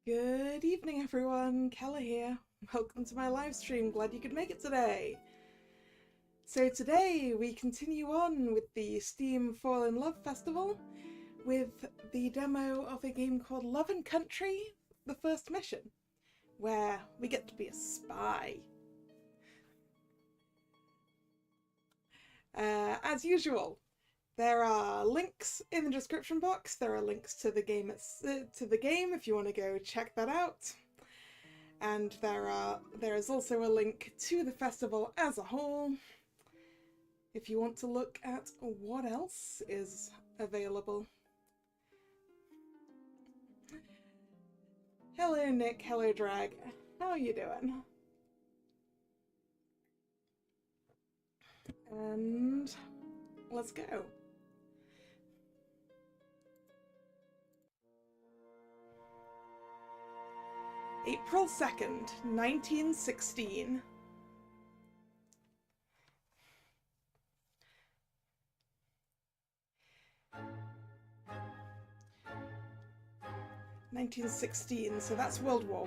Good evening, everyone. Kalla here. Welcome to my live stream. Glad you could make it today. So today we continue on with the Steam Fall in Love Festival with the demo of a game called Love and Country, the first mission, where we get to be a spy. As usual, there are links in the description box. There are links to the game if you want to go check that out. And there is also a link to the festival as a whole if you want to look at what else is available. Hello Nick, hello Drag. How are you doing? And let's go. April 2nd, 1916. So that's World War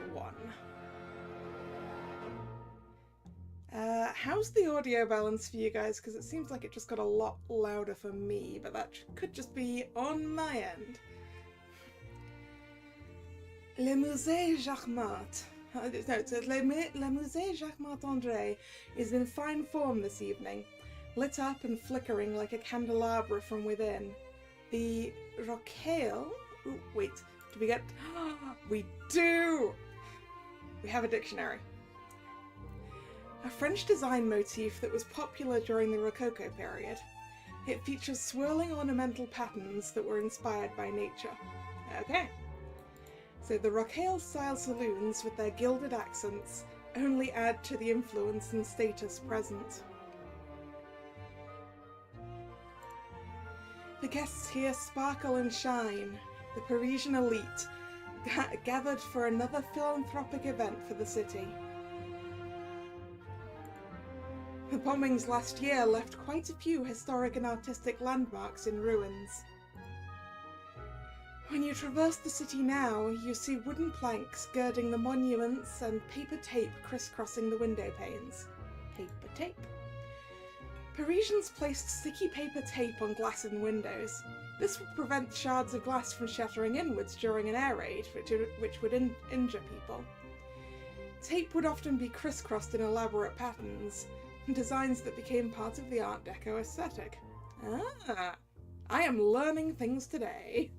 I. How's the audio balance for you guys? Because it seems like it just got a lot louder for me, but that could just be on my end. Le Musée Jacquemart. Le Musée Jacquemart-André is in fine form this evening, lit up and flickering like a candelabra from within. The Rocaille... Ooh, wait, do we get... We do! We have a dictionary. A French design motif that was popular during the Rococo period. It features swirling ornamental patterns that were inspired by nature. Okay. So the Rocaille-style saloons, with their gilded accents, only add to the influence and status present. The guests here sparkle and shine. The Parisian elite gathered for another philanthropic event for the city. The bombings last year left quite a few historic and artistic landmarks in ruins. When you traverse the city now, you see wooden planks girding the monuments and paper tape crisscrossing the window panes. Paper tape. Parisians placed sticky paper tape on glass in windows. This would prevent shards of glass from shattering inwards during an air raid, which would injure people. Tape would often be crisscrossed in elaborate patterns, designs that became part of the Art Deco aesthetic. Ah, I am learning things today.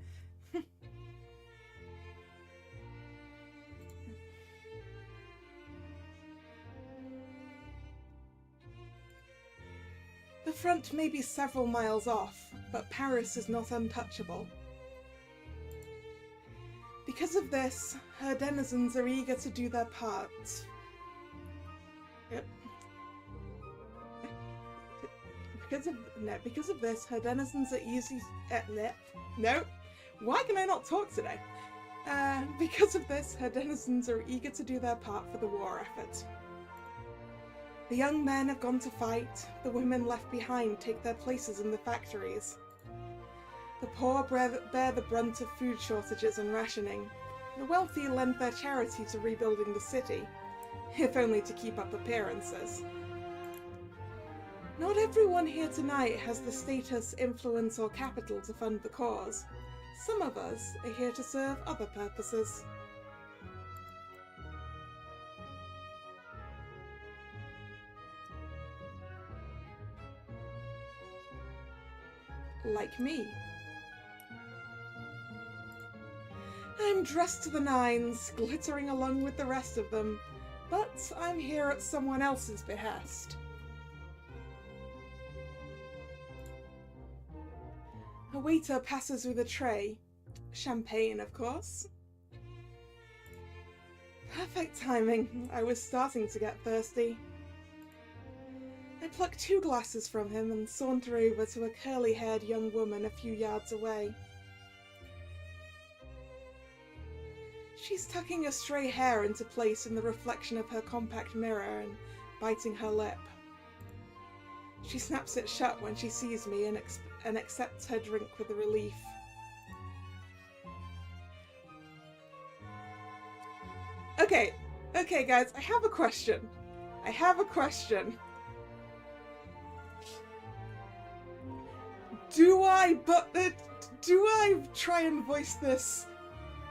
The front may be several miles off, but Paris is not untouchable. Because of this, her denizens are eager to do their parts. Yep. Because of this, her denizens are easy. No, why can I not talk today? Because of this, her denizens are eager to do their part for the war effort. The young men have gone to fight, the women left behind take their places in the factories. The poor bear the brunt of food shortages and rationing. The wealthy lend their charity to rebuilding the city, if only to keep up appearances. Not everyone here tonight has the status, influence, or capital to fund the cause. Some of us are here to serve other purposes. Like me. I'm dressed to the nines, glittering along with the rest of them. but I'm here at someone else's behest. A waiter passes with a tray. Champagne, of course. Perfect timing. I was starting to get thirsty. I pluck 2 glasses from him and saunter over to a curly-haired young woman a few yards away. She's tucking a stray hair into place in the reflection of her compact mirror and biting her lip. She snaps it shut when she sees me and accepts her drink with relief. Okay guys, I have a question. Do I try and voice this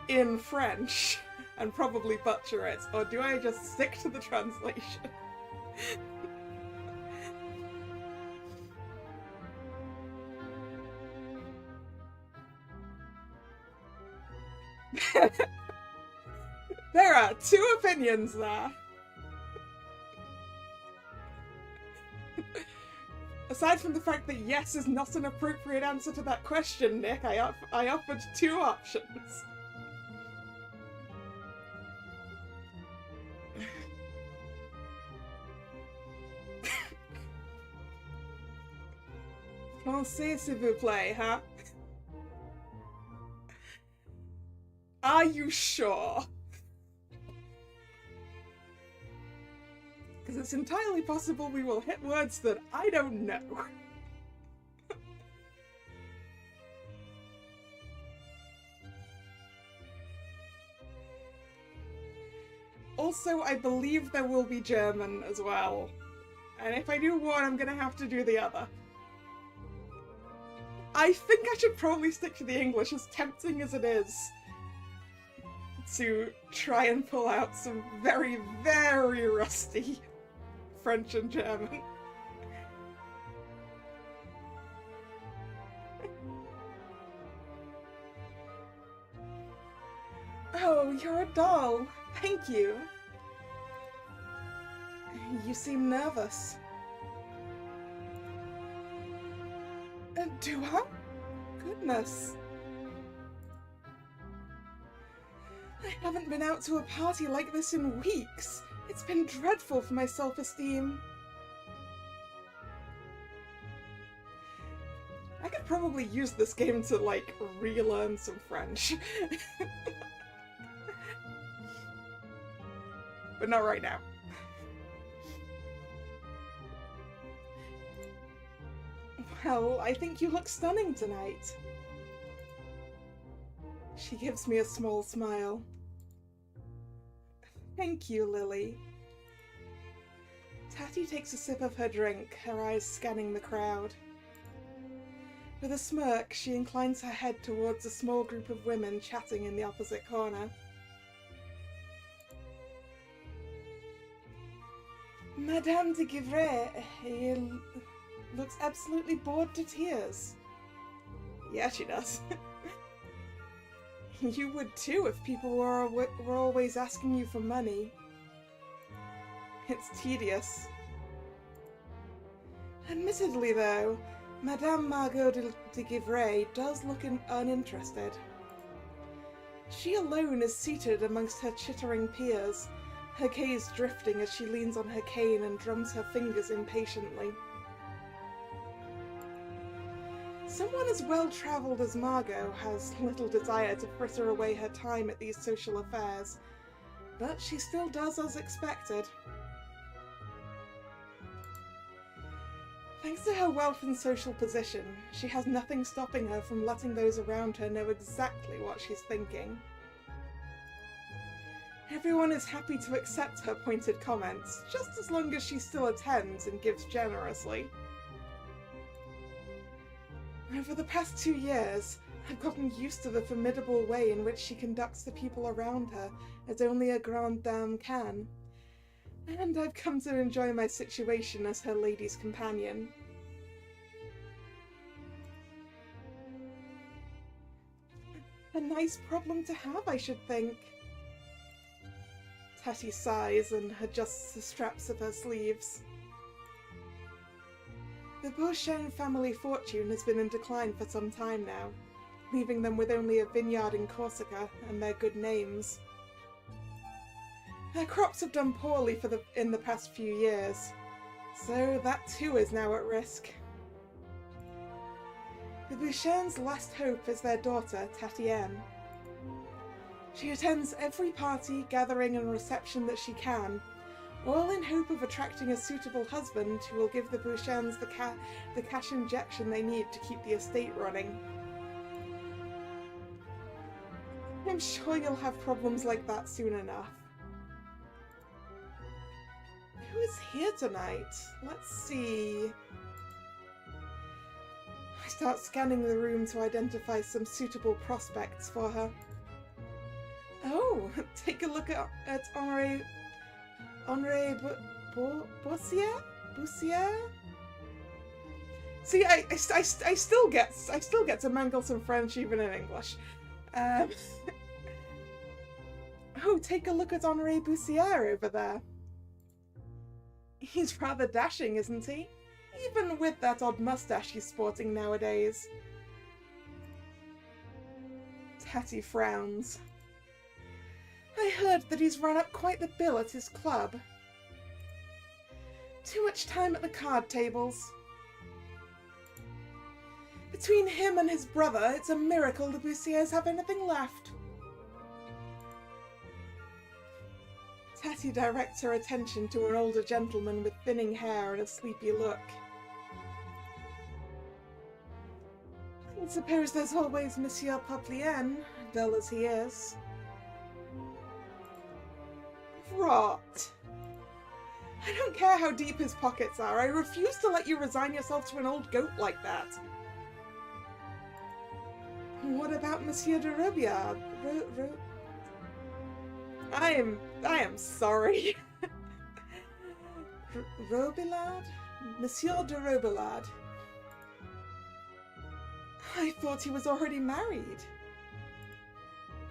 in French and probably butcher it, or do I just stick to the translation? There are 2 opinions there. Aside from the fact that yes is not an appropriate answer to that question, Nick, I offered 2 options. Français, s'il vous plaît, huh? Are you sure? Because it's entirely possible we will hit words that I don't know. Also, I believe there will be German as well. And if I do one, I'm gonna have to do the other. I think I should probably stick to the English, as tempting as it is to try and pull out some very, very rusty French and German. Oh, you're a doll. Thank you. You seem nervous. Do I? Goodness. I haven't been out to a party like this in weeks. It's been dreadful for my self-esteem. I could probably use this game to, like, relearn some French. But not right now. Well, I think you look stunning tonight. She gives me a small smile. Thank you, Lily. Tatty takes a sip of her drink, her eyes scanning the crowd. With a smirk, she inclines her head towards a small group of women chatting in the opposite corner. Madame de Givray looks absolutely bored to tears. Yeah, she does. You would too if people were always asking you for money. It's tedious. Admittedly, though, Madame Margot de Givray does look uninterested. She alone is seated amongst her chittering peers, her gaze drifting as she leans on her cane and drums her fingers impatiently. Someone as well-travelled as Margot has little desire to fritter away her time at these social affairs, but she still does as expected. Thanks to her wealth and social position, she has nothing stopping her from letting those around her know exactly what she's thinking. Everyone is happy to accept her pointed comments, just as long as she still attends and gives generously. Over the past 2 years, I've gotten used to the formidable way in which she conducts the people around her as only a grande dame can, and I've come to enjoy my situation as her lady's companion. A nice problem to have, I should think. Tatty sighs and adjusts the straps of her sleeves. The Beauchesne family fortune has been in decline for some time now, leaving them with only a vineyard in Corsica and their good names. Their crops have done poorly in the past few years, so that too is now at risk. The Beauchesne's last hope is their daughter, Tatienne. She attends every party, gathering and reception that she can, all in hope of attracting a suitable husband who will give the Beauchesnes the cash injection they need to keep the estate running. I'm sure you'll have problems like that soon enough. Who is here tonight? Let's see. I start scanning the room to identify some suitable prospects for her. Oh, take a look at Henri Boussier? See, I still get to mangle some French even in English. Oh, take a look at Henri Boussier over there. He's rather dashing, isn't he? Even with that odd mustache he's sporting nowadays. Tatty frowns. I heard that he's run up quite the bill at his club. Too much time at the card tables. Between him and his brother, it's a miracle the Boussiers have anything left. Tatty directs her attention to an older gentleman with thinning hair and a sleepy look. I suppose there's always Monsieur Poplien, dull as he is. Rot. I don't care how deep his pockets are. I refuse to let you resign yourself to an old goat like that. What about Monsieur de Robillard? I am sorry. Robillard? Monsieur de Robillard. I thought he was already married.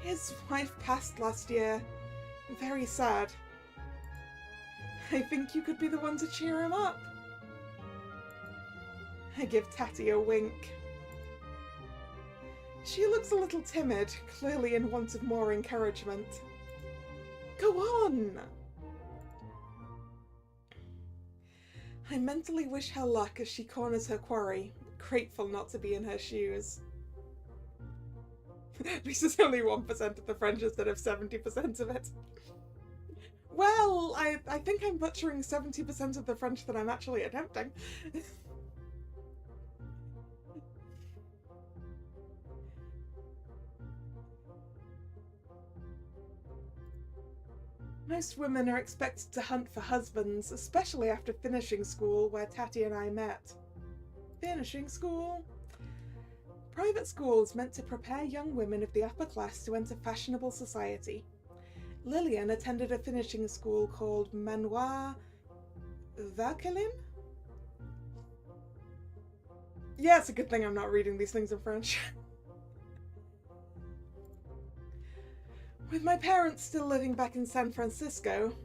His wife passed last year. Very sad. I think you could be the one to cheer him up. I give Tatty a wink. She looks a little timid, clearly in want of more encouragement. Go on! I mentally wish her luck as she corners her quarry, grateful not to be in her shoes. This is only 1% of the French instead of 70% of it. Well, I think I'm butchering 70% of the French that I'm actually attempting. Most women are expected to hunt for husbands, especially after finishing school, where Tatty and I met. Finishing school? Private schools meant to prepare young women of the upper class to enter fashionable society. Lillian attended a finishing school called Manoir Vauquelin? Yeah, it's a good thing I'm not reading these things in French. With my parents still living back in San Francisco,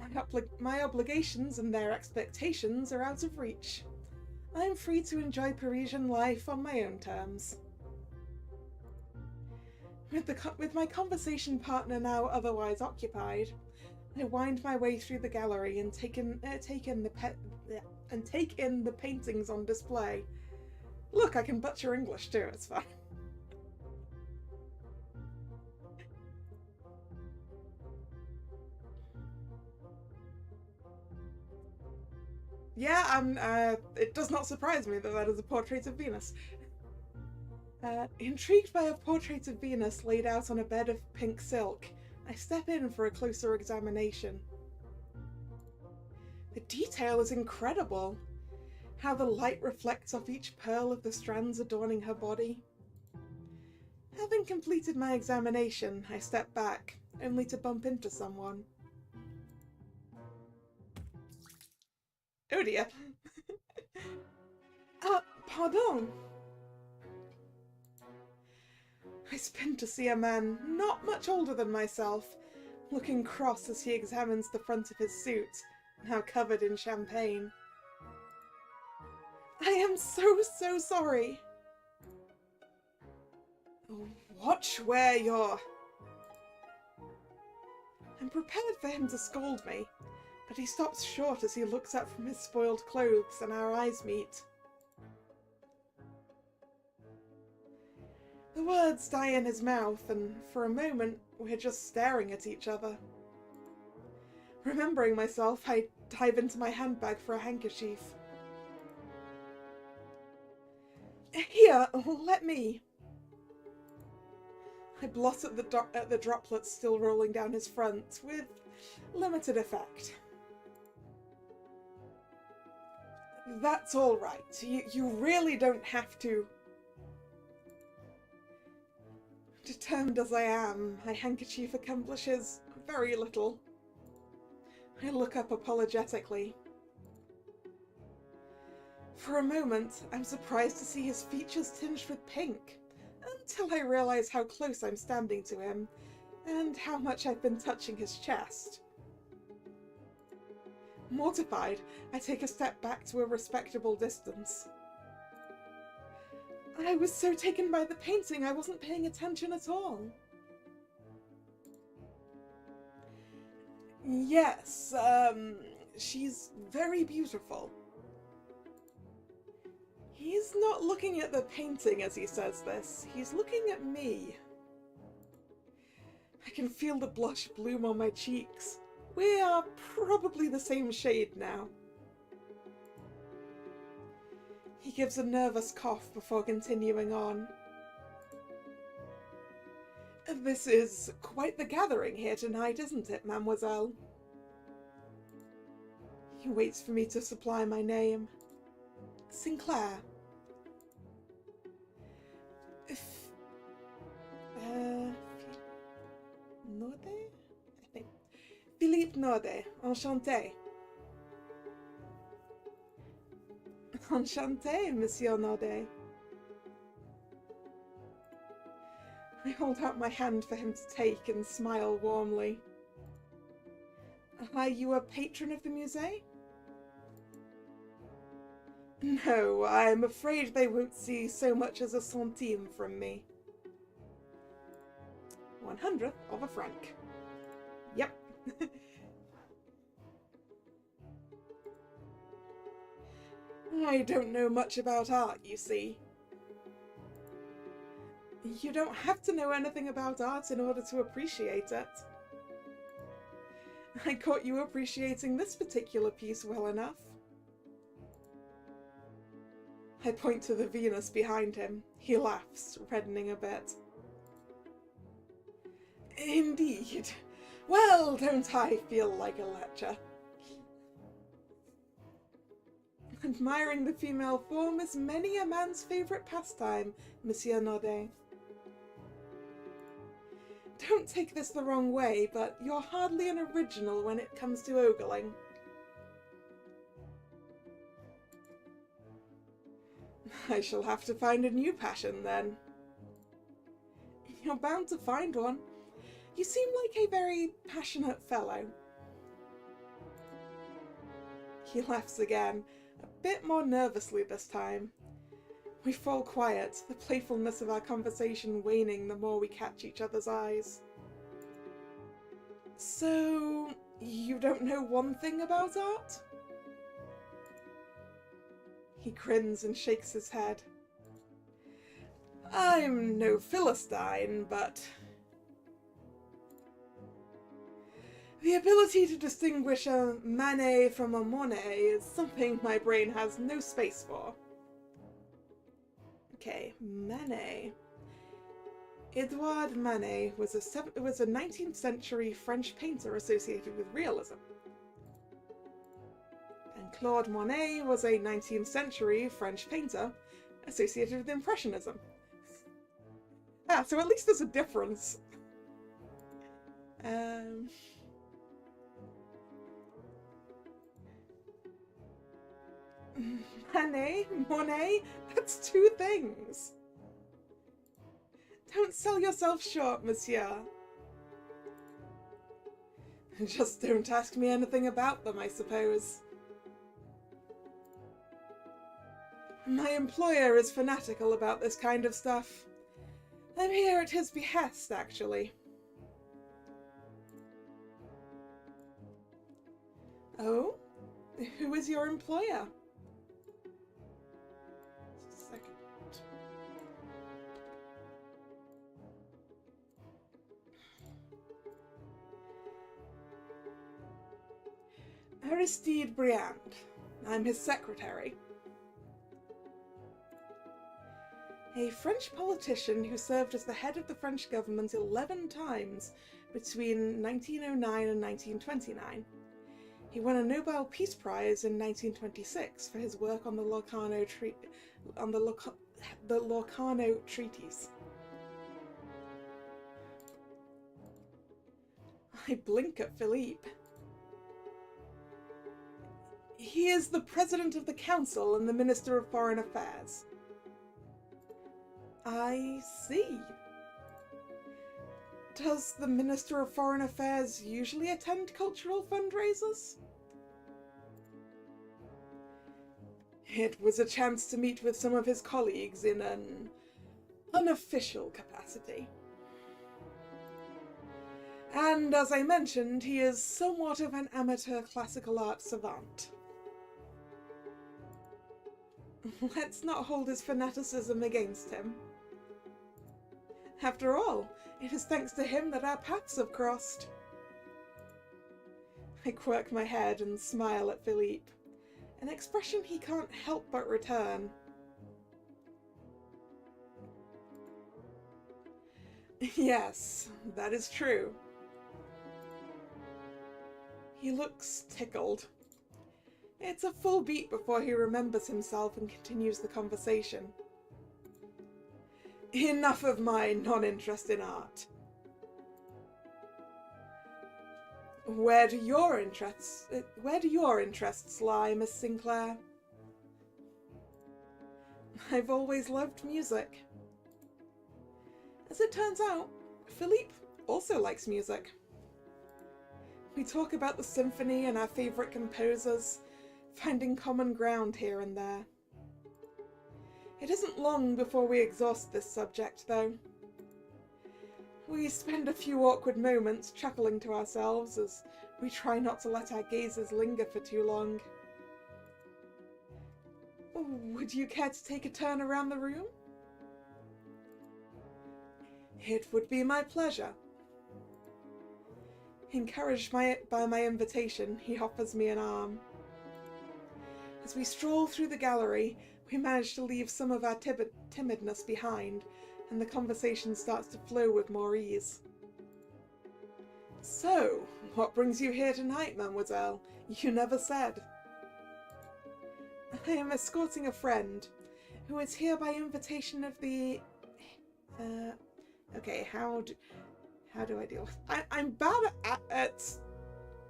my obligations and their expectations are out of reach. I am free to enjoy Parisian life on my own terms. With my conversation partner now otherwise occupied, I wind my way through the gallery and take in the paintings on display. Look, I can butcher English too, it's fine. Yeah, it does not surprise me that is a portrait of Venus. Intrigued by a portrait of Venus laid out on a bed of pink silk, I step in for a closer examination. The detail is incredible. How the light reflects off each pearl of the strands adorning her body. Having completed my examination, I step back, only to bump into someone. Oh dear. Pardon. I spin to see a man not much older than myself, looking cross as he examines the front of his suit, now covered in champagne. I am so sorry. Watch where you're... I'm prepared for him to scold me, but he stops short as he looks up from his spoiled clothes and our eyes meet. The words die in his mouth, and for a moment we're just staring at each other. Remembering myself, I dive into my handbag for a handkerchief. Here, let me. I blot at the droplets still rolling down his front, with limited effect. That's all right. You really don't have to. Determined as I am, my handkerchief accomplishes very little. I look up apologetically. For a moment, I'm surprised to see his features tinged with pink, until I realize how close I'm standing to him, and how much I've been touching his chest. Mortified, I take a step back to a respectable distance. I was so taken by the painting I wasn't paying attention at all. Yes, she's very beautiful. He's not looking at the painting as he says this, he's looking at me. I can feel the blush bloom on my cheeks. We are probably the same shade now. He gives a nervous cough before continuing on. This is quite the gathering here tonight, isn't it, mademoiselle? He waits for me to supply my name. Sinclair. Norde? I think. Philippe Norde. Enchanté. Enchanté, Monsieur Norde. I hold out my hand for him to take and smile warmly. Are you a patron of the musée? No, I'm afraid they won't see so much as a centime from me. 1/100th of a franc. Yep. I don't know much about art, you see. You don't have to know anything about art in order to appreciate it. I caught you appreciating this particular piece well enough. I point to the Venus behind him. He laughs, reddening a bit. Indeed. Well, don't I feel like a lecture? Admiring the female form is many a man's favourite pastime, Monsieur Norde. Don't take this the wrong way, but you're hardly an original when it comes to ogling. I shall have to find a new passion, then. You're bound to find one. You seem like a very passionate fellow. He laughs again, a bit more nervously this time. We fall quiet, the playfulness of our conversation waning the more we catch each other's eyes. So, you don't know one thing about art? He grins and shakes his head. I'm no Philistine, but... the ability to distinguish a Manet from a Monet is something my brain has no space for. Okay, Manet. Edouard Manet was a 19th century French painter associated with realism. And Claude Monet was a 19th century French painter associated with Impressionism. Ah, so at least there's a difference. Manet? Monet? That's two things. Don't sell yourself short, monsieur. Just don't ask me anything about them, I suppose. My employer is fanatical about this kind of stuff. I'm here at his behest, actually. Oh? Who is your employer? Just a second. Aristide Briand. I'm his secretary. A French politician who served as the head of the French government 11 times between 1909 and 1929. He won a Nobel Peace Prize in 1926 for his work on the Locarno Treaties. I blink at Philippe. He is the President of the Council and the Minister of Foreign Affairs. I see. Does the Minister of Foreign Affairs usually attend cultural fundraisers? It was a chance to meet with some of his colleagues in an unofficial capacity. And as I mentioned, he is somewhat of an amateur classical art savant. Let's not hold his fanaticism against him. After all, it is thanks to him that our paths have crossed. I quirk my head and smile at Philippe, an expression he can't help but return. Yes, that is true. He looks tickled. It's a full beat before he remembers himself and continues the conversation. Enough of my non-interest in art. Where do your interests lie, Miss Sinclair? I've always loved music. As it turns out, Philippe also likes music. We talk about the symphony and our favourite composers, finding common ground here and there. It isn't long before we exhaust this subject, though. We spend a few awkward moments chuckling to ourselves as we try not to let our gazes linger for too long. Would you care to take a turn around the room? It would be my pleasure. Encouraged by my invitation, he offers me an arm. As we stroll through the gallery, we manage to leave some of our timidness behind, and the conversation starts to flow with more ease. So, what brings you here tonight, mademoiselle? You never said. I am escorting a friend, who is here by invitation of the... okay, how do I deal with... I'm bad at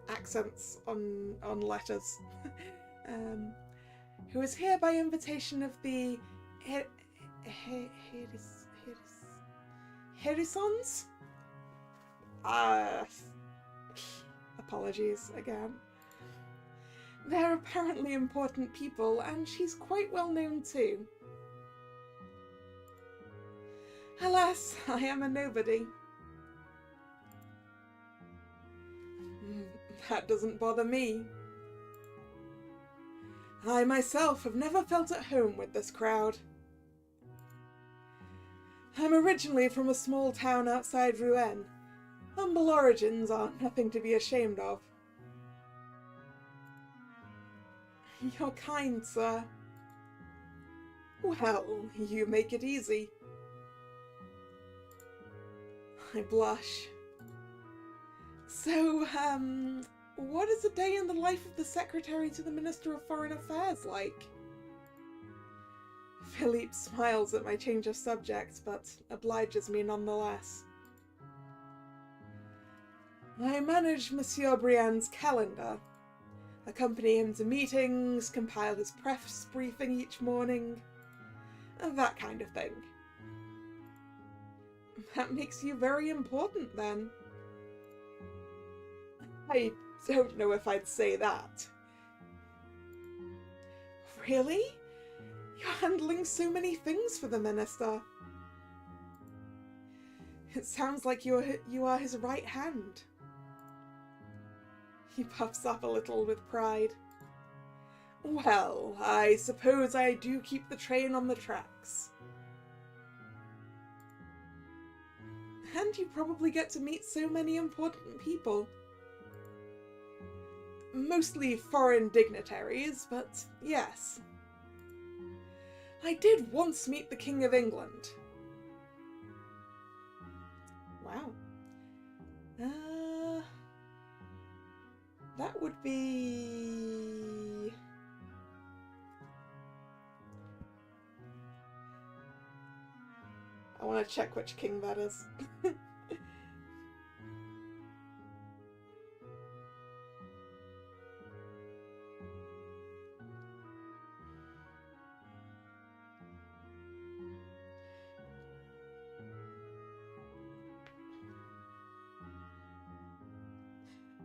accents on letters. Who is here by invitation of the Harrisons? Apologies again. They're apparently important people, and she's quite well known too. Alas, I am a nobody. That doesn't bother me. I myself have never felt at home with this crowd. I'm originally from a small town outside Rouen. Humble origins are nothing to be ashamed of. You're kind, sir. Well, you make it easy. I blush. So, what is a day in the life of the Secretary to the Minister of Foreign Affairs like? Philippe smiles at my change of subject, but obliges me nonetheless. I manage Monsieur Briand's calendar, accompany him to meetings, compile his press briefing each morning, that kind of thing. That makes you very important, then. I don't know if I'd say that. Really? You're handling so many things for the minister. It sounds like you are his right hand. He puffs up a little with pride. Well, I suppose I do keep the train on the tracks. And you probably get to meet so many important people. Mostly foreign dignitaries, but yes. I did once meet the King of England. Wow. That would be... I want to check which king that is.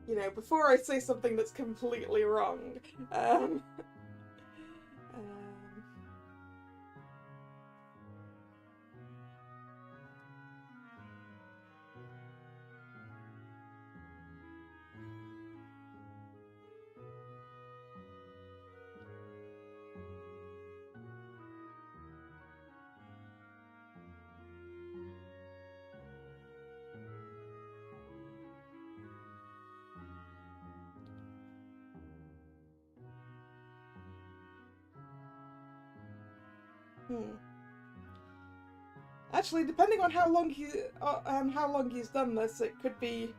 You know, before I say something that's completely wrong, Actually, depending on how long he's done this, it could be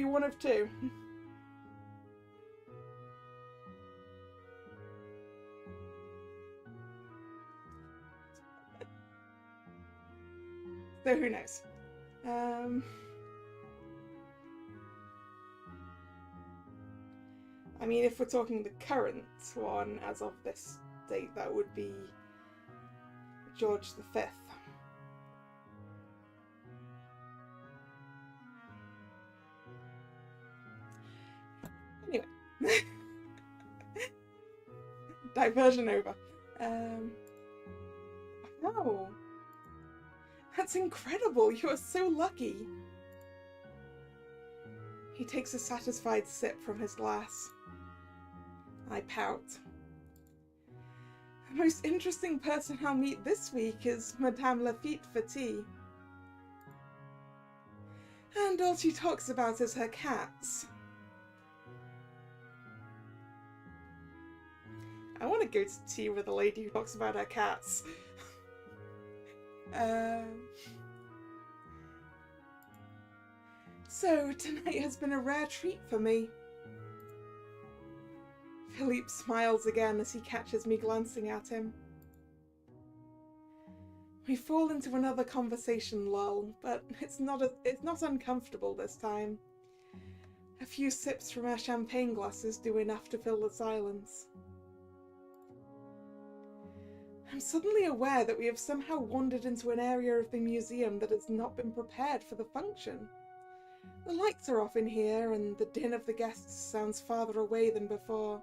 one of two. So who knows? I mean, if we're talking the current one as of this date, that would be George V. Anyway. Diversion over. Oh. That's incredible! You are so lucky! He takes a satisfied sip from his glass. I pout. The most interesting person I'll meet this week is Madame Lafitte for tea. And all she talks about is her cats. I want to go to tea with a lady who talks about her cats. So, tonight has been a rare treat for me. Philippe smiles again as he catches me glancing at him. We fall into another conversation lull, but it's not uncomfortable this time. A few sips from our champagne glasses do enough to fill the silence. I'm suddenly aware that we have somehow wandered into an area of the museum that has not been prepared for the function. The lights are off in here, and the din of the guests sounds farther away than before.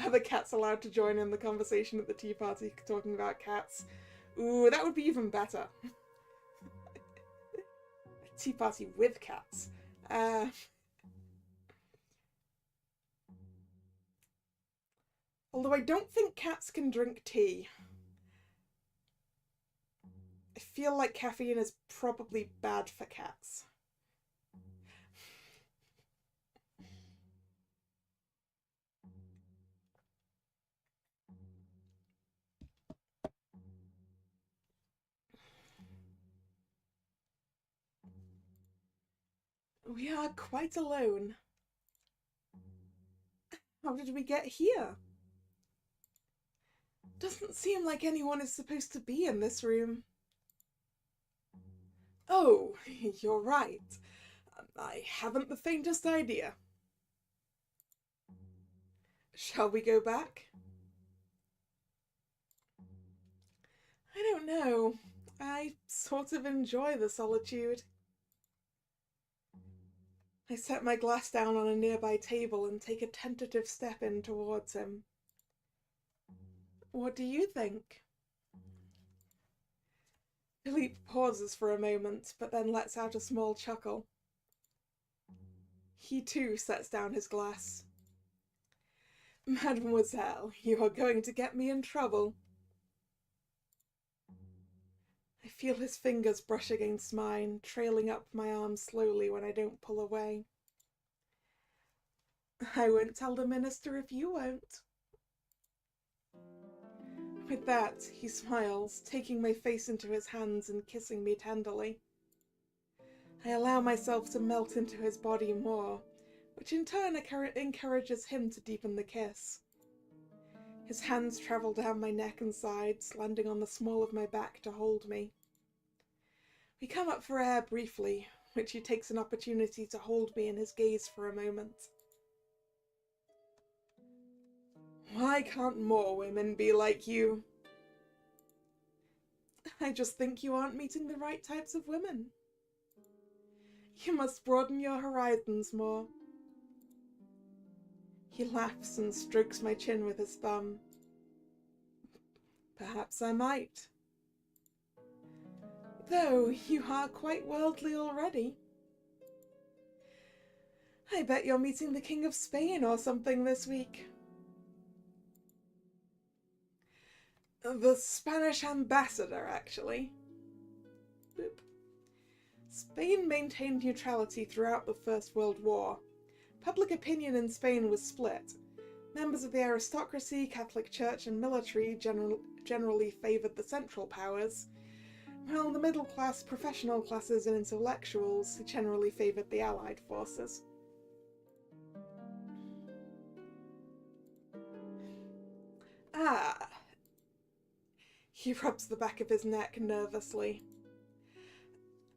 Are the cats allowed to join in the conversation at the tea party talking about cats? Ooh, that would be even better. A tea party with cats. Although I don't think cats can drink tea. I feel like caffeine is probably bad for cats. We are quite alone. How did we get here? Doesn't seem like anyone is supposed to be in this room. Oh, you're right. I haven't the faintest idea. Shall we go back? I don't know. I sort of enjoy the solitude. I set my glass down on a nearby table and take a tentative step in towards him. What do you think? Philippe pauses for a moment, but then lets out a small chuckle. He too sets down his glass. Mademoiselle, you are going to get me in trouble. I feel his fingers brush against mine, trailing up my arm slowly when I don't pull away. I won't tell the minister if you won't. With that, he smiles, taking my face into his hands and kissing me tenderly. I allow myself to melt into his body more, which in turn encourages him to deepen the kiss. His hands travel down my neck and sides, landing on the small of my back to hold me. We come up for air briefly, which he takes an opportunity to hold me in his gaze for a moment. Why can't more women be like you? I just think you aren't meeting the right types of women. You must broaden your horizons more. He laughs and strokes my chin with his thumb. Perhaps I might. Though you are quite worldly already. I bet you're meeting the King of Spain or something this week. The Spanish ambassador, actually. Boop. Spain maintained neutrality throughout the First World War. Public opinion in Spain was split. Members of the aristocracy, Catholic Church, and military generally favoured the Central Powers, while the middle class, professional classes, and intellectuals generally favoured the Allied forces. Ah. He rubs the back of his neck nervously.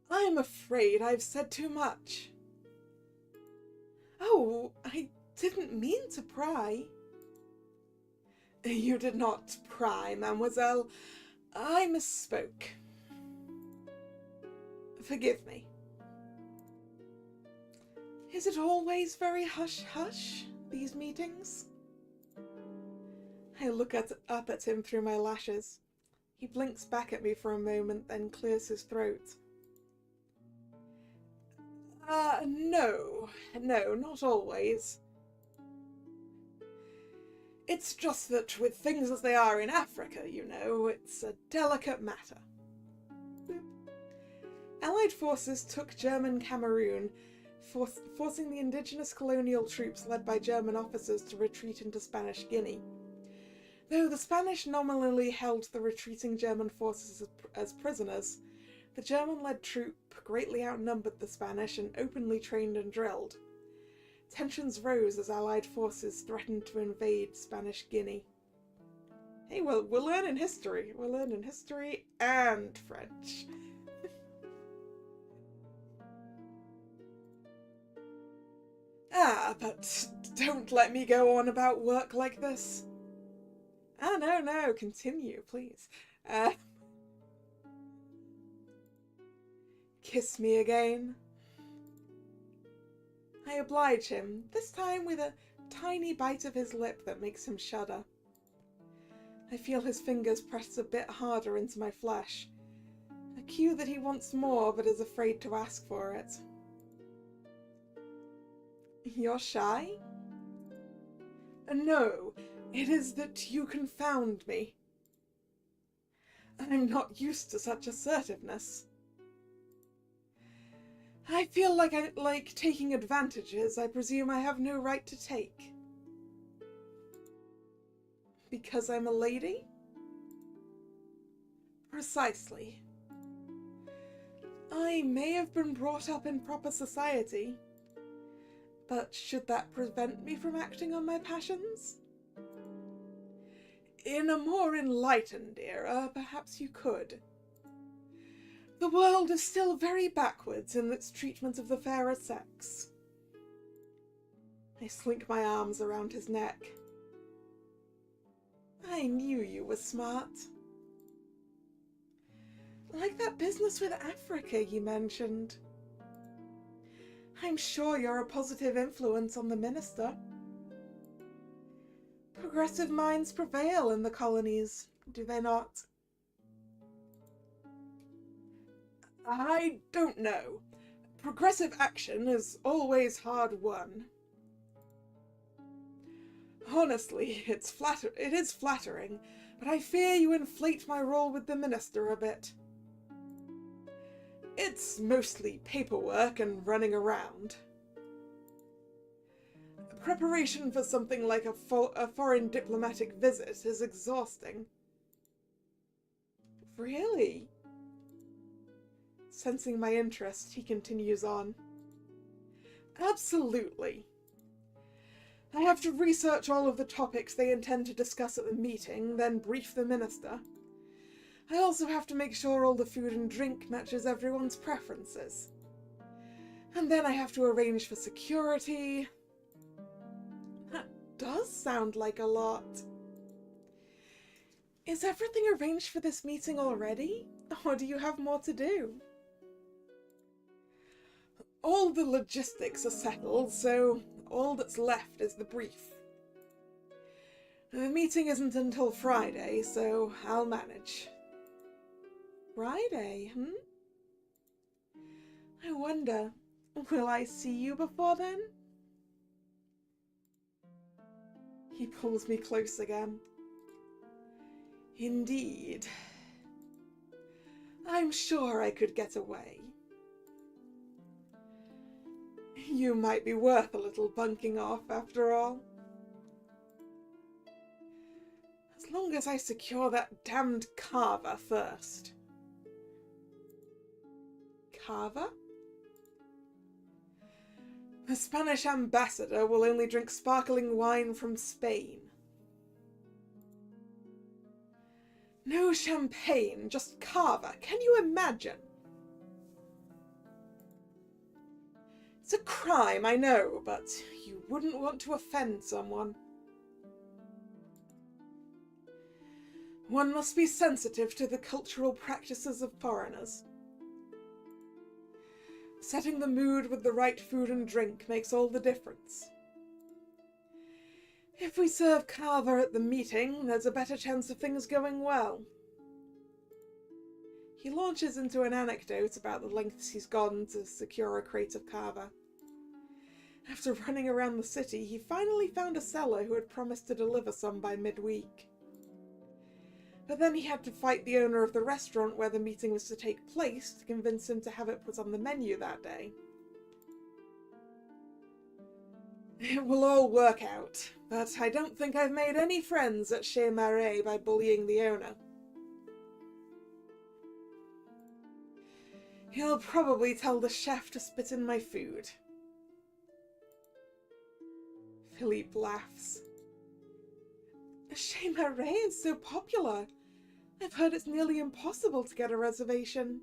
I'm afraid I've said too much. Oh, I didn't mean to pry. You did not pry, mademoiselle. I misspoke. Forgive me. Is it always very hush-hush, these meetings? I look up at him through my lashes. He blinks back at me for a moment, then clears his throat. No, not always. It's just that with things as they are in Africa, you know, it's a delicate matter. Boop. Allied forces took German Cameroon, forcing the indigenous colonial troops led by German officers to retreat into Spanish Guinea. Though the Spanish nominally held the retreating German forces as prisoners, the German-led troop greatly outnumbered the Spanish and openly trained and drilled. Tensions rose as Allied forces threatened to invade Spanish Guinea. Hey, well, we're learning history. We're learning history and French. But don't let me go on about work like this. No, continue, please. Kiss me again. I oblige him, this time with a tiny bite of his lip that makes him shudder. I feel his fingers press a bit harder into my flesh, a cue that he wants more but is afraid to ask for it. You're shy? No, it is that you confound me. I'm not used to such assertiveness. I feel like taking advantages I presume I have no right to take. Because I'm a lady? Precisely. I may have been brought up in proper society, but should that prevent me from acting on my passions? In a more enlightened era, perhaps you could. The world is still very backwards in its treatment of the fairer sex. I slink my arms around his neck. I knew you were smart. Like that business with Africa you mentioned. I'm sure you're a positive influence on the minister. Progressive minds prevail in the colonies, do they not? I don't know. Progressive action is always hard won. Honestly, it is flattering, but I fear you inflate my role with the minister a bit. It's mostly paperwork and running around. Preparation for something like a foreign diplomatic visit is exhausting. Really? Sensing my interest, he continues on. Absolutely. I have to research all of the topics they intend to discuss at the meeting, then brief the minister. I also have to make sure all the food and drink matches everyone's preferences. And then I have to arrange for security. That does sound like a lot. Is everything arranged for this meeting already? Or do you have more to do? All the logistics are settled, so all that's left is the brief. The meeting isn't until Friday, so I'll manage. Friday, I wonder, will I see you before then? He pulls me close again. Indeed. I'm sure I could get away. You might be worth a little bunking off, after all. As long as I secure that damned carver first. Carver? The Spanish ambassador will only drink sparkling wine from Spain. No champagne, just carver. Can you imagine? It's a crime, I know, but you wouldn't want to offend someone. One must be sensitive to the cultural practices of foreigners. Setting the mood with the right food and drink makes all the difference. If we serve carver at the meeting, there's a better chance of things going well. He launches into an anecdote about the lengths he's gone to secure a crate of carver. After running around the city, he finally found a seller who had promised to deliver some by midweek. But then he had to fight the owner of the restaurant where the meeting was to take place to convince him to have it put on the menu that day. It will all work out, but I don't think I've made any friends at Chez Marais by bullying the owner. He'll probably tell the chef to spit in my food. Philippe laughs. Chez Marais is so popular. I've heard it's nearly impossible to get a reservation.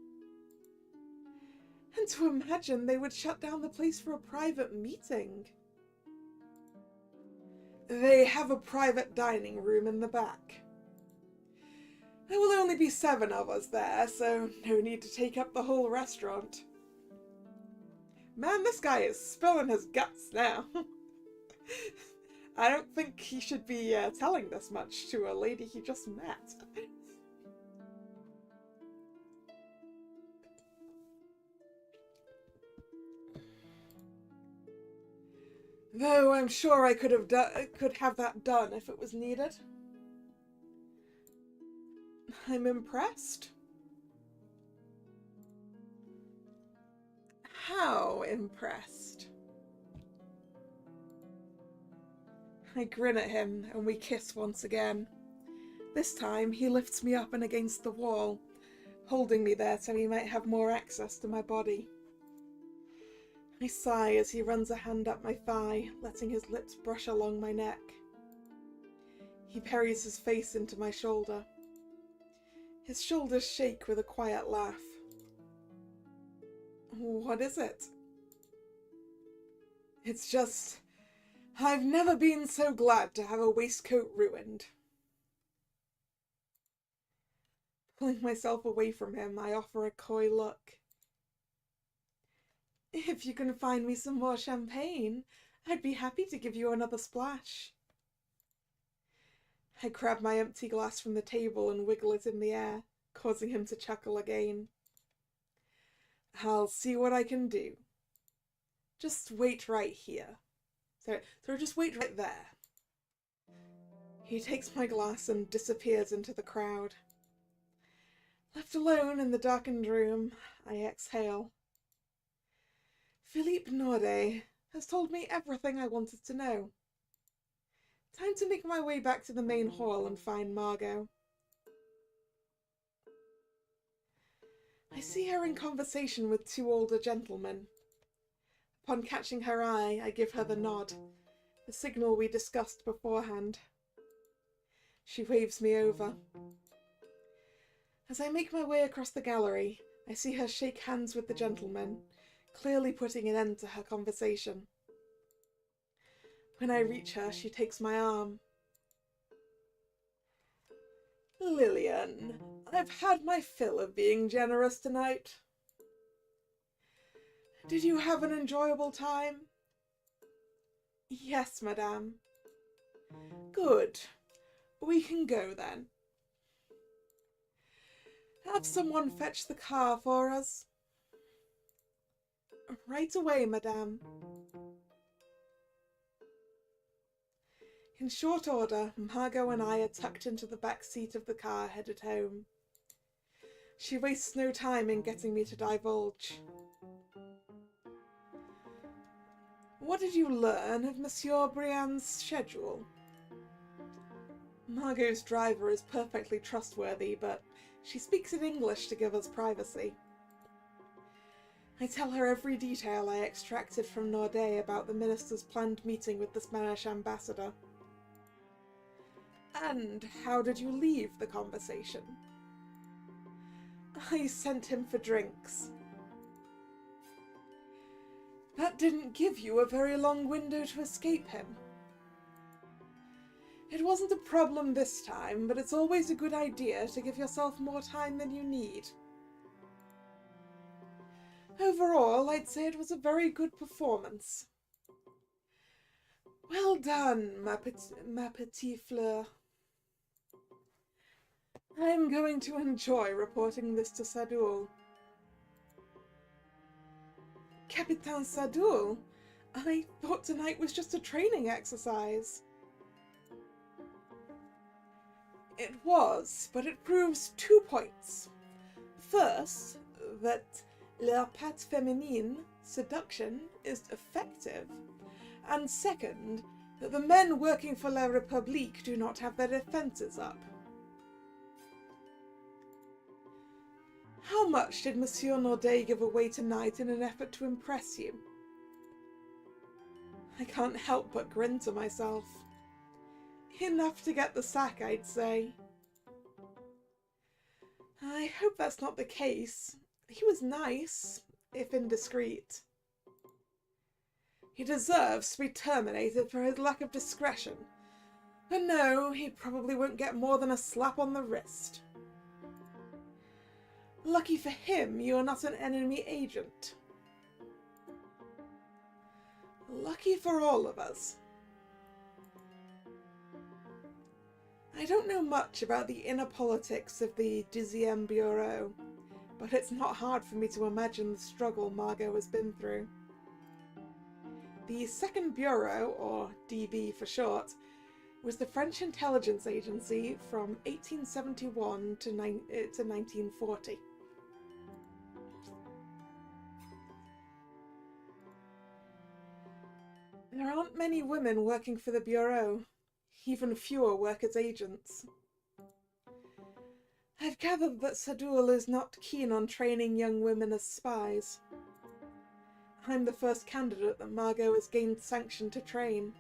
And to imagine they would shut down the place for a private meeting. They have a private dining room in the back. There will only be 7 of us there, so no need to take up the whole restaurant. Man, this guy is spilling his guts now. I don't think he should be telling this much to a lady he just met. Though I'm sure I could have that done if it was needed. I'm impressed. How impressed? I grin at him and we kiss once again. This time he lifts me up and against the wall, holding me there so he might have more access to my body. I sigh as he runs a hand up my thigh, letting his lips brush along my neck. He buries his face into my shoulder. His shoulders shake with a quiet laugh. What is it? It's just, I've never been so glad to have a waistcoat ruined. Pulling myself away from him, I offer a coy look. If you can find me some more champagne, I'd be happy to give you another splash. I grab my empty glass from the table and wiggle it in the air, causing him to chuckle again. I'll see what I can do. Just wait right here. So just wait right there. He takes my glass and disappears into the crowd. Left alone in the darkened room, I exhale. Philippe Nordet has told me everything I wanted to know. Time to make my way back to the main hall and find Margot. I see her in conversation with two older gentlemen. Upon catching her eye, I give her the nod, the signal we discussed beforehand. She waves me over. As I make my way across the gallery, I see her shake hands with the gentleman, clearly putting an end to her conversation. When I reach her, she takes my arm. Lillian, I've had my fill of being generous tonight. Did you have an enjoyable time? Yes, madame. Good. We can go then. Have someone fetch the car for us? Right away, madame. In short order, Margot and I are tucked into the back seat of the car headed home. She wastes no time in getting me to divulge. What did you learn of Monsieur Briand's schedule? Margot's driver is perfectly trustworthy, but she speaks in English to give us privacy. I tell her every detail I extracted from Nordet about the minister's planned meeting with the Spanish ambassador. And how did you leave the conversation? I sent him for drinks. That didn't give you a very long window to escape him. It wasn't a problem this time, but it's always a good idea to give yourself more time than you need. Overall, I'd say it was a very good performance. Well done, ma petite fleur. I'm going to enjoy reporting this to Sadoul. Capitaine Sadoul? I thought tonight was just a training exercise. It was, but it proves 2 points. First, that la patte féminine, seduction, is effective. And second, that the men working for La République do not have their defences up. How much did Monsieur Nordet give away tonight in an effort to impress you? I can't help but grin to myself. Enough to get the sack, I'd say. I hope that's not the case. He was nice, if indiscreet. He deserves to be terminated for his lack of discretion. But no, he probably won't get more than a slap on the wrist. Lucky for him, you are not an enemy agent. Lucky for all of us. I don't know much about the inner politics of the 10e Bureau, but it's not hard for me to imagine the struggle Margot has been through. The Second Bureau, or DB for short, was the French intelligence agency from 1871 to 1940. There aren't many women working for the Bureau. Even fewer work as agents. I've gathered that Sadoul is not keen on training young women as spies. I'm the first candidate that Margot has gained sanction to train.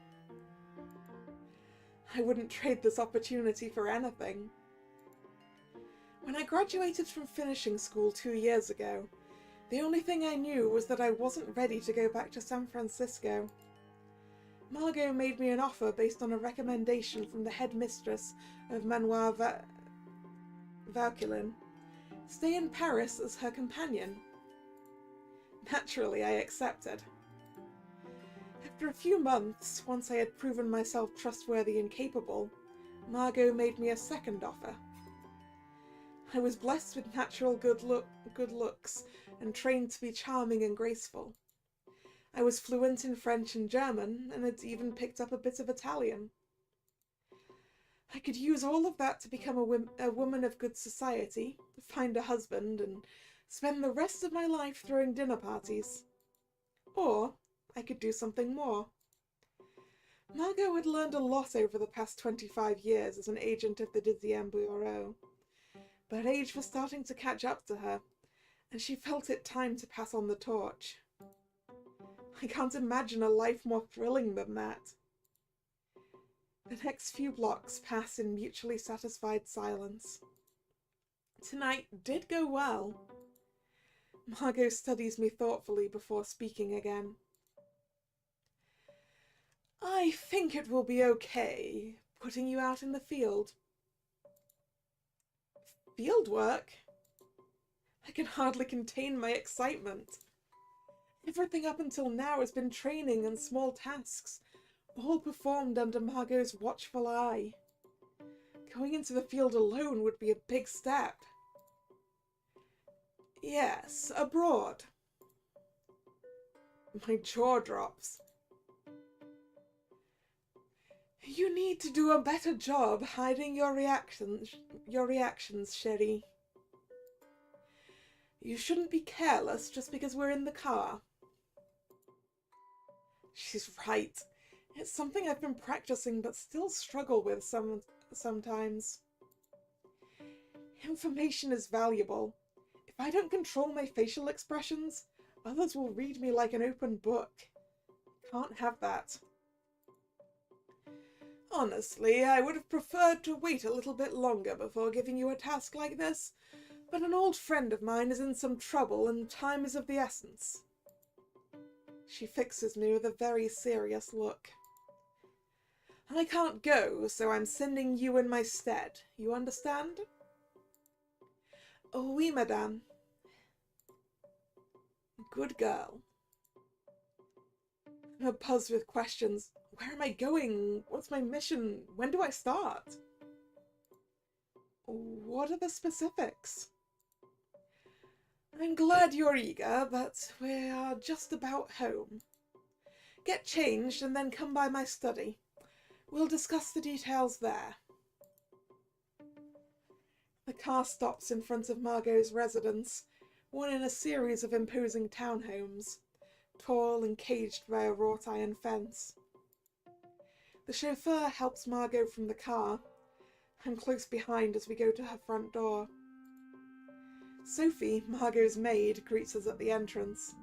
I wouldn't trade this opportunity for anything. When I graduated from finishing school 2 years ago, the only thing I knew was that I wasn't ready to go back to San Francisco. Margot made me an offer based on a recommendation from the headmistress of Manoir Vauquelin. Stay in Paris as her companion. Naturally, I accepted. After a few months, once I had proven myself trustworthy and capable, Margot made me a second offer. I was blessed with natural good looks and trained to be charming and graceful. I was fluent in French and German, and had even picked up a bit of Italian. I could use all of that to become a woman of good society, find a husband, and spend the rest of my life throwing dinner parties. Or I could do something more. Margot had learned a lot over the past 25 years as an agent of the Dixième Bureau, but age was starting to catch up to her, and she felt it time to pass on the torch. I can't imagine a life more thrilling than that. The next few blocks pass in mutually satisfied silence. Tonight did go well. Margot studies me thoughtfully before speaking again. I think it will be okay, putting you out in the field. Field work? I can hardly contain my excitement. Everything up until now has been training and small tasks, all performed under Margot's watchful eye. Going into the field alone would be a big step. Yes, abroad. My jaw drops. You need to do a better job hiding your reactions, Sherry. You shouldn't be careless just because we're in the car. She's right. It's something I've been practicing but still struggle with sometimes. Information is valuable. If I don't control my facial expressions, others will read me like an open book. Can't have that. Honestly, I would have preferred to wait a little bit longer before giving you a task like this, but an old friend of mine is in some trouble and time is of the essence. She fixes me with a very serious look. I can't go, so I'm sending you in my stead. You understand? Oh, oui, madame. Good girl. I'm abuzz with questions. Where am I going? What's my mission? When do I start? What are the specifics? I'm glad you're eager, but we are just about home. Get changed and then come by my study. We'll discuss the details there. The car stops in front of Margot's residence, one in a series of imposing townhomes, tall and caged by a wrought iron fence. The chauffeur helps Margot from the car. I'm close behind as we go to her front door. Sophie, Margot's maid, greets us at the entrance.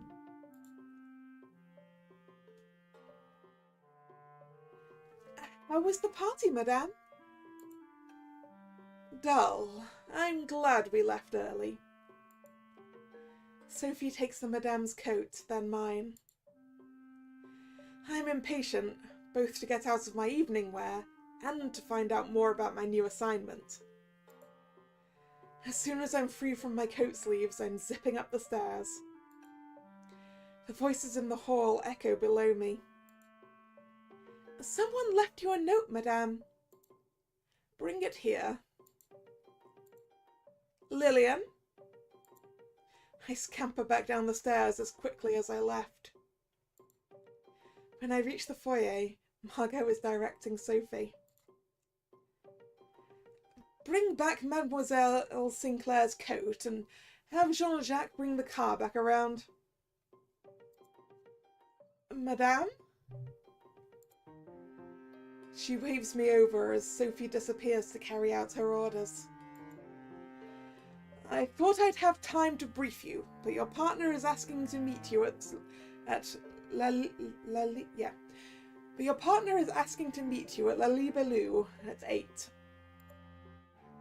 How was the party, madame? Dull. I'm glad we left early. Sophie takes the madame's coat, then mine. I'm impatient, both to get out of my evening wear and to find out more about my new assignment. As soon as I'm free from my coat sleeves, I'm zipping up the stairs. The voices in the hall echo below me. Someone left you a note, madame. Bring it here. Lillian? I scamper back down the stairs as quickly as I left. When I reach the foyer, Margot is directing Sophie. Bring back Mademoiselle Sinclair's coat and have Jean-Jacques bring the car back around. Madame? She waves me over as Sophie disappears to carry out her orders. I thought I'd have time to brief you, but your partner is asking to meet you at La Libellule at 8.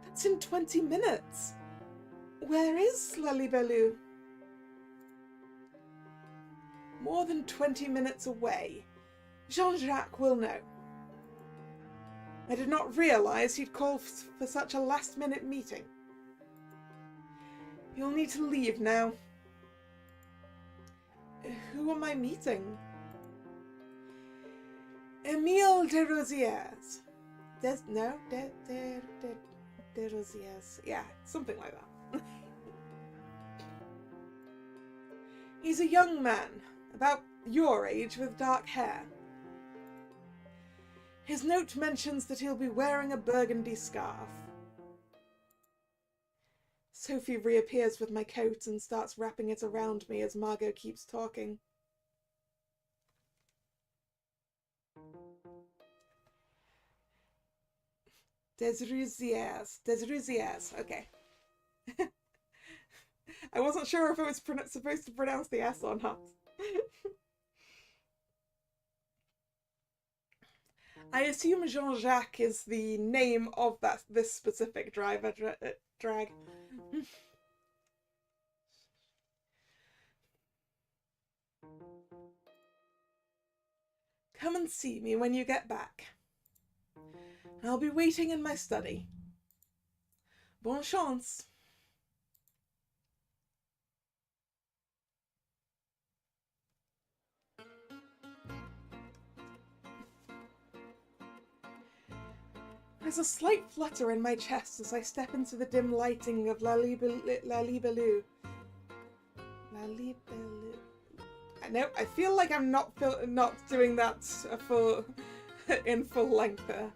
That's in 20 minutes. Where is La Libellule? More than 20 minutes away. Jean-Jacques will know. I did not realize he'd call for such a last-minute meeting. You'll need to leave now. Who am I meeting? Emile de Rosiers. De Rosiers. Yeah, something like that. He's a young man, about your age, with dark hair. His note mentions that he'll be wearing a burgundy scarf. Sophie reappears with my coat and starts wrapping it around me as Margot keeps talking. Des Rosiers, okay. I wasn't sure if I was supposed to pronounce the S or not. I assume Jean-Jacques is the name of this specific drag. Come and see me when you get back. I'll be waiting in my study. Bonne chance. There's a slight flutter in my chest as I step into the dim lighting of La Libellule. No, I feel like I'm not doing that in full length there.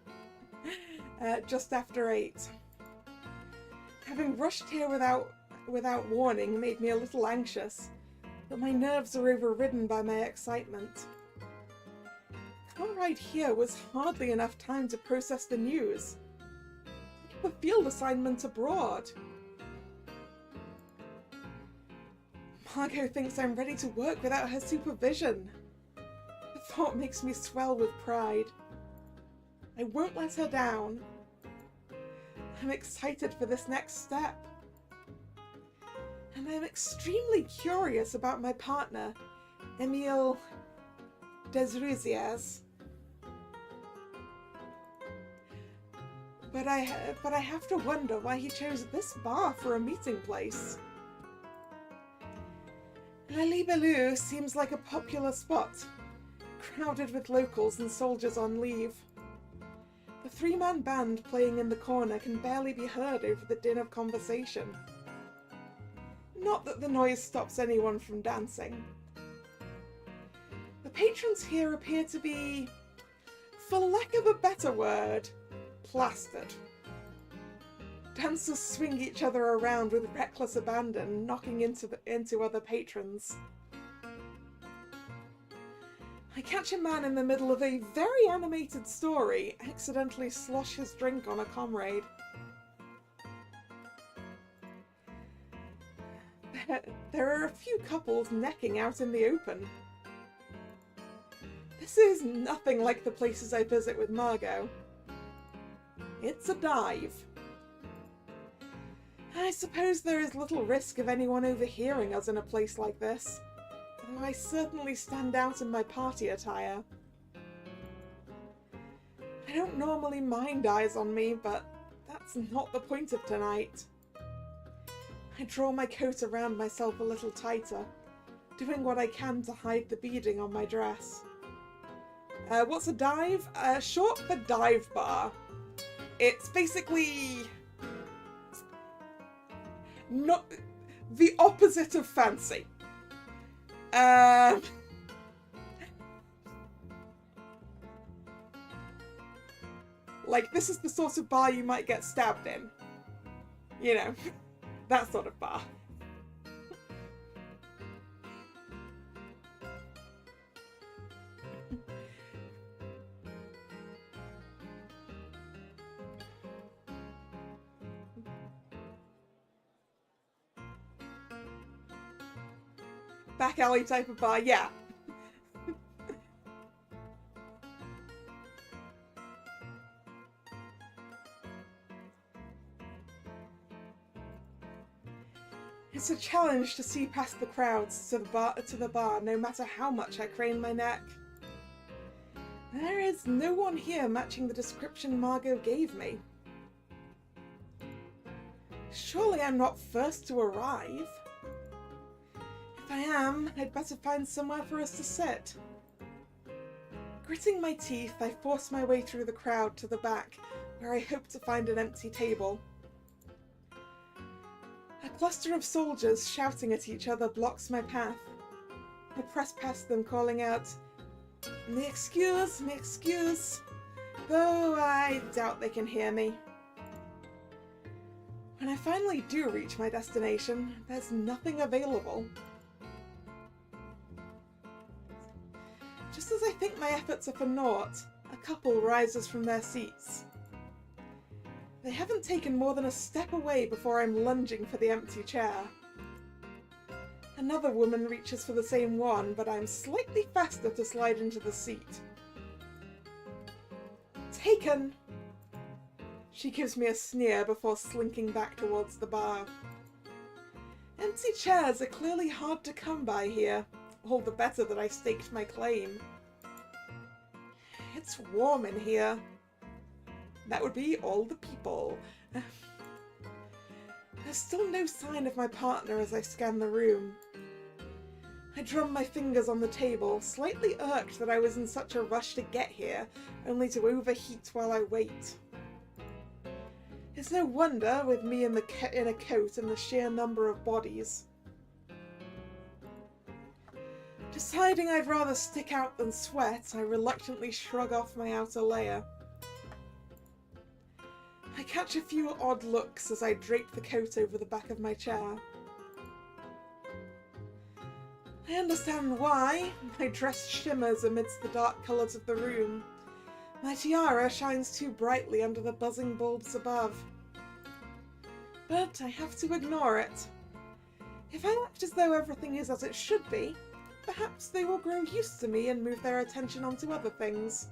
Just after 8. Having rushed here without warning made me a little anxious, but my nerves are overridden by my excitement. The car ride here was hardly enough time to process the news. I have a field assignment abroad. Margot thinks I'm ready to work without her supervision. The thought makes me swell with pride. I won't let her down. I'm excited for this next step. And I'm extremely curious about my partner, Emile des Rosiers. But I have to wonder why he chose this bar for a meeting place. La Libellule seems like a popular spot, crowded with locals and soldiers on leave. The 3-man band playing in the corner can barely be heard over the din of conversation. Not that the noise stops anyone from dancing. The patrons here appear to be, for lack of a better word, plastered. Dancers swing each other around with reckless abandon, knocking into other patrons. I catch a man in the middle of a very animated story accidentally slosh his drink on a comrade. There are a few couples necking out in the open. This is nothing like the places I visit with Margot. It's a dive. I suppose there is little risk of anyone overhearing us in a place like this, though I certainly stand out in my party attire. I don't normally mind eyes on me, but that's not the point of tonight. I draw my coat around myself a little tighter, doing what I can to hide the beading on my dress. What's a dive? Short for dive bar. It's basically not the opposite of fancy. Like, this is the sort of bar you might get stabbed in. You know, that sort of bar. Back alley type of bar, yeah. It's a challenge to see past the crowds to the bar, no matter how much I crane my neck. There is no one here matching the description Margot gave me. Surely I'm not first to arrive. If I am, I'd better find somewhere for us to sit. Gritting my teeth, I force my way through the crowd to the back, where I hope to find an empty table. A cluster of soldiers shouting at each other blocks my path. I press past them, calling out, "Me excuse," though I doubt they can hear me. When I finally do reach my destination, there's nothing available. Just as I think my efforts are for naught, a couple rises from their seats. They haven't taken more than a step away before I'm lunging for the empty chair. Another woman reaches for the same one, but I'm slightly faster to slide into the seat. Taken! She gives me a sneer before slinking back towards the bar. Empty chairs are clearly hard to come by here. All the better that I staked my claim. It's warm in here. That would be all the people. There's still no sign of my partner as I scan the room. I drum my fingers on the table, slightly irked that I was in such a rush to get here, only to overheat while I wait. It's no wonder, with me in a coat and the sheer number of bodies. Deciding I'd rather stick out than sweat, I reluctantly shrug off my outer layer. I catch a few odd looks as I drape the coat over the back of my chair. I understand why. My dress shimmers amidst the dark colours of the room. My tiara shines too brightly under the buzzing bulbs above. But I have to ignore it. If I act as though everything is as it should be, perhaps they will grow used to me and move their attention onto other things.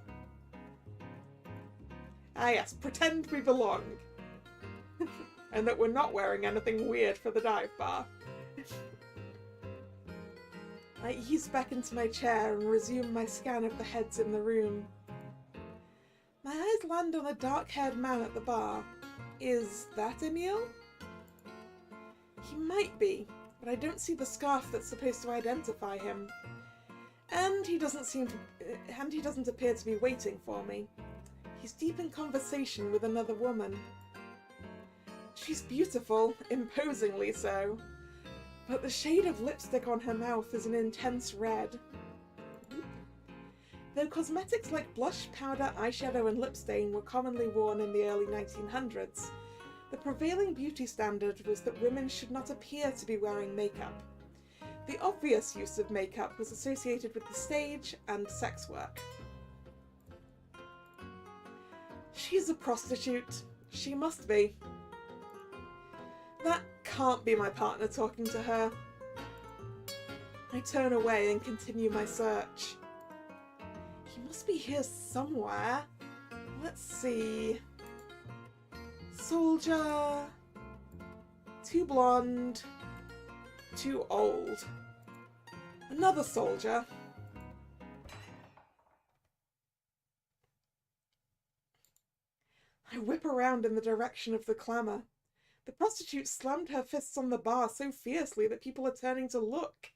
Ah yes, pretend we belong. And that we're not wearing anything weird for the dive bar. I ease back into my chair and resume my scan of the heads in the room. My eyes land on a dark-haired man at the bar. Is that Emil? He might be, but I don't see the scarf that's supposed to identify him. And he doesn't appear to be waiting for me. He's deep in conversation with another woman. She's beautiful, imposingly so, but the shade of lipstick on her mouth is an intense red. Though cosmetics like blush, powder, eyeshadow and lip stain were commonly worn in the early 1900s, the prevailing beauty standard was that women should not appear to be wearing makeup. The obvious use of makeup was associated with the stage and sex work. She's a prostitute. She must be. That can't be my partner talking to her. I turn away and continue my search. He must be here somewhere. Let's see. Soldier. Too blonde. Too old. Another soldier. I whip around in the direction of the clamour. The prostitute slammed her fists on the bar so fiercely that people are turning to look,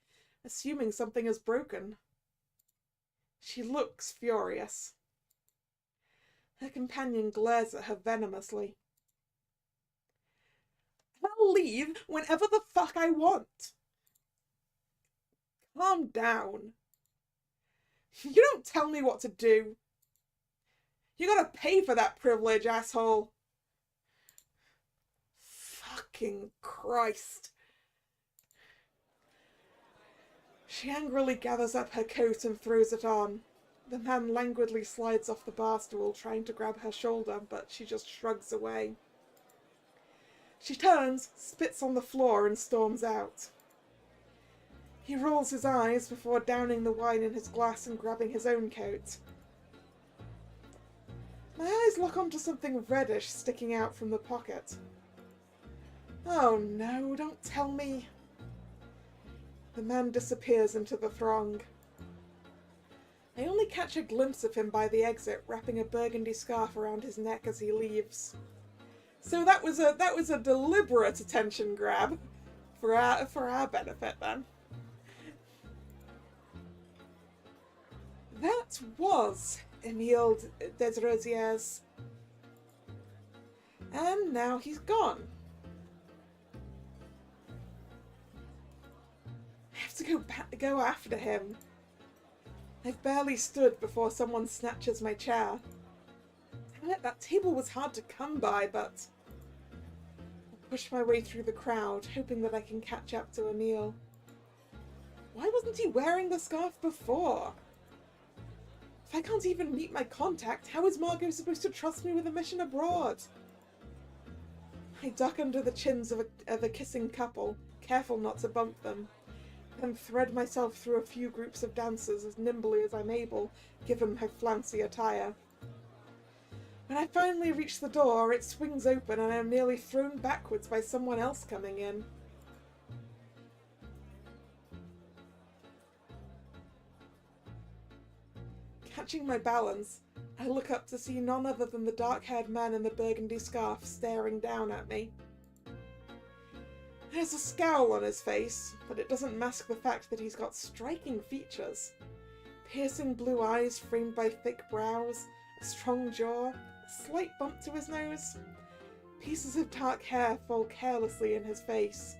assuming something has broken. She looks furious. Her companion glares at her venomously. I'll leave whenever the fuck I want. Calm down. You don't tell me what to do. You gotta pay for that privilege, asshole. Fucking Christ. She angrily gathers up her coat and throws it on. The man languidly slides off the bar stool, trying to grab her shoulder, but she just shrugs away. She turns, spits on the floor, and storms out. He rolls his eyes before downing the wine in his glass and grabbing his own coat. My eyes lock onto something reddish sticking out from the pocket. Oh no, don't tell me. The man disappears into the throng. I only catch a glimpse of him by the exit, wrapping a burgundy scarf around his neck as he leaves. So that was a deliberate attention grab for our benefit then. was Emile Desrosiers. And now he's gone. I have to go after him. I've barely stood before someone snatches my chair. Damn it, that table was hard to come by, but I push my way through the crowd, hoping that I can catch up to Emile. Why wasn't he wearing the scarf before? If I can't even meet my contact, how is Margot supposed to trust me with a mission abroad? I duck under the chins of a kissing couple, careful not to bump them, then thread myself through a few groups of dancers as nimbly as I'm able, given my flouncy attire. When I finally reach the door, it swings open and I'm nearly thrown backwards by someone else coming in. Catching my balance, I look up to see none other than the dark-haired man in the burgundy scarf staring down at me. There's a scowl on his face, but it doesn't mask the fact that he's got striking features. Piercing blue eyes framed by thick brows, a strong jaw, a slight bump to his nose. Pieces of dark hair fall carelessly in his face.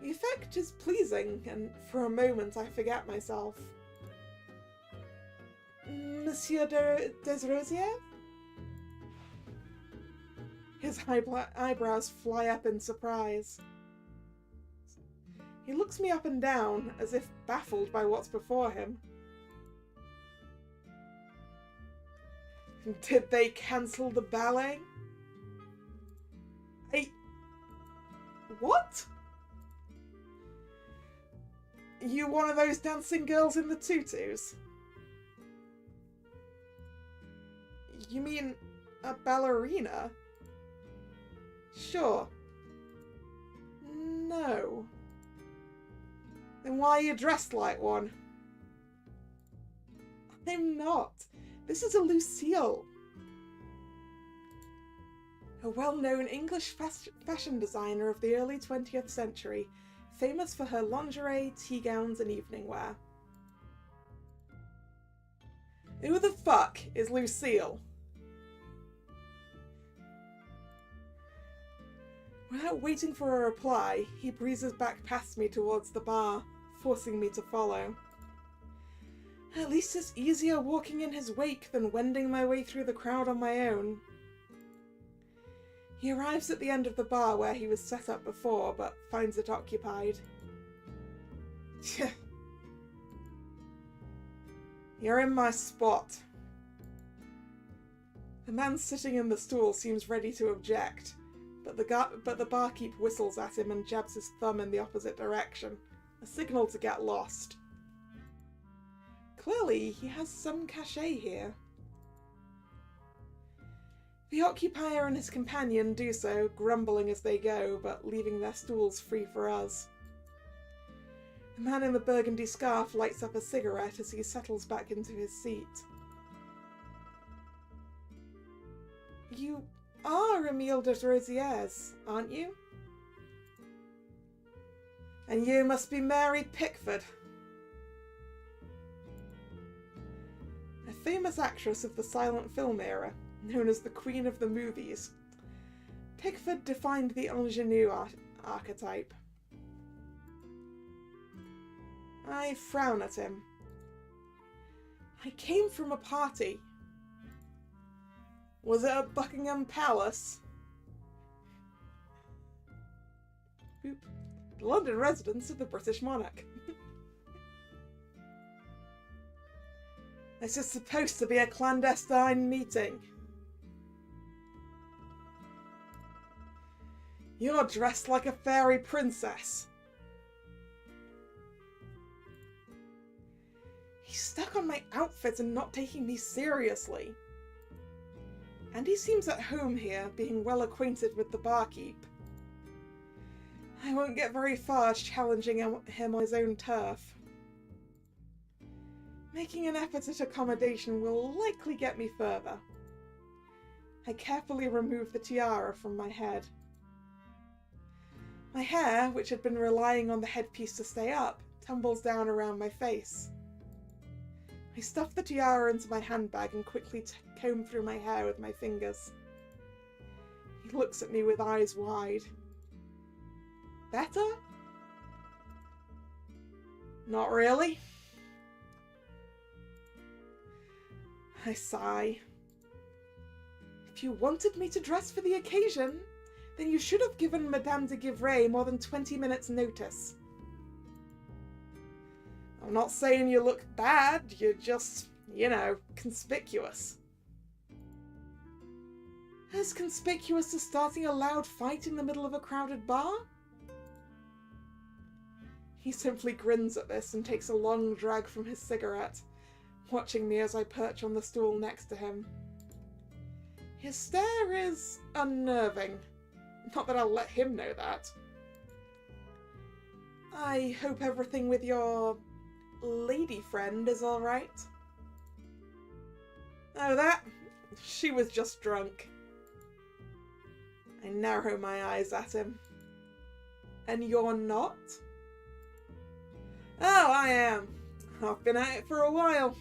The effect is pleasing, and for a moment I forget myself. Monsieur Desrosiers? His eyebrows fly up in surprise. He looks me up and down, as if baffled by what's before him. Did they cancel the ballet? What? You one of those dancing girls in the tutus? You mean a ballerina? Sure. No. Then why are you dressed like one? I'm not. This is a Lucille. A well-known English fashion designer of the early 20th century, famous for her lingerie, tea gowns, and evening wear. Who the fuck is Lucille? Without waiting for a reply, he breezes back past me towards the bar, forcing me to follow. At least it's easier walking in his wake than wending my way through the crowd on my own. He arrives at the end of the bar where he was set up before, but finds it occupied. You're in my spot. The man sitting in the stool seems ready to object, but the barkeep whistles at him and jabs his thumb in the opposite direction, a signal to get lost. Clearly, he has some cachet here. The occupier and his companion do so, grumbling as they go, but leaving their stools free for us. The man in the burgundy scarf lights up a cigarette as he settles back into his seat. You are Emile Desrosiers, aren't you? And you must be Mary Pickford. A famous actress of the silent film era, known as the Queen of the Movies. Pickford defined the ingenue archetype. I frown at him. I came from a party. Was it at Buckingham Palace? Boop. The London residence of the British monarch. This is supposed to be a clandestine meeting. You're dressed like a fairy princess. He's stuck on my outfit and not taking me seriously. And he seems at home here, being well acquainted with the barkeep. I won't get very far challenging him on his own turf. Making an effort at accommodation will likely get me further. I carefully remove the tiara from my head. My hair, which had been relying on the headpiece to stay up, tumbles down around my face. I stuff the tiara into my handbag and quickly comb through my hair with my fingers. He looks at me with eyes wide. Better? Not really. I sigh. If you wanted me to dress for the occasion, then you should have given Madame de Givray more than 20 minutes' notice. I'm not saying you look bad, you're just, conspicuous. As conspicuous as starting a loud fight in the middle of a crowded bar? He simply grins at this and takes a long drag from his cigarette, watching me as I perch on the stool next to him. His stare is unnerving. Not that I'll let him know that. I hope everything with your lady friend is all right. Oh, that? She was just drunk. I narrow my eyes at him. And you're not? Oh, I am. I've been at it for a while.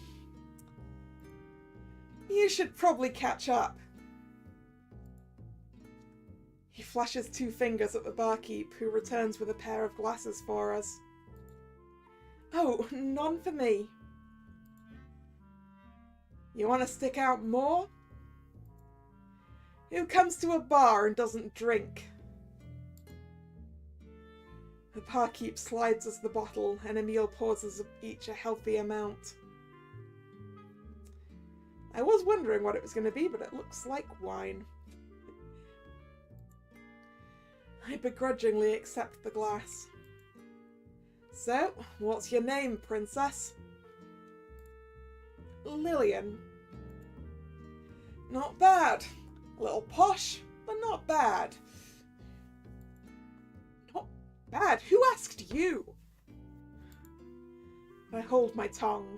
You should probably catch up. He flashes 2 fingers at the barkeep, who returns with a pair of glasses for us. Oh, none for me. You want to stick out more? Who comes to a bar and doesn't drink? The barkeep slides us the bottle, and Emile pours us each a healthy amount. I was wondering what it was going to be, but it looks like wine. I begrudgingly accept the glass. So, what's your name, princess? Lillian. Not bad. A little posh, but not bad. Not bad? Who asked you? I hold my tongue.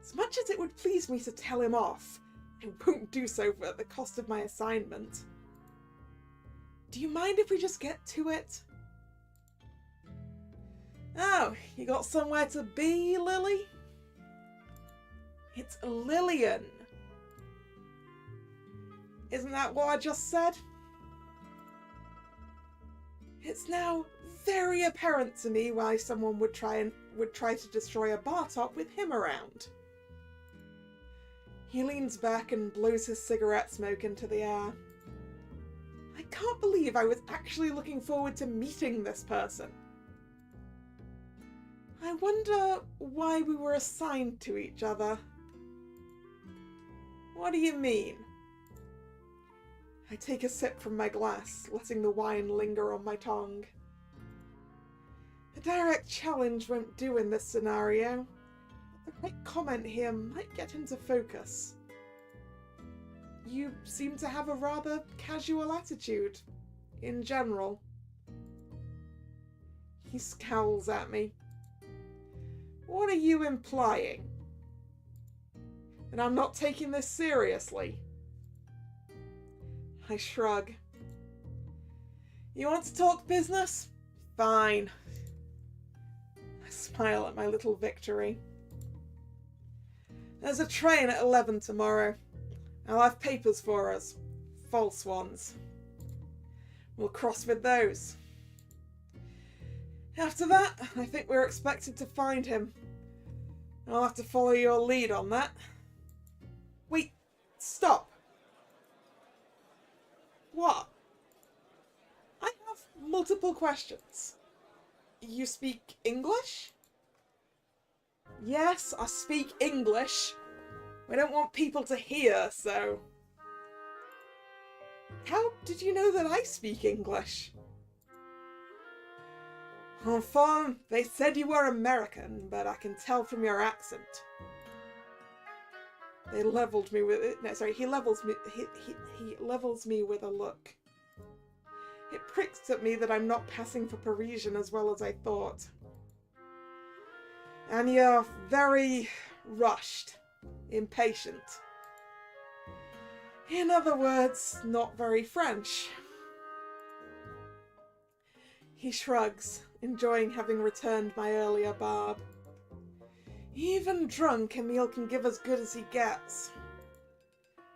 As much as it would please me to tell him off, I won't do so at the cost of my assignment. Do you mind if we just get to it? Oh, you got somewhere to be, Lily? It's Lillian. Isn't that what I just said? It's now very apparent to me why someone would try to destroy a bar top with him around. He leans back and blows his cigarette smoke into the air. I can't believe I was actually looking forward to meeting this person. I wonder why we were assigned to each other. What do you mean? I take a sip from my glass, letting the wine linger on my tongue. A direct challenge won't do in this scenario. The right comment here might get into focus. You seem to have a rather casual attitude, in general. He scowls at me. What are you implying? That I'm not taking this seriously? I shrug. You want to talk business? Fine. I smile at my little victory. There's a train at 11 tomorrow. I'll have papers for us. False ones. We'll cross with those. After that, I think we're expected to find him. I'll have to follow your lead on that. Wait, stop. What? I have multiple questions. You speak English? Yes, I speak English. We don't want people to hear, so... How did you know that I speak English? Enfin, they said you were American, but I can tell from your accent. They leveled me with it. No, sorry, he levels me. He levels me with a look. It pricks at me that I'm not passing for Parisian as well as I thought. And you're very rushed, impatient. In other words, not very French. He shrugs, enjoying having returned my earlier barb. Even drunk, Emil can give as good as he gets.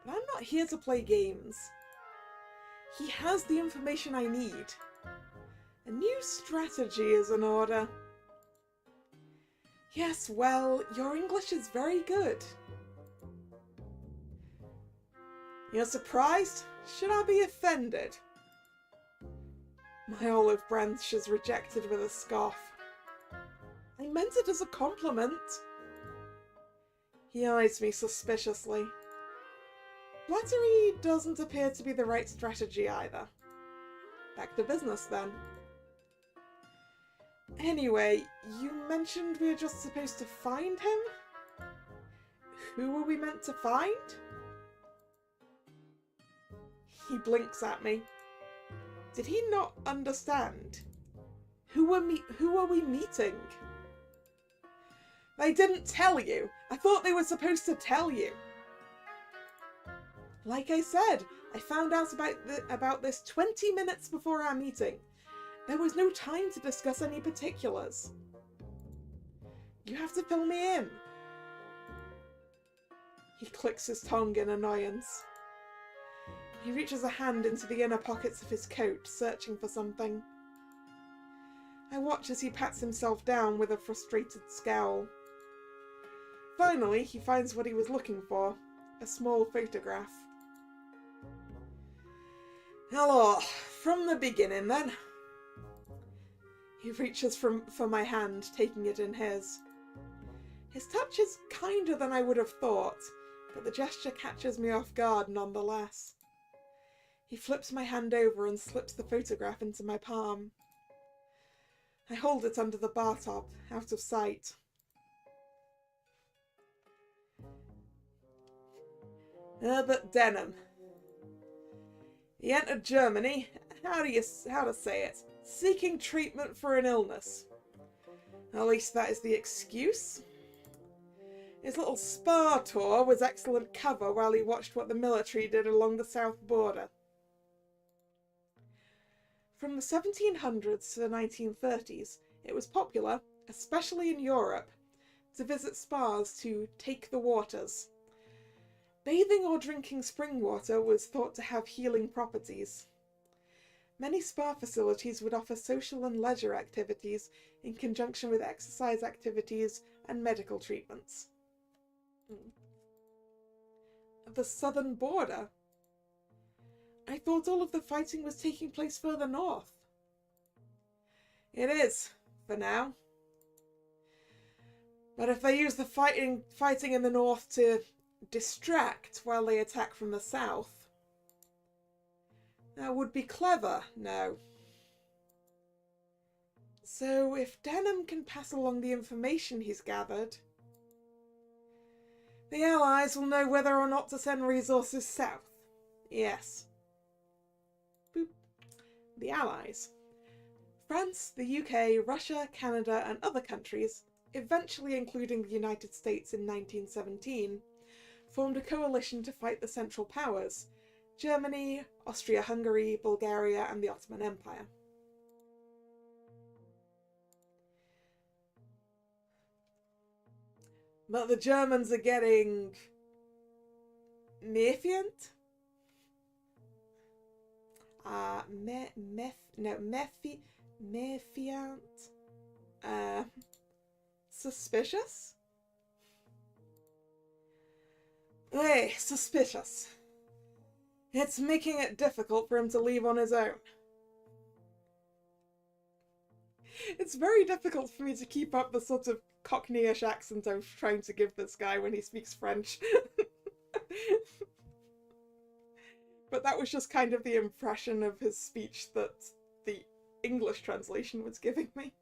But I'm not here to play games. He has the information I need. A new strategy is in order. Yes, well, your English is very good. You're surprised? Should I be offended? My olive branch is rejected with a scoff. I meant it as a compliment. He eyes me suspiciously. Flattery doesn't appear to be the right strategy either. Back to business then. Anyway, you mentioned we were just supposed to find him? Who were we meant to find? He blinks at me. Did he not understand? Who are we meeting? They didn't tell you. I thought they were supposed to tell you. Like I said, I found out about this 20 minutes before our meeting. There was no time to discuss any particulars. You have to fill me in. He clicks his tongue in annoyance. He reaches a hand into the inner pockets of his coat, searching for something. I watch as he pats himself down with a frustrated scowl. Finally, he finds what he was looking for, a small photograph. Hello, from the beginning then. He reaches for my hand, taking it in his. His touch is kinder than I would have thought, but the gesture catches me off guard nonetheless. He flips my hand over and slips the photograph into my palm. I hold it under the bar top, out of sight. Herbert Denham. He entered Germany, how to say it, seeking treatment for an illness. At least that is the excuse. His little spa tour was excellent cover while he watched what the military did along the south border. From the 1700s to the 1930s, it was popular, especially in Europe, to visit spas to take the waters. Bathing or drinking spring water was thought to have healing properties. Many spa facilities would offer social and leisure activities in conjunction with exercise activities and medical treatments. The southern border? I thought all of the fighting was taking place further north. It is, for now. But if they use the fighting in the north to distract while they attack from the south, that would be clever, no. So if Denham can pass along the information he's gathered, the Allies will know whether or not to send resources south. Yes. Boop. The Allies. France, the UK, Russia, Canada, and other countries, eventually including the United States in 1917, formed a coalition to fight the Central Powers, Germany, Austria-Hungary, Bulgaria, and the Ottoman Empire. But the Germans are getting mefiant? Mefiant? Suspicious? Hey, suspicious. It's making it difficult for him to leave on his own. It's very difficult for me to keep up the sort of Cockney-ish accent I'm trying to give this guy when he speaks French. But that was just kind of the impression of his speech that the English translation was giving me.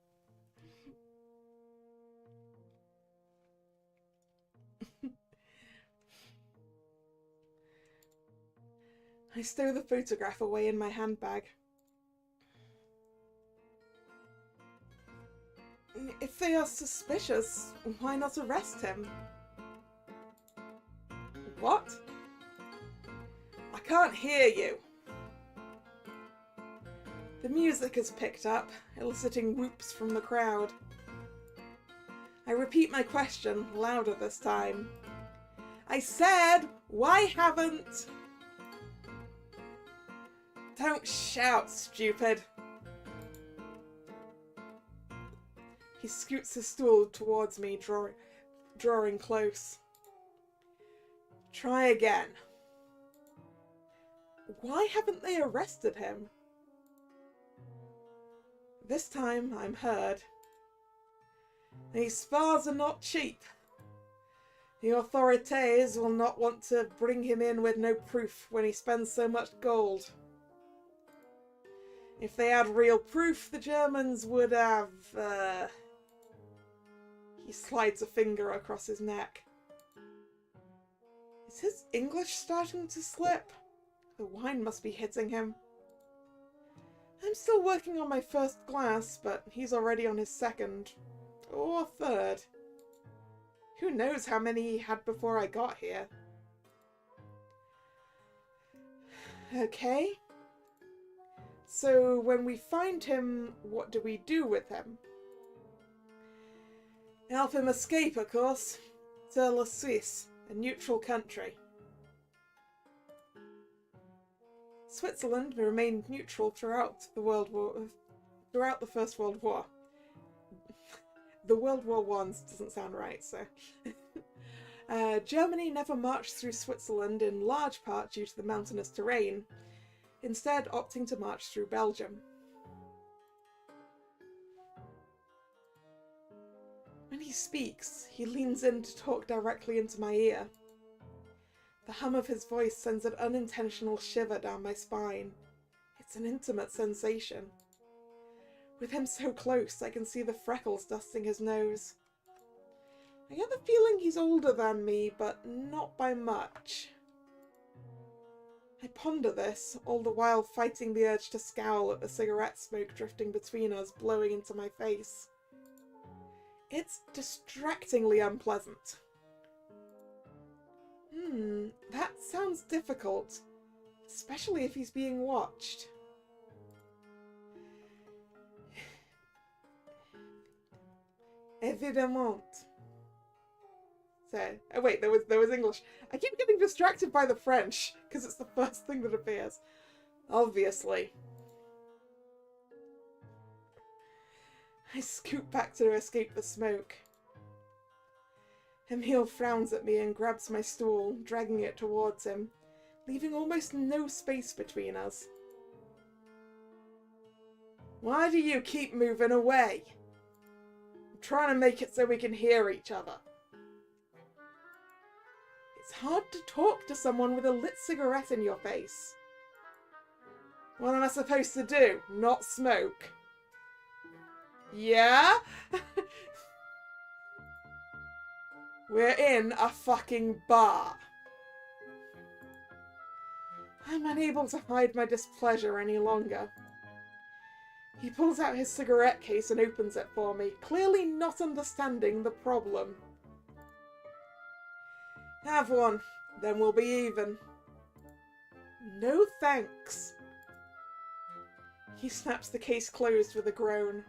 I stow the photograph away in my handbag. If they are suspicious, why not arrest him? What? I can't hear you. The music has picked up, eliciting whoops from the crowd. I repeat my question, louder this time. I said, why haven't... Don't shout, stupid. He scoots his stool towards me, drawing close. Try again. Why haven't they arrested him? This time I'm heard. These spas are not cheap. The authorities will not want to bring him in with no proof when he spends so much gold. If they had real proof, the Germans would have, He slides a finger across his neck. Is his English starting to slip? The wine must be hitting him. I'm still working on my first glass, but he's already on his second. Or third. Who knows how many he had before I got here. Okay. So when we find him, what do we do with him? Help him escape, of course. To La Suisse, a neutral country. Switzerland remained neutral throughout the First World War. The World War Ones doesn't sound right, so. Germany never marched through Switzerland in large part due to the mountainous terrain, instead opting to march through Belgium. When he speaks, he leans in to talk directly into my ear. The hum of his voice sends an unintentional shiver down my spine. It's an intimate sensation. With him so close, I can see the freckles dusting his nose. I get the feeling he's older than me, but not by much. I ponder this, all the while fighting the urge to scowl at the cigarette smoke drifting between us, blowing into my face. It's distractingly unpleasant. That sounds difficult, especially if he's being watched. Évidemment. So, oh wait, there was English. I keep getting distracted by the French, because it's the first thing that appears. Obviously. I scoot back to escape the smoke. Emile frowns at me and grabs my stool, dragging it towards him, leaving almost no space between us. Why do you keep moving away? I'm trying to make it so we can hear each other. It's hard to talk to someone with a lit cigarette in your face. What am I supposed to do? Not smoke? Yeah? We're in a fucking bar. I'm unable to hide my displeasure any longer. He pulls out his cigarette case and opens it for me, clearly not understanding the problem. Have one, then we'll be even. No thanks. He snaps the case closed with a groan.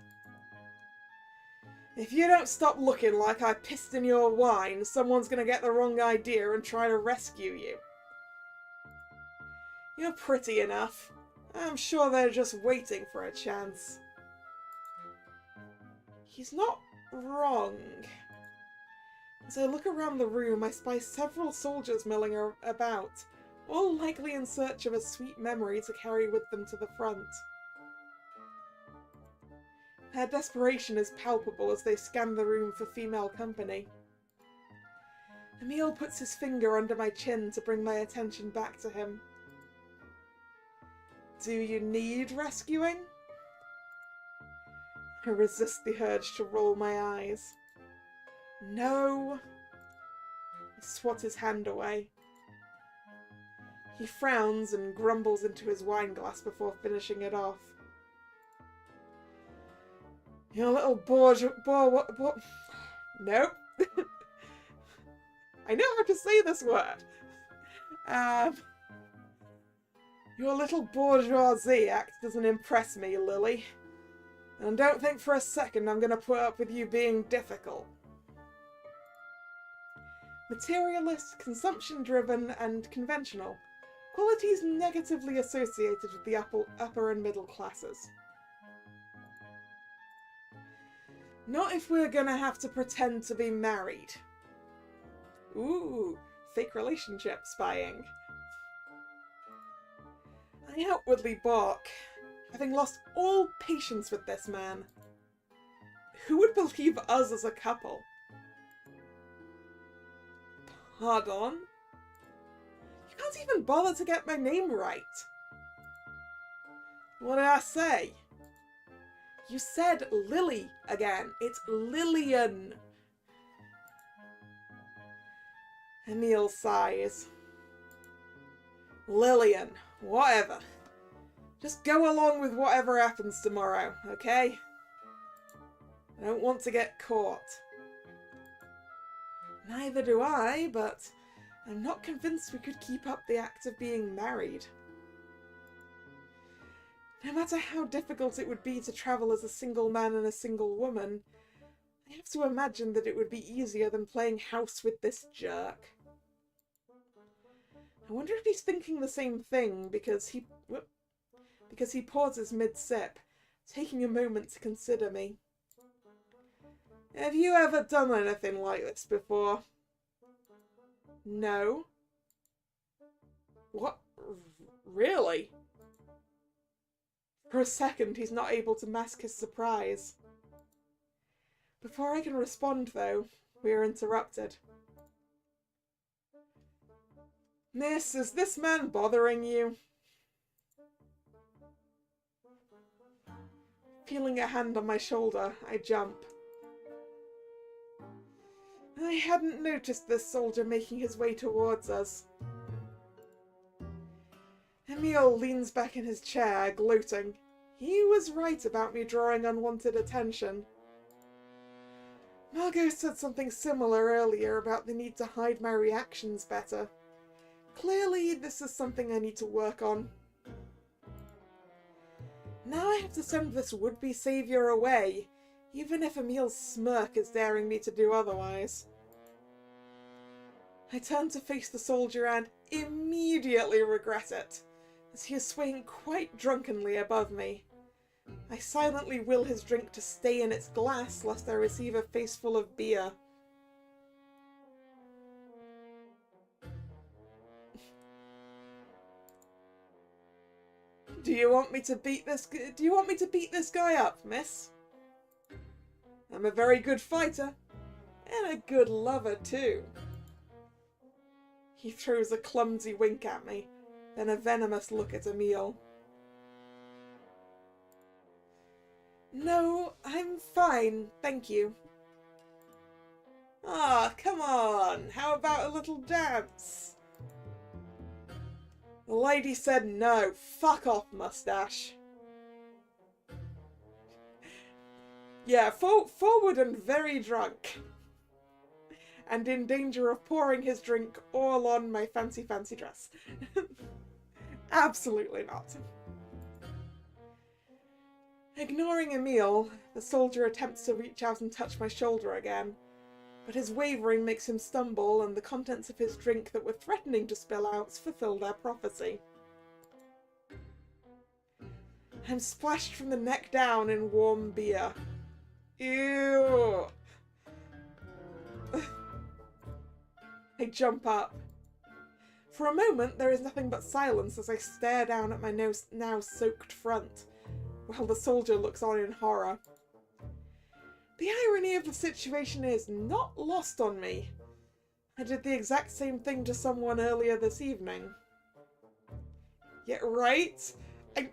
If you don't stop looking like I pissed in your wine, someone's gonna get the wrong idea and try to rescue you. You're pretty enough. I'm sure they're just waiting for a chance. He's not wrong. As I look around the room, I spy several soldiers milling about, all likely in search of a sweet memory to carry with them to the front. Their desperation is palpable as they scan the room for female company. Emile puts his finger under my chin to bring my attention back to him. Do you need rescuing? I resist the urge to roll my eyes. No. I swat his hand away. He frowns and grumbles into his wine glass before finishing it off. Your little Nope. I know how to say this word. Your little bourgeoisie act doesn't impress me, Lily. And don't think for a second I'm going to put up with you being difficult. Materialist, consumption-driven, and conventional. Qualities negatively associated with the upper and middle classes. Not if we're gonna have to pretend to be married. Ooh, fake relationship spying. I outwardly balk, having lost all patience with this man. Who would believe us as a couple? Pardon? You can't even bother to get my name right. What did I say? You said Lily again. It's Lillian. Emil sighs. Lillian, whatever. Just go along with whatever happens tomorrow, okay? I don't want to get caught. Neither do I, but I'm not convinced we could keep up the act of being married. No matter how difficult it would be to travel as a single man and a single woman, I have to imagine that it would be easier than playing house with this jerk. I wonder if he's thinking the same thing because he pauses mid-sip, taking a moment to consider me. Have you ever done anything like this before? No. What? Really? For a second, he's not able to mask his surprise. Before I can respond, though, we are interrupted. Miss, is this man bothering you? Feeling a hand on my shoulder, I jump. I hadn't noticed this soldier making his way towards us. Emil leans back in his chair, gloating. He was right about me drawing unwanted attention. Margot said something similar earlier about the need to hide my reactions better. Clearly, this is something I need to work on. Now I have to send this would-be saviour away, even if Emil's smirk is daring me to do otherwise. I turn to face the soldier and immediately regret it, as he is swaying quite drunkenly above me. I silently will his drink to stay in its glass lest I receive a face full of beer. Do you want me to beat this guy up, miss? I'm a very good fighter, and a good lover too. He throws a clumsy wink at me, then a venomous look at Emil. No, I'm fine, thank you. Ah, come on, how about a little dance? The lady said no. Fuck off, mustache. Yeah, forward and very drunk. And in danger of pouring his drink all on my fancy dress. Absolutely not. Ignoring Emil, the soldier attempts to reach out and touch my shoulder again, but his wavering makes him stumble, and the contents of his drink that were threatening to spill out fulfill their prophecy. I'm splashed from the neck down in warm beer. Ew! I jump up. For a moment, there is nothing but silence as I stare down at my now soaked front, while the soldier looks on in horror. The irony of the situation is not lost on me. I did the exact same thing to someone earlier this evening. Yeah, right? I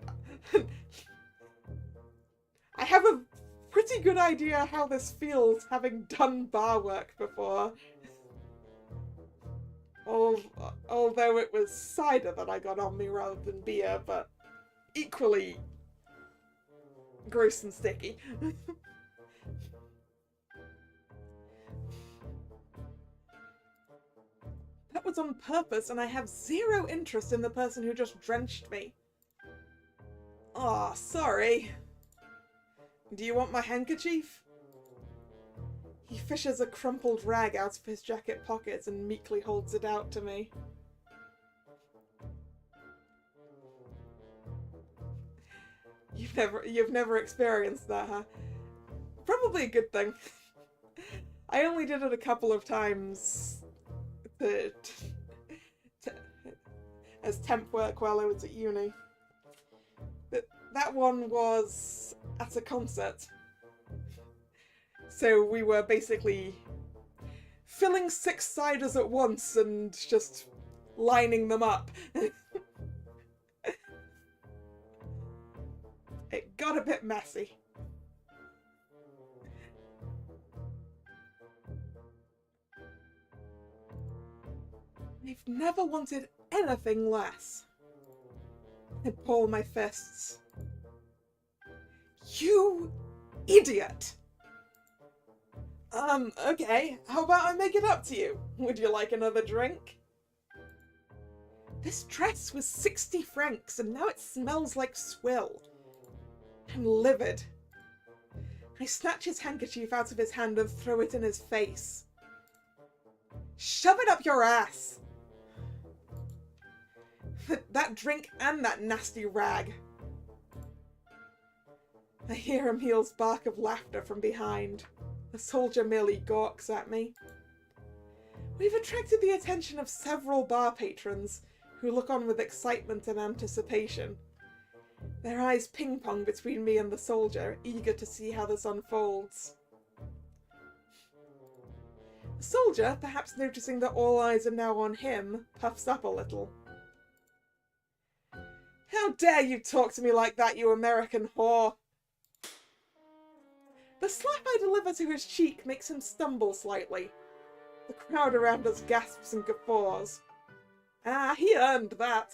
have a pretty good idea how this feels, having done bar work before. Although it was cider that I got on me rather than beer, but equally gross and sticky. That was on purpose, and I have zero interest in the person who just drenched me. Aw, sorry. Do you want my handkerchief? He fishes a crumpled rag out of his jacket pockets and meekly holds it out to me. You've never experienced that, huh? Probably a good thing. I only did it a couple of times as temp work while I was at uni. But that one was at a concert. So we were basically filling 6 ciders at once and just lining them up. It got a bit messy. I've never wanted anything less. I ball my fists. You idiot! Okay, how about I make it up to you? Would you like another drink? This dress was 60 francs and now it smells like swill. I'm livid. I snatch his handkerchief out of his hand and throw it in his face. Shove it up your ass! That drink and that nasty rag. I hear Emil's bark of laughter from behind. The soldier merely gawks at me. We've attracted the attention of several bar patrons, who look on with excitement and anticipation. Their eyes ping-pong between me and the soldier, eager to see how this unfolds. The soldier, perhaps noticing that all eyes are now on him, puffs up a little. How dare you talk to me like that, you American whore! The slap I deliver to his cheek makes him stumble slightly. The crowd around us gasps and guffaws. Ah, he earned that.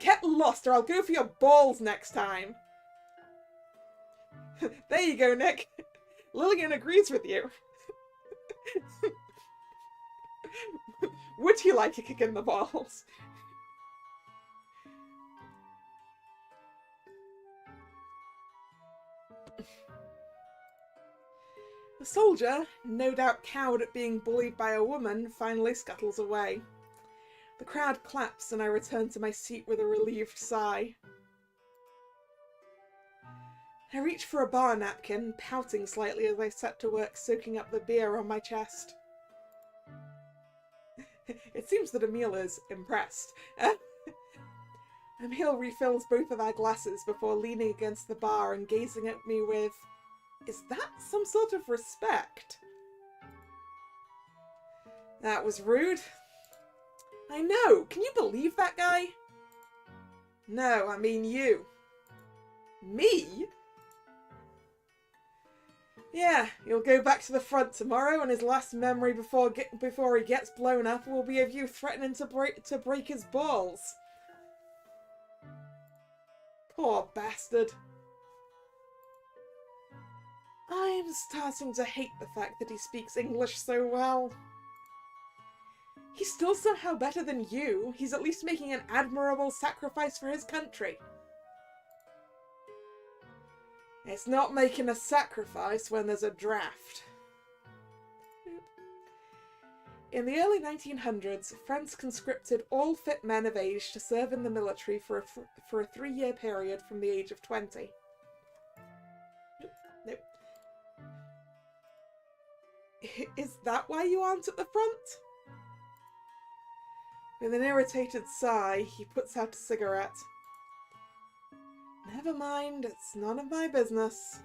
Get lost or I'll go for your balls next time. There you go, Nick. Lillian agrees with you. Would you like a kick in the balls? The soldier, no doubt cowed at being bullied by a woman, finally scuttles away. The crowd claps and I return to my seat with a relieved sigh. I reach for a bar napkin, pouting slightly as I set to work soaking up the beer on my chest. It seems that Emil is impressed. Emil refills both of our glasses before leaning against the bar and gazing at me with, "Is that some sort of respect?" That was rude. I know, can you believe that guy? No, I mean you. Me? Yeah, you'll go back to the front tomorrow and his last memory before he gets blown up will be of you threatening to break his balls. Poor bastard. I'm starting to hate the fact that he speaks English so well. He's still somehow better than you. He's at least making an admirable sacrifice for his country. It's not making a sacrifice when there's a draft. In the early 1900s, France conscripted all fit men of age to serve in the military for a 3-year period from the age of 20. Nope. Is that why you aren't at the front? With an irritated sigh, he puts out a cigarette. Never mind, it's none of my business.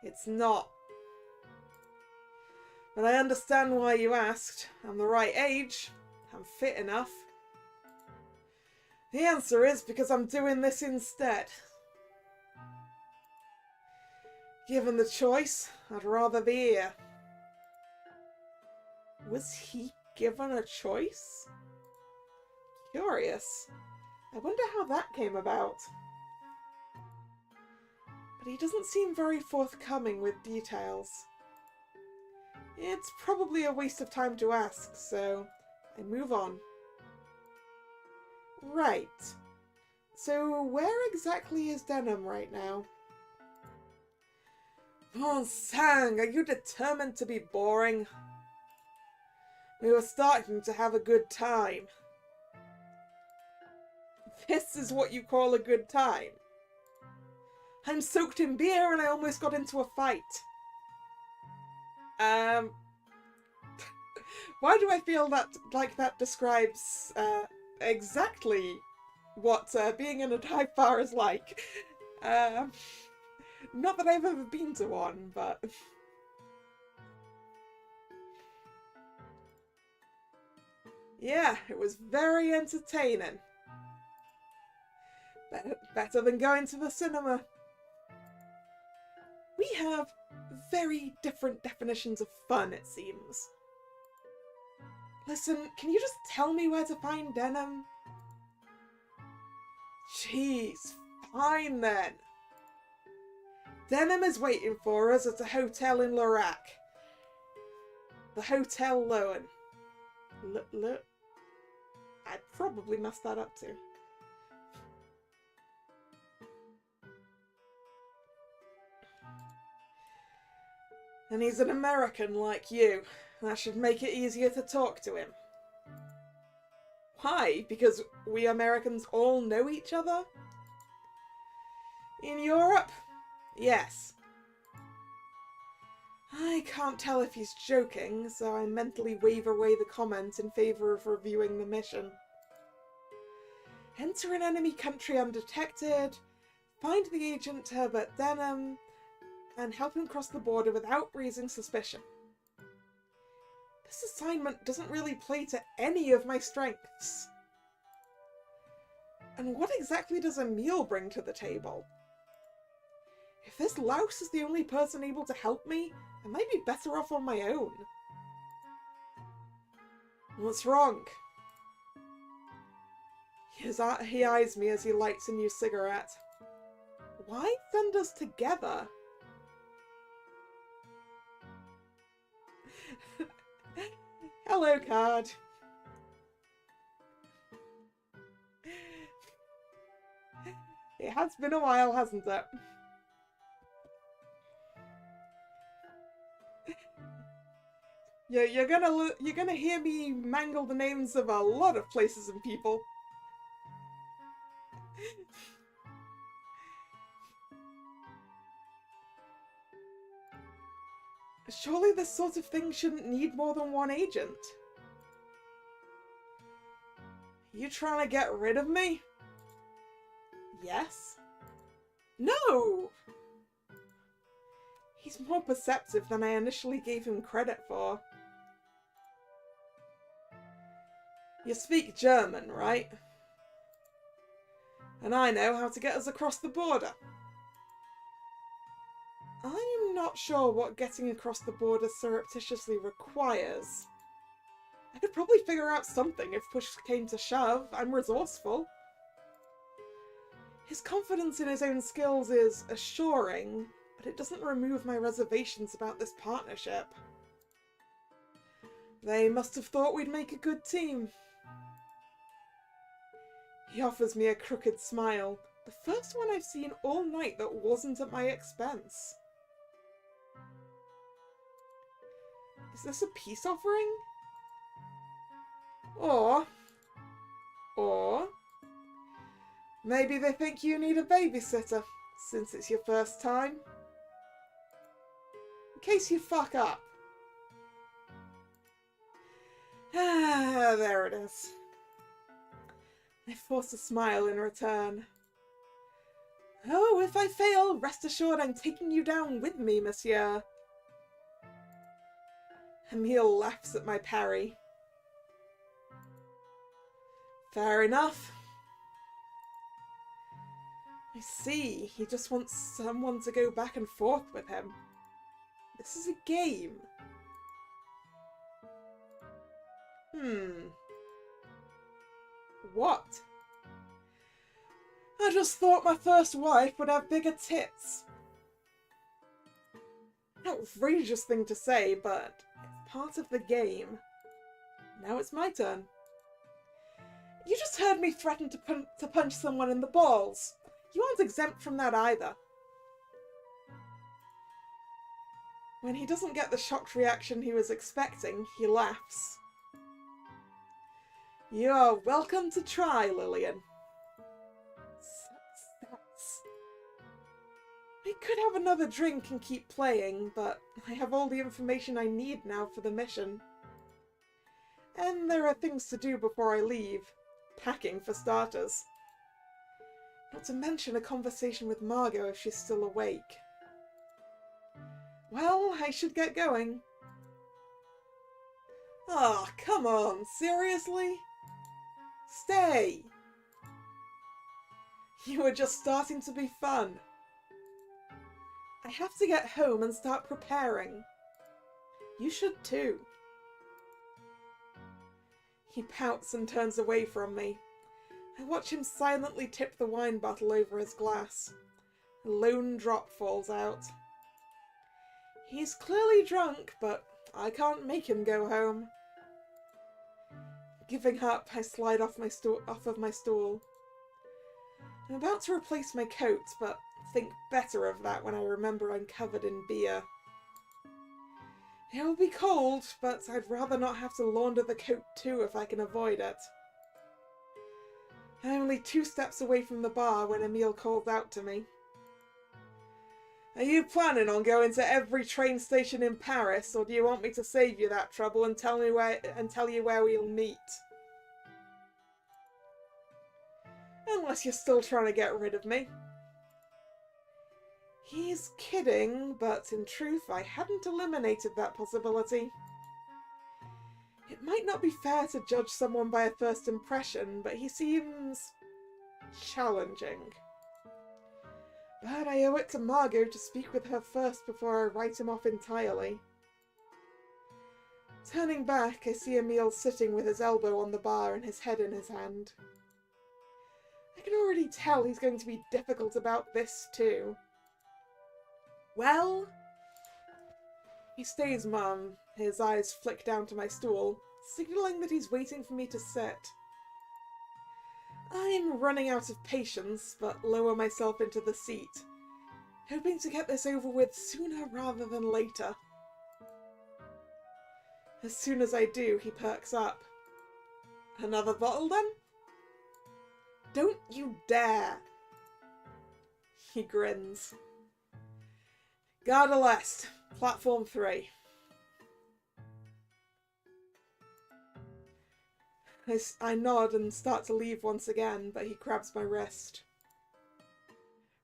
It's not. But I understand why you asked. I'm the right age. I'm fit enough. The answer is because I'm doing this instead. Given the choice, I'd rather be here. Was he given a choice? Curious. I wonder how that came about. But he doesn't seem very forthcoming with details. It's probably a waste of time to ask, so I move on. Right. So where exactly is Denham right now? Bon sang, are you determined to be boring? We were starting to have a good time. This is what you call a good time? I'm soaked in beer and I almost got into a fight. Why do I feel that like that describes exactly what being in a dive bar is like? Not that I've ever been to one, but... yeah, it was very entertaining. Better than going to the cinema. We have very different definitions of fun, it seems. Listen, can you just tell me where to find Denim? Jeez, fine then. Denim is waiting for us at a hotel in Lorac. The Hotel Lowen. I probably messed that up too. And he's an American like you. That should make it easier to talk to him. Why? Because we Americans all know each other? In Europe? Yes. I can't tell if he's joking, so I mentally wave away the comment in favour of reviewing the mission. Enter an enemy country undetected, find the agent Herbert Denham, and help him cross the border without raising suspicion. This assignment doesn't really play to any of my strengths. And what exactly does Emile bring to the table? If this louse is the only person able to help me, I might be better off on my own. What's wrong? He eyes me as he lights a new cigarette. Why send us together? Hello, card. It has been a while, hasn't it? You're gonna hear me mangle the names of a lot of places and people. Surely this sort of thing shouldn't need more than one agent. You trying to get rid of me? Yes? No! He's more perceptive than I initially gave him credit for. You speak German, right? And I know how to get us across the border. I'm not sure what getting across the border surreptitiously requires. I could probably figure out something if push came to shove. I'm resourceful. His confidence in his own skills is assuring, but it doesn't remove my reservations about this partnership. They must have thought we'd make a good team. He offers me a crooked smile, the first one I've seen all night that wasn't at my expense. Is this a peace offering? Or maybe they think you need a babysitter, since it's your first time. In case you fuck up. Ah, there it is. I force a smile in return. Oh, if I fail, rest assured I'm taking you down with me, monsieur. Emile laughs at my parry. Fair enough. I see, he just wants someone to go back and forth with him. This is a game. What? I just thought my first wife would have bigger tits. An outrageous thing to say, but it's part of the game. Now it's my turn. You just heard me threaten to punch someone in the balls. You aren't exempt from that either. When he doesn't get the shocked reaction he was expecting, he laughs. You are welcome to try, Lillian. I could have another drink and keep playing, but I have all the information I need now for the mission. And there are things to do before I leave. Packing, for starters. Not to mention a conversation with Margot if she's still awake. Well, I should get going. Ah, come on, seriously? Stay! You were just starting to be fun. I have to get home and start preparing. You should too. He pouts and turns away from me. I watch him silently tip the wine bottle over his glass. A lone drop falls out. He's clearly drunk, but I can't make him go home. Giving up, I slide off of my stool. I'm about to replace my coat, but think better of that when I remember I'm covered in beer. It will be cold, but I'd rather not have to launder the coat too if I can avoid it. I'm only 2 steps away from the bar when Emile calls out to me. Are you planning on going to every train station in Paris, or do you want me to save you that trouble and tell you where we'll meet? Unless you're still trying to get rid of me. He's kidding, but in truth I hadn't eliminated that possibility. It might not be fair to judge someone by a first impression, but he seems challenging. But I owe it to Margot to speak with her first before I write him off entirely. Turning back, I see Emile sitting with his elbow on the bar and his head in his hand. I can already tell he's going to be difficult about this too. Well? He stays mum. His eyes flick down to my stool, signalling that he's waiting for me to sit. I'm running out of patience, but lower myself into the seat, hoping to get this over with sooner rather than later. As soon as I do, he perks up. Another bottle, then? Don't you dare! He grins. Gare de l'Est, platform 3. I nod and start to leave once again, but he grabs my wrist.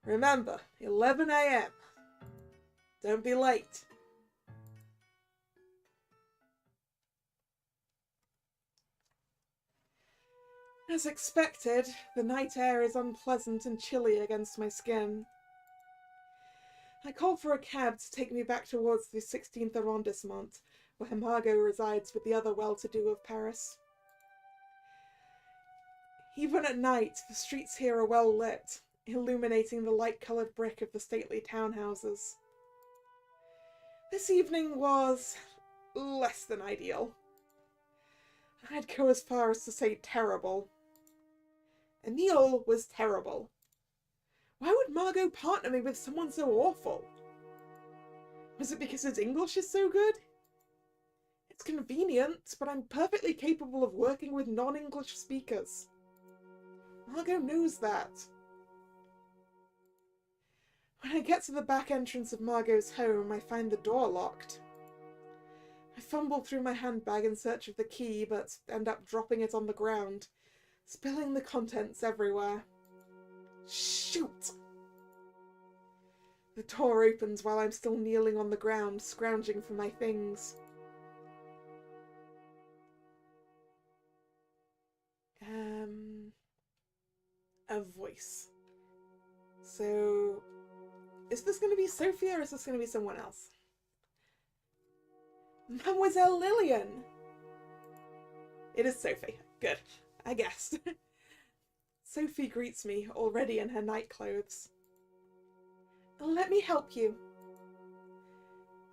Remember, 11 a.m. Don't be late. As expected, the night air is unpleasant and chilly against my skin. I call for a cab to take me back towards the 16th arrondissement, where Margot resides with the other well-to-do of Paris. Even at night, the streets here are well lit, illuminating the light-coloured brick of the stately townhouses. This evening was less than ideal. I'd go as far as to say terrible. Emile was terrible. Why would Margot partner me with someone so awful? Was it because his English is so good? It's convenient, but I'm perfectly capable of working with non-English speakers. Margot knows that. When I get to the back entrance of Margot's home, I find the door locked. I fumble through my handbag in search of the key, but end up dropping it on the ground, spilling the contents everywhere. Shoot! The door opens while I'm still kneeling on the ground, scrounging for my things. A voice. So, is this going to be Sophie or is this going to be someone else? Mademoiselle Lillian! It is Sophie. Good. I guessed. Sophie greets me, already in her night clothes. Let me help you.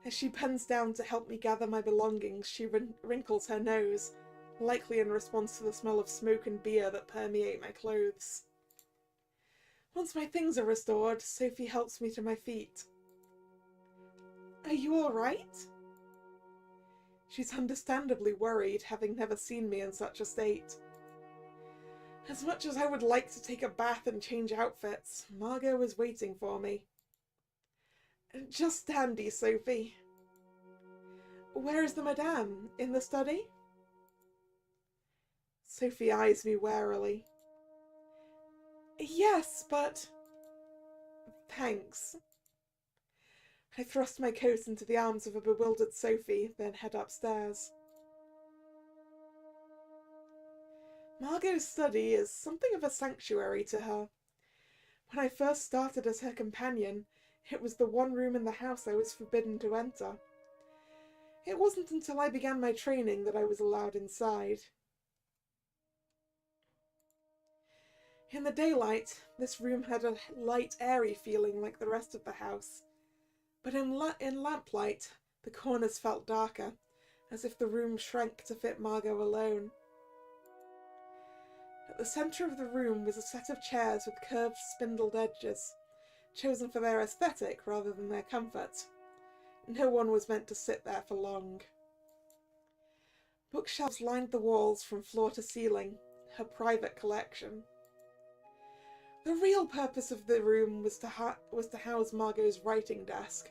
As she bends down to help me gather my belongings, she wrinkles her nose, likely in response to the smell of smoke and beer that permeate my clothes. Once my things are restored, Sophie helps me to my feet. Are you all right? She's understandably worried, having never seen me in such a state. As much as I would like to take a bath and change outfits, Margot is waiting for me. Just dandy, Sophie. Where is the madame? In the study? Sophie eyes me warily. Yes, but... Thanks. I thrust my coat into the arms of a bewildered Sophie, then head upstairs. Margot's study is something of a sanctuary to her. When I first started as her companion, it was the one room in the house I was forbidden to enter. It wasn't until I began my training that I was allowed inside. In the daylight, this room had a light, airy feeling like the rest of the house. But in lamplight, the corners felt darker, as if the room shrank to fit Margot alone. At the centre of the room was a set of chairs with curved, spindled edges, chosen for their aesthetic rather than their comfort. No one was meant to sit there for long. Bookshelves lined the walls from floor to ceiling, her private collection. The real purpose of the room was to house Margot's writing desk,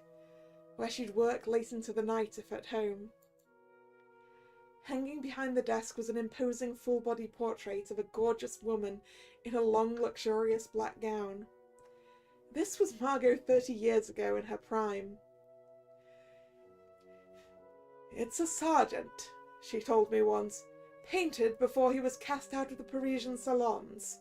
where she'd work late into the night if at home. Hanging behind the desk was an imposing full-body portrait of a gorgeous woman in a long, luxurious black gown. This was Margot 30 years ago in her prime. "It's a sergeant," she told me once, "painted before he was cast out of the Parisian salons."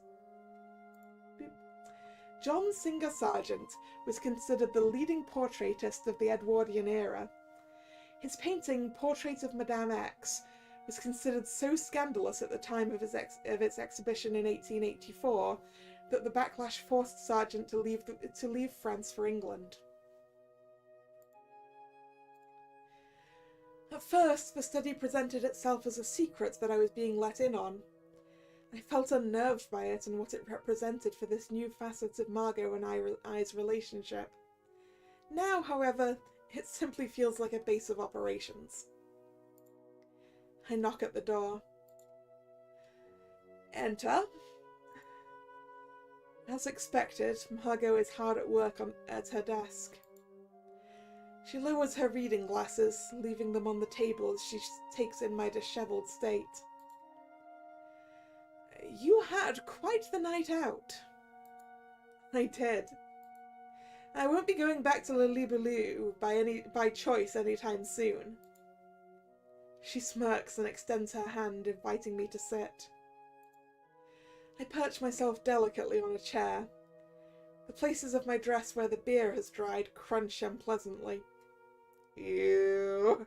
John Singer Sargent was considered the leading portraitist of the Edwardian era. His painting, Portrait of Madame X, was considered so scandalous at the time of its exhibition in 1884 that the backlash forced Sargent to leave France for England. At first, the study presented itself as a secret that I was being let in on. I felt unnerved by it and what it represented for this new facet of Margot and I's relationship. Now, however, it simply feels like a base of operations. I knock at the door. Enter. As expected, Margot is hard at work at her desk. She lowers her reading glasses, leaving them on the table as she takes in my dishevelled state. "You had quite the night out." I did. I won't be going back to Le Libellule by choice anytime soon. She smirks and extends her hand, inviting me to sit. I perch myself delicately on a chair. The places of my dress where the beer has dried crunch unpleasantly. Ew.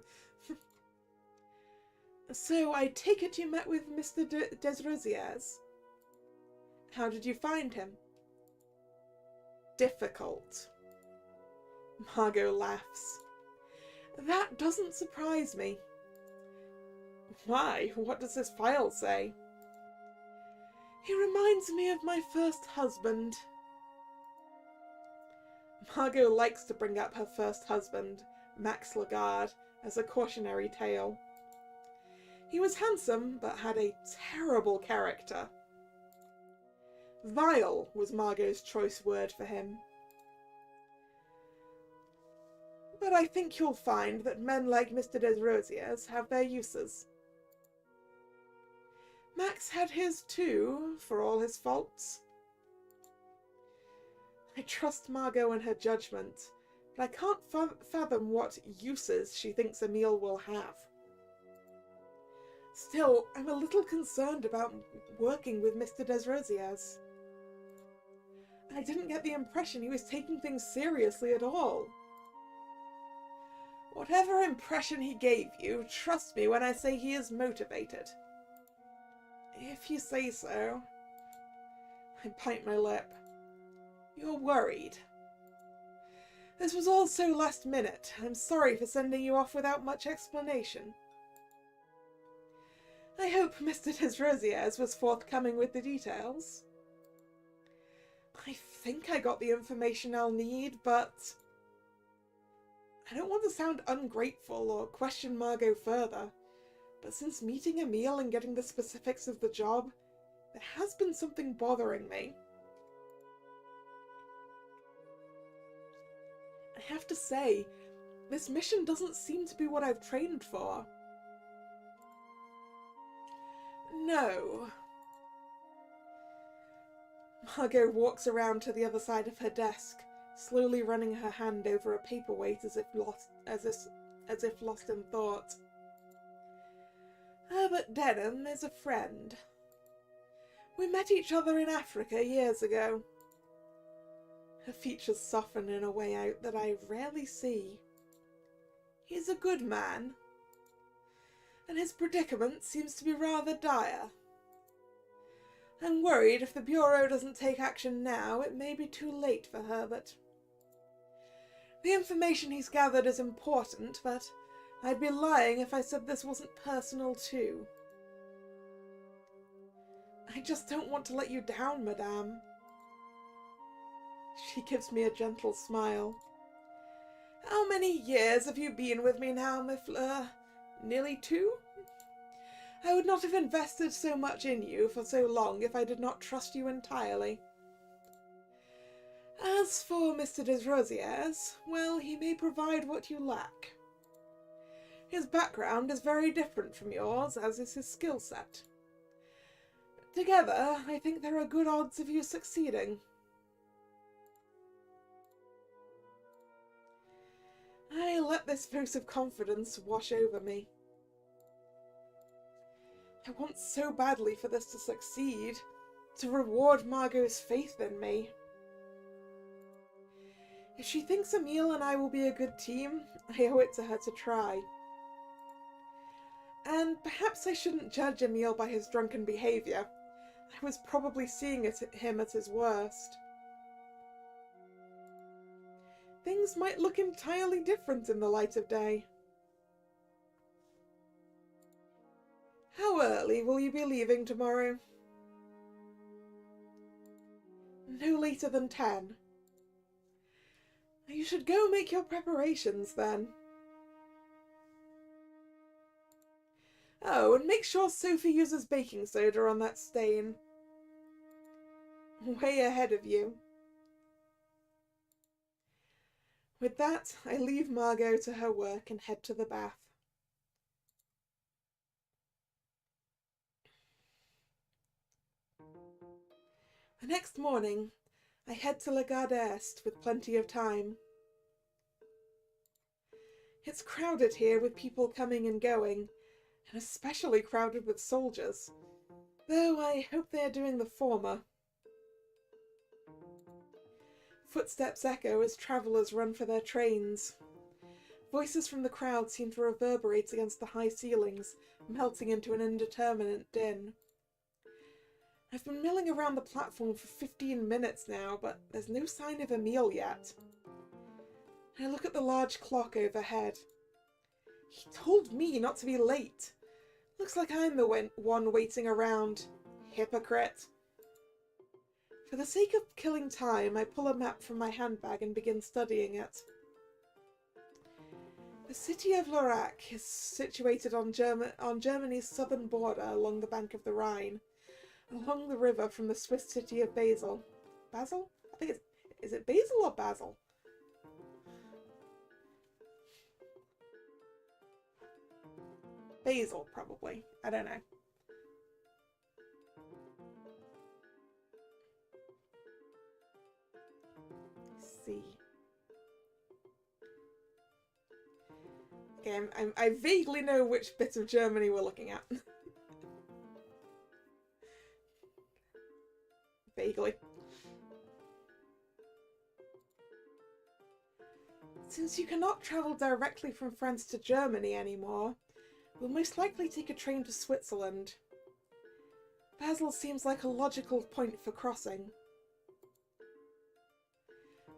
"So I take it you met with Mr. Desrosiers. How did you find him?" "Difficult." Margot laughs. "That doesn't surprise me." "Why? What does his file say?" "He reminds me of my first husband." Margot likes to bring up her first husband, Max Lagarde, as a cautionary tale. He was handsome, but had a terrible character. Vile was Margot's choice word for him. But I think you'll find that men like Mr. Desrosiers have their uses. Max had his too, for all his faults. I trust Margot and her judgment, but I can't fathom what uses she thinks Emile will have. Still, I'm a little concerned about working with Mr. Desrosiers. I didn't get the impression he was taking things seriously at all. Whatever impression he gave you, trust me when I say he is motivated. If you say so. I bite my lip. You're worried. This was all so last minute. I'm sorry for sending you off without much explanation. I hope Mr. Desrosiers was forthcoming with the details. I think I got the information I'll need, but... I don't want to sound ungrateful or question Margot further, but since meeting Emile and getting the specifics of the job, there has been something bothering me. I have to say, this mission doesn't seem to be what I've trained for. No. Margot walks around to the other side of her desk, slowly running her hand over a paperweight as if lost in thought. Herbert Denham is a friend. We met each other in Africa years ago. Her features soften in a way that I rarely see. He's a good man, and his predicament seems to be rather dire. I'm worried if the Bureau doesn't take action now, it may be too late for Herbert. The information he's gathered is important, but I'd be lying if I said this wasn't personal too. I just don't want to let you down, Madame. She gives me a gentle smile. How many years have you been with me now, my Fleur? Nearly 2? I would not have invested so much in you for so long if I did not trust you entirely. As for Mr. Desrosiers, well, he may provide what you lack. His background is very different from yours, as is his skill set. Together, I think there are good odds of you succeeding. I let this voice of confidence wash over me. I want so badly for this to succeed, to reward Margot's faith in me. If she thinks Emile and I will be a good team, I owe it to her to try. And perhaps I shouldn't judge Emile by his drunken behaviour. I was probably seeing him at his worst. Things might look entirely different in the light of day. How early will you be leaving tomorrow? No later than 10. You should go make your preparations then. Oh, and make sure Sophie uses baking soda on that stain. Way ahead of you. With that, I leave Margot to her work and head to the bath. The next morning, I head to La Garde Est with plenty of time. It's crowded here with people coming and going, and especially crowded with soldiers, though I hope they are doing the former. Footsteps echo as travellers run for their trains. Voices from the crowd seem to reverberate against the high ceilings, melting into an indeterminate din. I've been milling around the platform for 15 minutes now, but there's no sign of Emile yet. I look at the large clock overhead. He told me not to be late. Looks like I'm the one waiting around. Hypocrite. For the sake of killing time, I pull a map from my handbag and begin studying it. The city of Lorac is situated on Germany's southern border along the bank of the Rhine, along the river from the Swiss city of Basel. Basel? I think is it Basel or Basel? Basel, probably. I don't know. Let's see. Okay, I vaguely know which bit of Germany we're looking at. Vaguely. Since you cannot travel directly from France to Germany anymore, we'll most likely take a train to Switzerland. Basel seems like a logical point for crossing.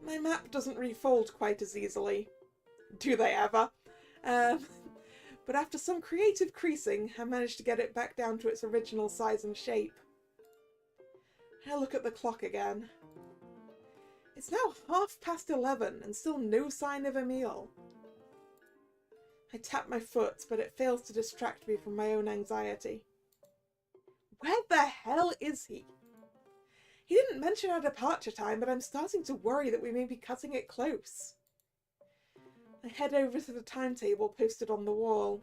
My map doesn't refold quite as easily. Do they ever? But after some creative creasing, I managed to get it back down to its original size and shape. I look at the clock again. It's now 11:30 and still no sign of Emile. I tap my foot, but it fails to distract me from my own anxiety. Where the hell is he? He didn't mention our departure time, but I'm starting to worry that we may be cutting it close. I head over to the timetable posted on the wall.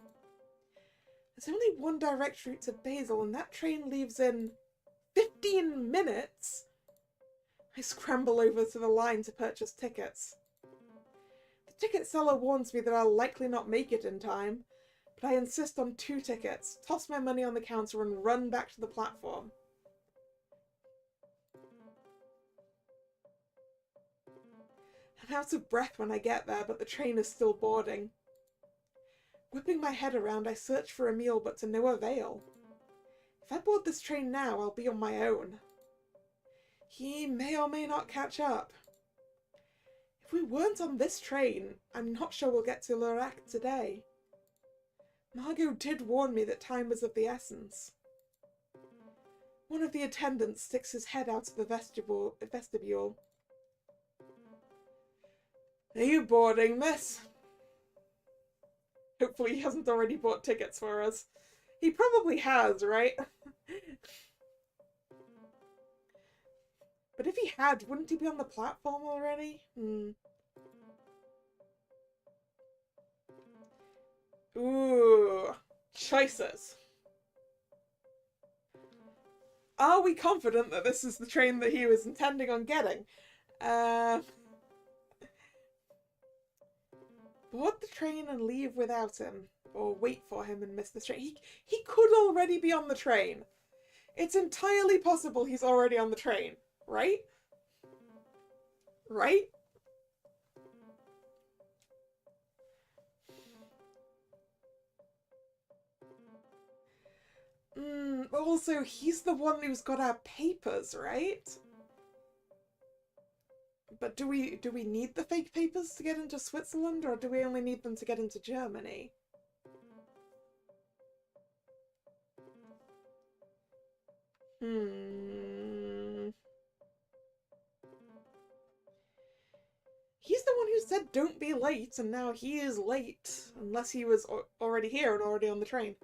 There's only one direct route to Basel, and that train leaves in 15 minutes. I scramble over to the line to purchase tickets. The ticket seller warns me that I'll likely not make it in time, but I insist on 2 tickets, toss my money on the counter, and run back to the platform. I'm out of breath when I get there, but the train is still boarding. Whipping my head around, I search for Emil, but to no avail. If I board this train now, I'll be on my own. He may or may not catch up. If we weren't on this train, I'm not sure we'll get to Lurac today. Margot did warn me that time was of the essence. One of the attendants sticks his head out of the vestibule. Are you boarding, miss? Hopefully he hasn't already bought tickets for us. He probably has, right? But if he had, wouldn't he be on the platform already? Ooh, choices. Are we confident that this is the train that he was intending on getting? Board the train and leave without him, or wait for him and miss the train. He could already be on the train. It's entirely possible he's already on the train, right? Right? Also, he's the one who's got our papers, right? But do we need the fake papers to get into Switzerland, or do we only need them to get into Germany? He's the one who said don't be late, and now he is late, unless he was already here and already on the train.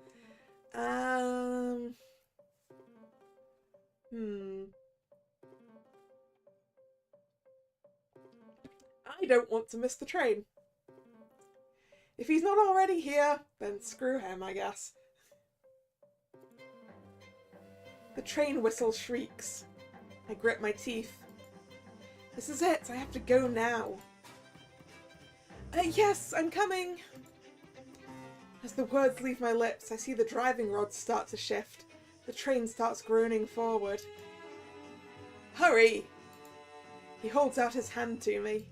I don't want to miss the train. If he's not already here, then screw him, I guess. The train whistle shrieks. I grit my teeth. This is it. I have to go now. Yes, I'm coming. As the words leave my lips, I see the driving rods start to shift. The train starts groaning forward. Hurry! He holds out his hand to me.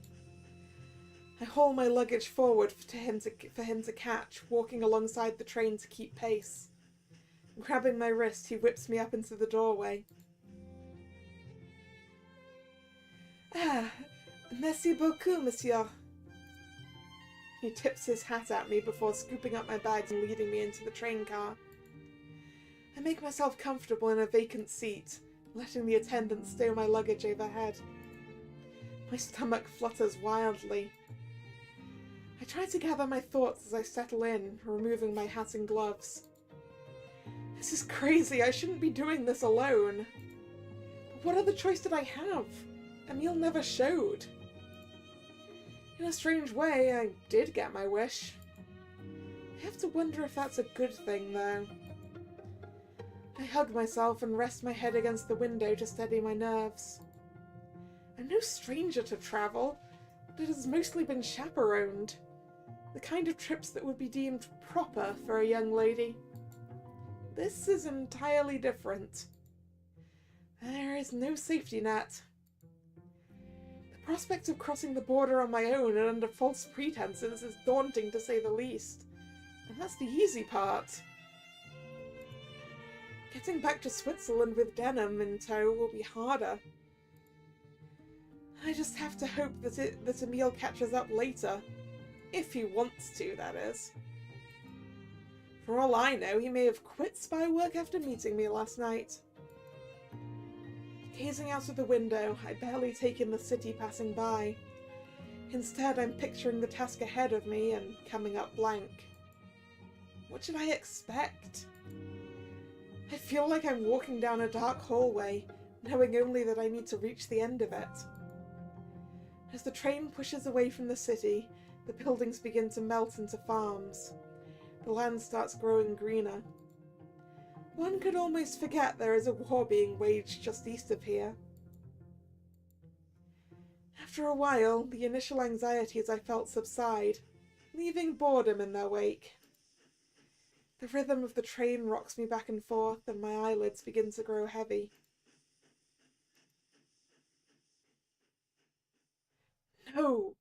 I haul my luggage forward for him to catch, walking alongside the train to keep pace. Grabbing my wrist, he whips me up into the doorway. Ah, merci beaucoup, monsieur. He tips his hat at me before scooping up my bags and leading me into the train car. I make myself comfortable in a vacant seat, letting the attendant stow my luggage overhead. My stomach flutters wildly. I try to gather my thoughts as I settle in, removing my hat and gloves. This is crazy. I shouldn't be doing this alone. But what other choice did I have? Emil never showed. In a strange way, I did get my wish. I have to wonder if that's a good thing, though. I hug myself and rest my head against the window to steady my nerves. I'm no stranger to travel, but it has mostly been chaperoned. The kind of trips that would be deemed proper for a young lady. This is entirely different. There is no safety net. The prospect of crossing the border on my own and under false pretenses is daunting, to say the least. And that's the easy part. Getting back to Switzerland with Denham in tow will be harder. I just have to hope that Emil catches up later. If he wants to, that is. For all I know, he may have quit spy work after meeting me last night. Gazing out of the window, I barely take in the city passing by. Instead, I'm picturing the task ahead of me and coming up blank. What should I expect? I feel like I'm walking down a dark hallway, knowing only that I need to reach the end of it. As the train pushes away from the city, the buildings begin to melt into farms. The land starts growing greener. One could almost forget there is a war being waged just east of here. After a while, the initial anxieties I felt subside, leaving boredom in their wake. The rhythm of the train rocks me back and forth, and my eyelids begin to grow heavy. No!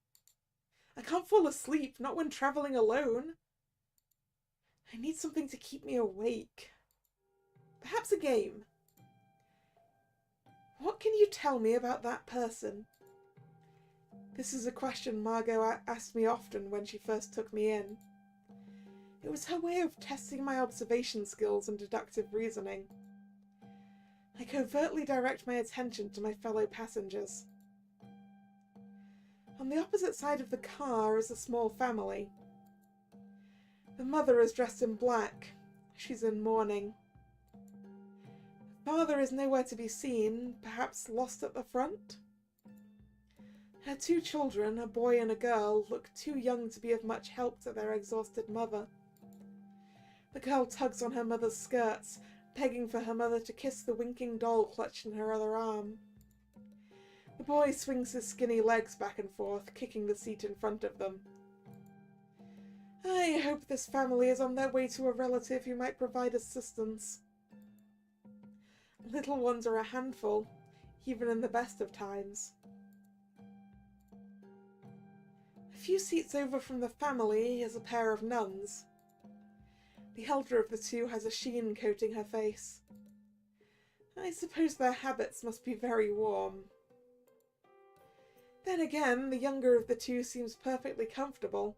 I can't fall asleep, not when travelling alone. I need something to keep me awake. Perhaps a game. What can you tell me about that person? This is a question Margot asked me often when she first took me in. It was her way of testing my observation skills and deductive reasoning. I covertly direct my attention to my fellow passengers. On the opposite side of the car is a small family. The mother is dressed in black. She's in mourning. The father is nowhere to be seen, perhaps lost at the front. Her two children, a boy and a girl, look too young to be of much help to their exhausted mother. The girl tugs on her mother's skirts, begging for her mother to kiss the winking doll clutched in her other arm. The boy swings his skinny legs back and forth, kicking the seat in front of them. I hope this family is on their way to a relative who might provide assistance. Little ones are a handful, even in the best of times. A few seats over from the family is a pair of nuns. The elder of the two has a sheen coating her face. I suppose their habits must be very warm. Then again, the younger of the two seems perfectly comfortable.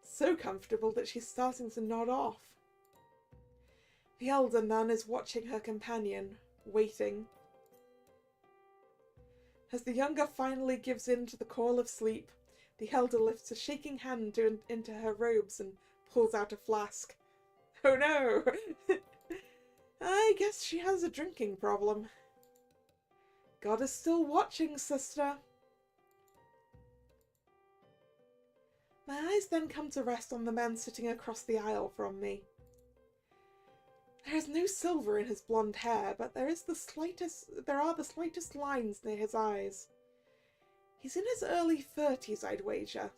So comfortable that she's starting to nod off. The elder nun is watching her companion, waiting. As the younger finally gives in to the call of sleep, the elder lifts a shaking hand into her robes and pulls out a flask. Oh no! I guess she has a drinking problem. God is still watching, sister. My eyes then come to rest on the man sitting across the aisle from me. There is no silver in his blonde hair, but there are the slightest lines near his eyes. He's in his early 30s, I'd wager.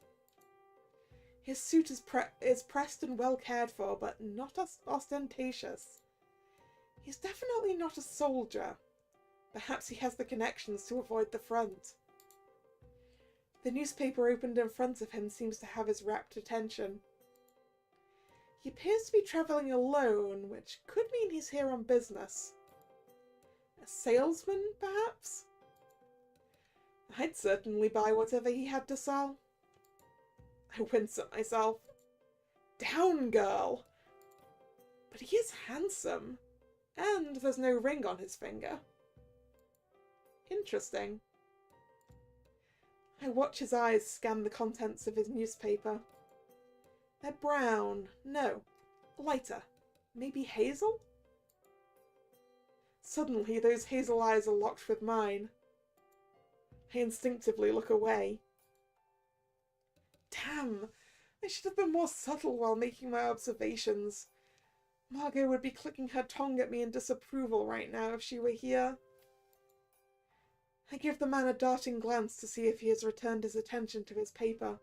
His suit is pressed and well cared for, but not ostentatious. He's definitely not a soldier. Perhaps he has the connections to avoid the front. The newspaper opened in front of him seems to have his rapt attention. He appears to be travelling alone, which could mean he's here on business. A salesman, perhaps? I'd certainly buy whatever he had to sell. I wince at myself. Down, girl! But he is handsome, and there's no ring on his finger. Interesting. I watch his eyes scan the contents of his newspaper. They're brown. No, lighter. Maybe hazel? Suddenly, those hazel eyes are locked with mine. I instinctively look away. Damn! I should have been more subtle while making my observations. Margot would be clicking her tongue at me in disapproval right now if she were here. I give the man a darting glance to see if he has returned his attention to his paper.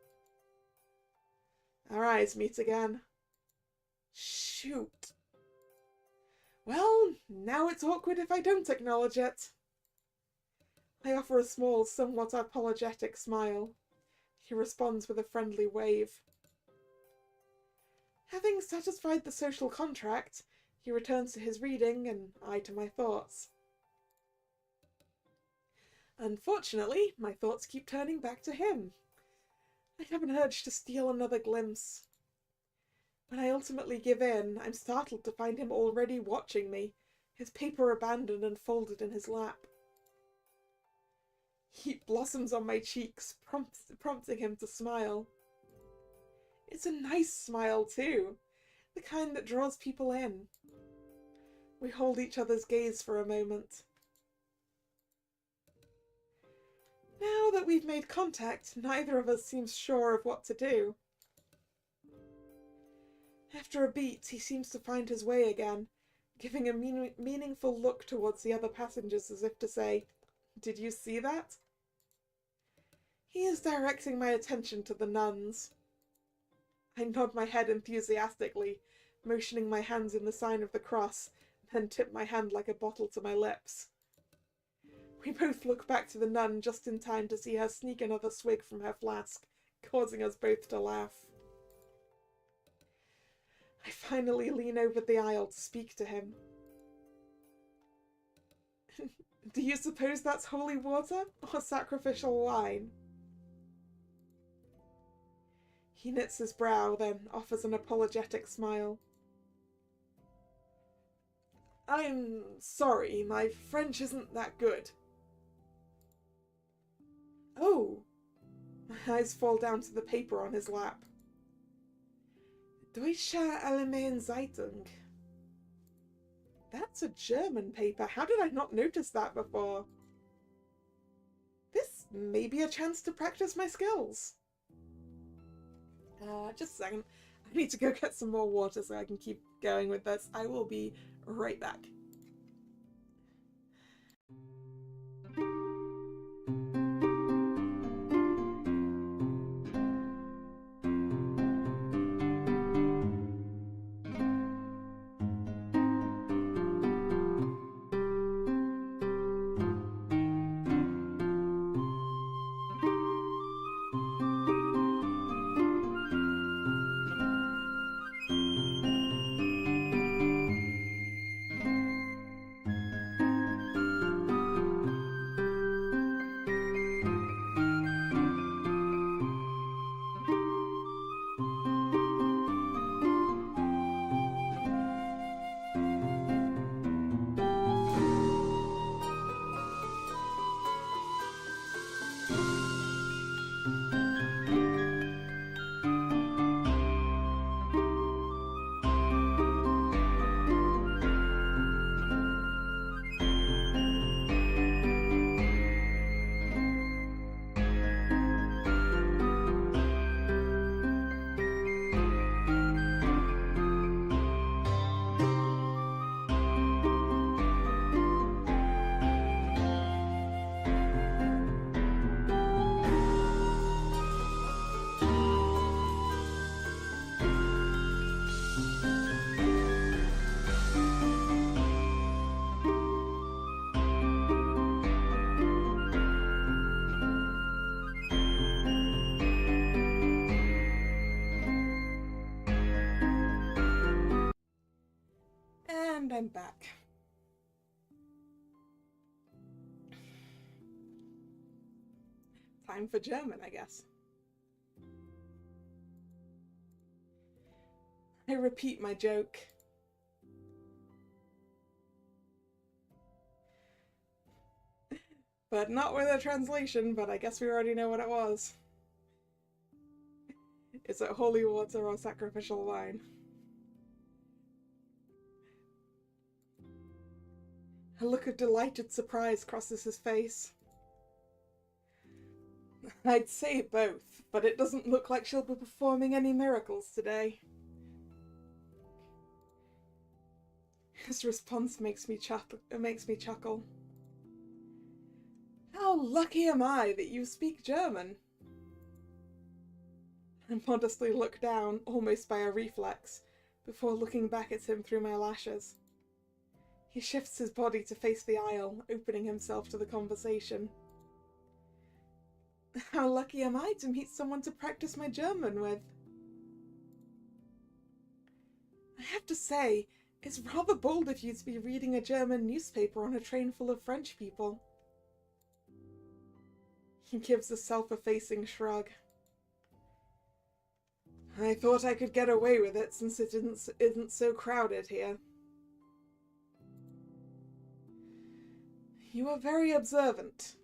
Our eyes meet again. Shoot. Well, now it's awkward if I don't acknowledge it. I offer a small, somewhat apologetic smile. He responds with a friendly wave. Having satisfied the social contract, he returns to his reading and I to my thoughts. Unfortunately, my thoughts keep turning back to him. I have an urge to steal another glimpse. When I ultimately give in, I'm startled to find him already watching me, his paper abandoned and folded in his lap. Heat blossoms on my cheeks, prompting him to smile. It's a nice smile, too. The kind that draws people in. We hold each other's gaze for a moment. Now that we've made contact, neither of us seems sure of what to do. After a beat, he seems to find his way again, giving a meaningful look towards the other passengers as if to say, "Did you see that?" He is directing my attention to the nuns. I nod my head enthusiastically, motioning my hands in the sign of the cross, then tip my hand like a bottle to my lips. We both look back to the nun just in time to see her sneak another swig from her flask, causing us both to laugh. I finally lean over the aisle to speak to him. Do you suppose that's holy water or sacrificial wine? He knits his brow, then offers an apologetic smile. I'm sorry, my French isn't that good. Oh! My eyes fall down to the paper on his lap. Deutsche Allgemeine Zeitung. That's a German paper. How did I not notice that before? This may be a chance to practice my skills. Just a second. I need to go get some more water so I can keep going with this. I will be right back. And I'm back. Time for German, I guess. I repeat my joke. But not with a translation, but I guess we already know what it was. Is it holy water or sacrificial wine? A look of delighted surprise crosses his face. I'd say both, but it doesn't look like she'll be performing any miracles today. His response makes me chuckle. How lucky am I that you speak German? I modestly look down, almost by a reflex, before looking back at him through my lashes. He shifts his body to face the aisle, opening himself to the conversation. How lucky am I to meet someone to practice my German with? I have to say, it's rather bold of you to be reading a German newspaper on a train full of French people. He gives a self-effacing shrug. I thought I could get away with it since it isn't so crowded here. You are very observant.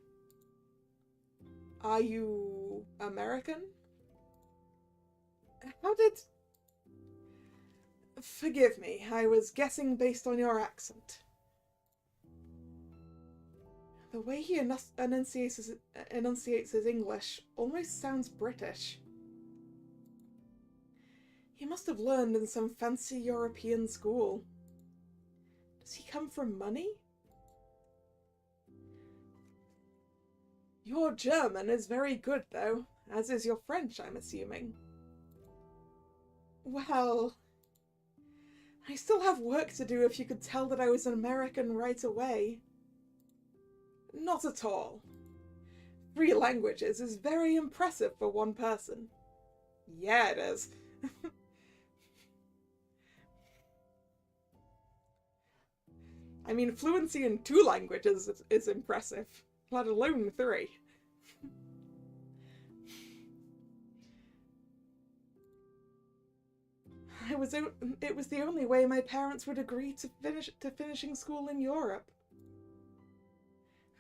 Are you American? How did... Forgive me, I was guessing based on your accent. The way he enunciates his English almost sounds British. He must have learned in some fancy European school. Does he come from money? Your German is very good, though, as is your French, I'm assuming. Well, I still have work to do if you could tell that I was an American right away. Not at all. 3 languages is very impressive for one person. Yeah, it is. I mean, fluency in 2 languages is impressive, let alone 3. It was the only way my parents would agree to finishing school in Europe.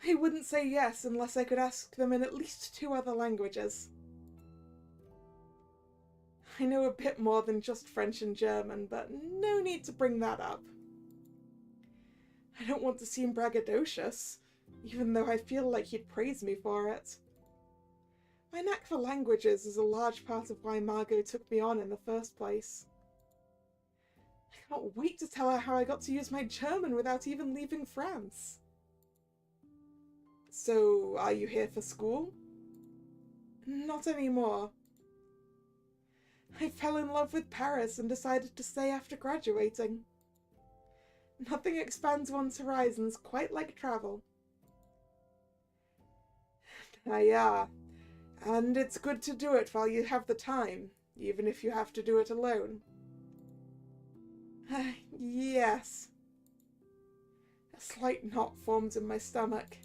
They wouldn't say yes unless I could ask them in at least 2 other languages. I know a bit more than just French and German, but no need to bring that up. I don't want to seem braggadocious, even though I feel like he'd praise me for it. My knack for languages is a large part of why Margot took me on in the first place. I can't wait to tell her how I got to use my German without even leaving France. So, are you here for school? Not anymore. I fell in love with Paris and decided to stay after graduating. Nothing expands one's horizons quite like travel. Yeah, and it's good to do it while you have the time, even if you have to do it alone. Yes. A slight knot forms in my stomach.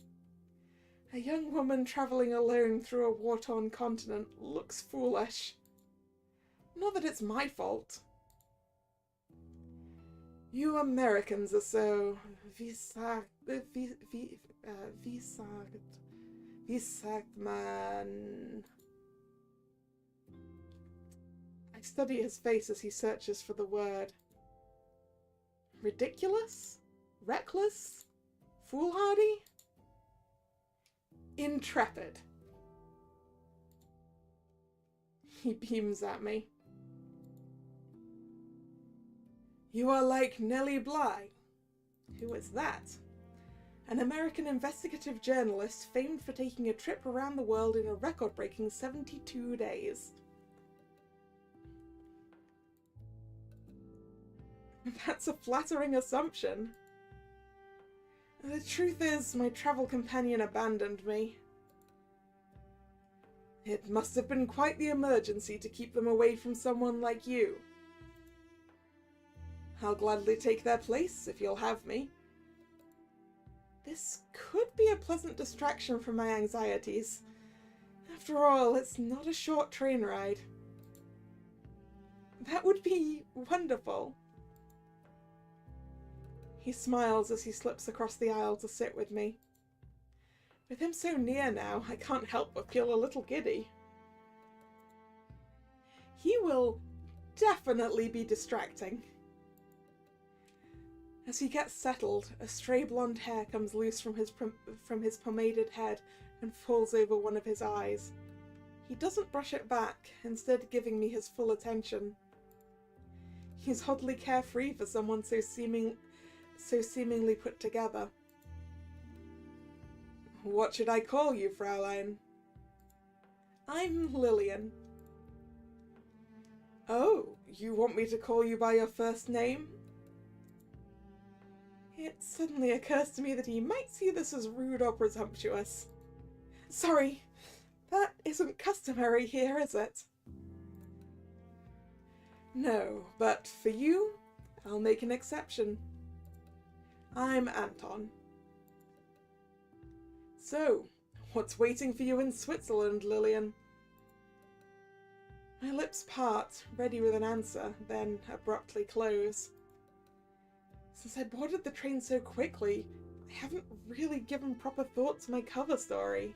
A young woman travelling alone through a war-torn continent looks foolish. Not that it's my fault. You Americans are so wie sagt man? I study his face as he searches for the word. Ridiculous? Reckless? Foolhardy? Intrepid. He beams at me. You are like Nellie Bly. Who is that? An American investigative journalist famed for taking a trip around the world in a record-breaking 72 days. That's a flattering assumption. The truth is, my travel companion abandoned me. It must have been quite the emergency to keep them away from someone like you. I'll gladly take their place, if you'll have me. This could be a pleasant distraction from my anxieties. After all, it's not a short train ride. That would be wonderful. He smiles as he slips across the aisle to sit with me. With him so near now, I can't help but feel a little giddy. He will definitely be distracting. As he gets settled, a stray blonde hair comes loose from his pomaded head and falls over one of his eyes. He doesn't brush it back, instead giving me his full attention. He's oddly carefree for someone so seemingly put together. What should I call you, Fraulein? I'm Lillian. Oh, you want me to call you by your first name? It suddenly occurs to me that he might see this as rude or presumptuous. Sorry, that isn't customary here, is it? No, but for you, I'll make an exception. I'm Anton. So, what's waiting for you in Switzerland, Lillian? My lips part, ready with an answer, then abruptly close. Since I boarded the train so quickly, I haven't really given proper thought to my cover story.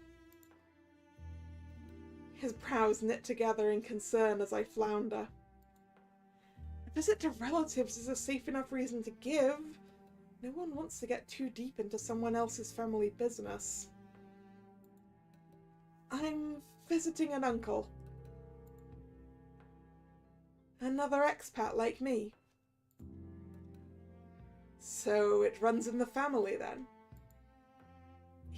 His brows knit together in concern as I flounder. visit to relatives is a safe enough reason to give. No one wants to get too deep into someone else's family business. I'm visiting an uncle. Another expat like me. So it runs in the family then?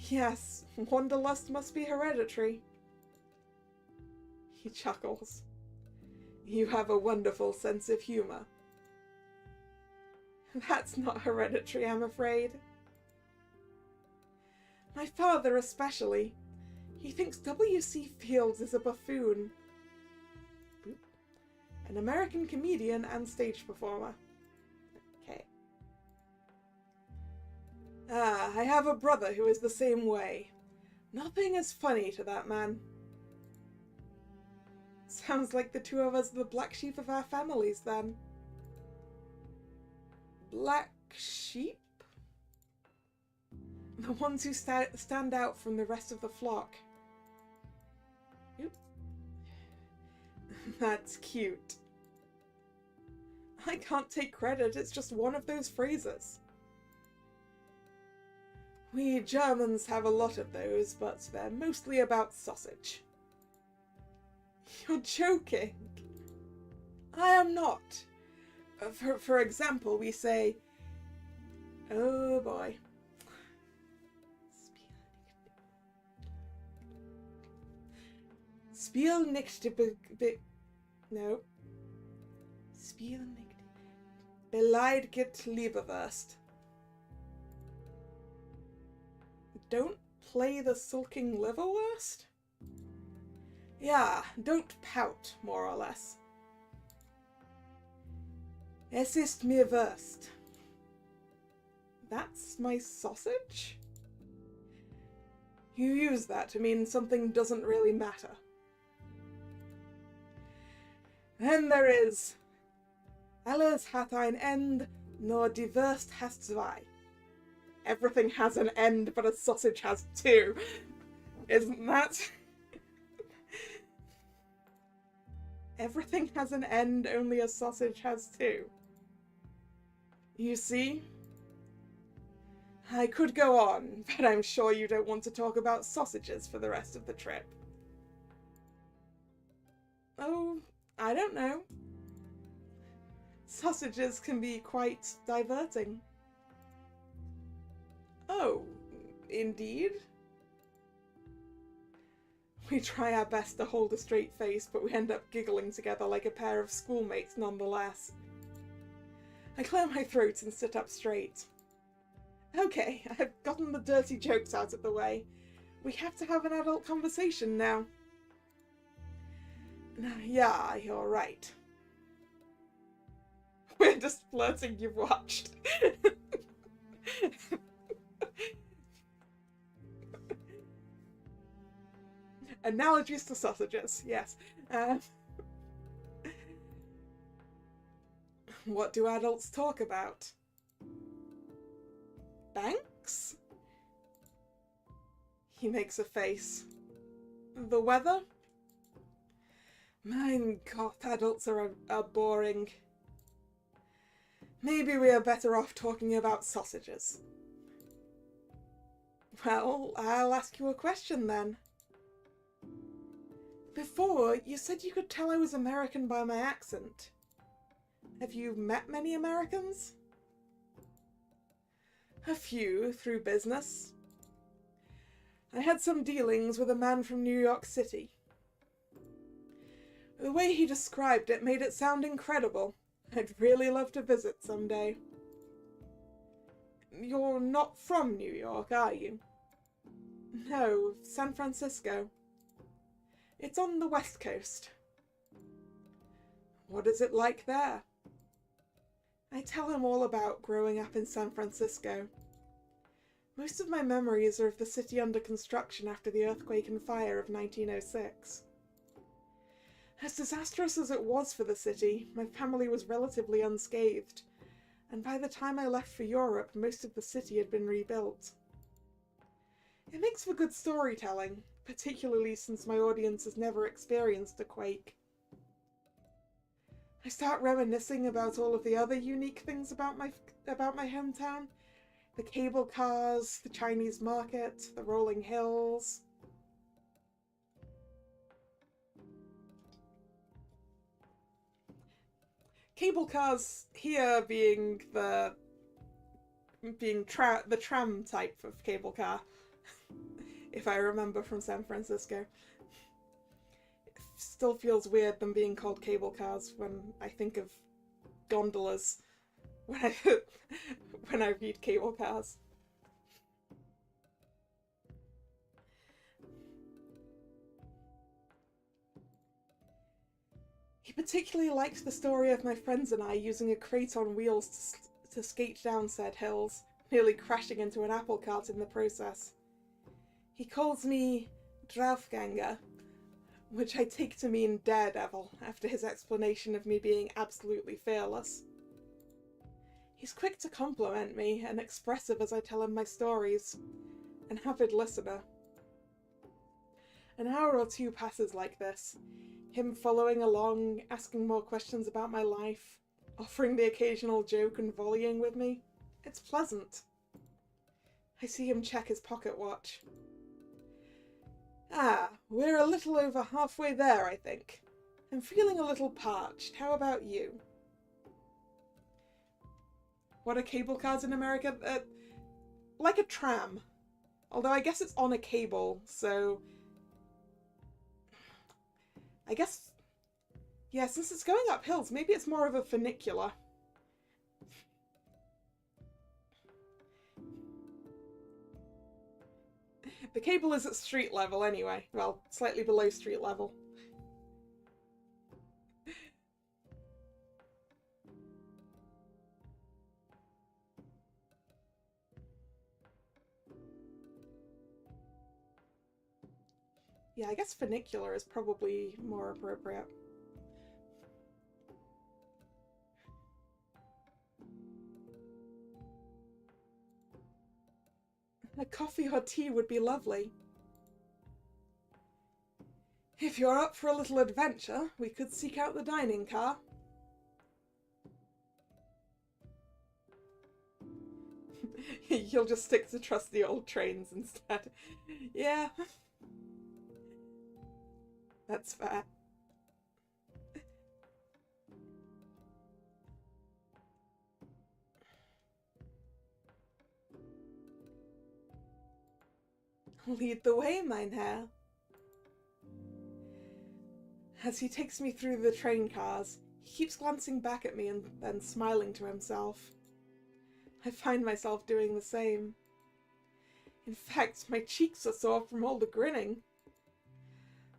Yes, wanderlust must be hereditary. He chuckles. You have a wonderful sense of humor. That's not hereditary, I'm afraid. My father especially. He thinks W.C. Fields is a buffoon. An American comedian and stage performer. Okay. I have a brother who is the same way. Nothing is funny to that man. Sounds like the two of us are the black sheep of our families, then. Black sheep? The ones who stand out from the rest of the flock. Oop. That's cute. I can't take credit, it's just one of those phrases. We Germans have a lot of those, but they're mostly about sausage. You're joking. I am not. For example, we say, oh boy. Spiel nicht no. Spiel nicht beleidigt Leberwurst. Don't play the sulking liverwurst? Yeah, don't pout, more or less. Es ist mir Wurst. That's my sausage? You use that to mean something doesn't really matter. Then there is alles hat ein End, nur die Wurst has zwei. Everything has an end, but a sausage has two. Isn't that? Everything has an end, only a sausage has two. You see? I could go on, but I'm sure you don't want to talk about sausages for the rest of the trip. Oh, I don't know. Sausages can be quite diverting. Oh, indeed? We try our best to hold a straight face, but we end up giggling together like a pair of schoolmates nonetheless. I clear my throat and sit up straight. Okay, I've gotten the dirty jokes out of the way. We have to have an adult conversation now. Yeah, you're right. We're just flirting, you've watched. Analogies to sausages, yes. What do adults talk about? Banks? He makes a face. The weather? Mein Gott, adults are boring. Maybe we are better off talking about sausages. Well, I'll ask you a question then. Before, you said you could tell I was American by my accent. Have you met many Americans? A few, through business. I had some dealings with a man from New York City. The way he described it made it sound incredible. I'd really love to visit someday. You're not from New York, are you? No, San Francisco. It's on the West Coast. What is it like there? I tell him all about growing up in San Francisco. Most of my memories are of the city under construction after the earthquake and fire of 1906. As disastrous as it was for the city, my family was relatively unscathed, and by the time I left for Europe, most of the city had been rebuilt. It makes for good storytelling, particularly since my audience has never experienced a quake. I start reminiscing about all of the other unique things about my hometown. The cable cars, the Chinese market, the rolling hills. Cable cars here being the tram type of cable car, if I remember from San Francisco. It still feels weird them being called cable cars when I think of gondolas when I when I read cable cars. He particularly liked the story of my friends and I using a crate on wheels to skate down said hills, nearly crashing into an apple cart in the process. He calls me Draufgänger, which I take to mean daredevil after his explanation of me being absolutely fearless. He's quick to compliment me and expressive as I tell him my stories. An avid listener. An hour or two passes like this, him following along, asking more questions about my life, offering the occasional joke and volleying with me. It's pleasant. I see him check his pocket watch. We're a little over halfway there, I think. I'm feeling a little parched. How about you? What are cable cars in America? Like a tram. Although I guess it's on a cable, so... I guess... Yeah, since it's going up hills, maybe it's more of a funicular. The cable is at street level anyway. Well, slightly below street level. Yeah, I guess funicular is probably more appropriate. A coffee or tea would be lovely. If you're up for a little adventure, we could seek out the dining car. You'll just stick to trusty old trains instead. Yeah. That's fair. Lead the way, mein Herr. As he takes me through the train cars, he keeps glancing back at me and then smiling to himself. I find myself doing the same. In fact, my cheeks are sore from all the grinning.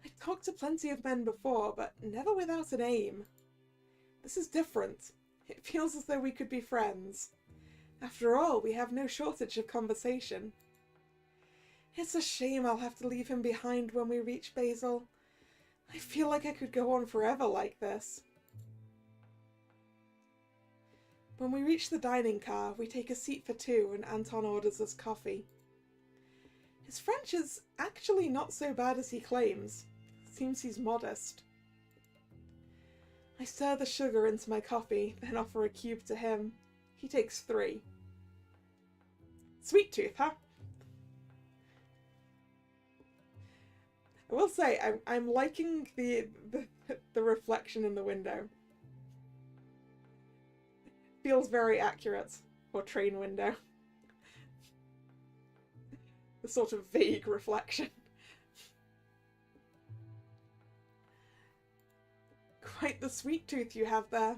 I've talked to plenty of men before, but never without an aim. This is different. It feels as though we could be friends. After all, we have no shortage of conversation. It's a shame I'll have to leave him behind when we reach Basel. I feel like I could go on forever like this. When we reach the dining car, we take a seat for two and Anton orders us coffee. His French is actually not so bad as he claims. Seems he's modest. I stir the sugar into my coffee, then offer a cube to him. He takes 3. Sweet tooth, huh? I will say, I'm liking the reflection in the window. Feels very accurate for train window. The sort of vague reflection. Quite the sweet tooth you have there.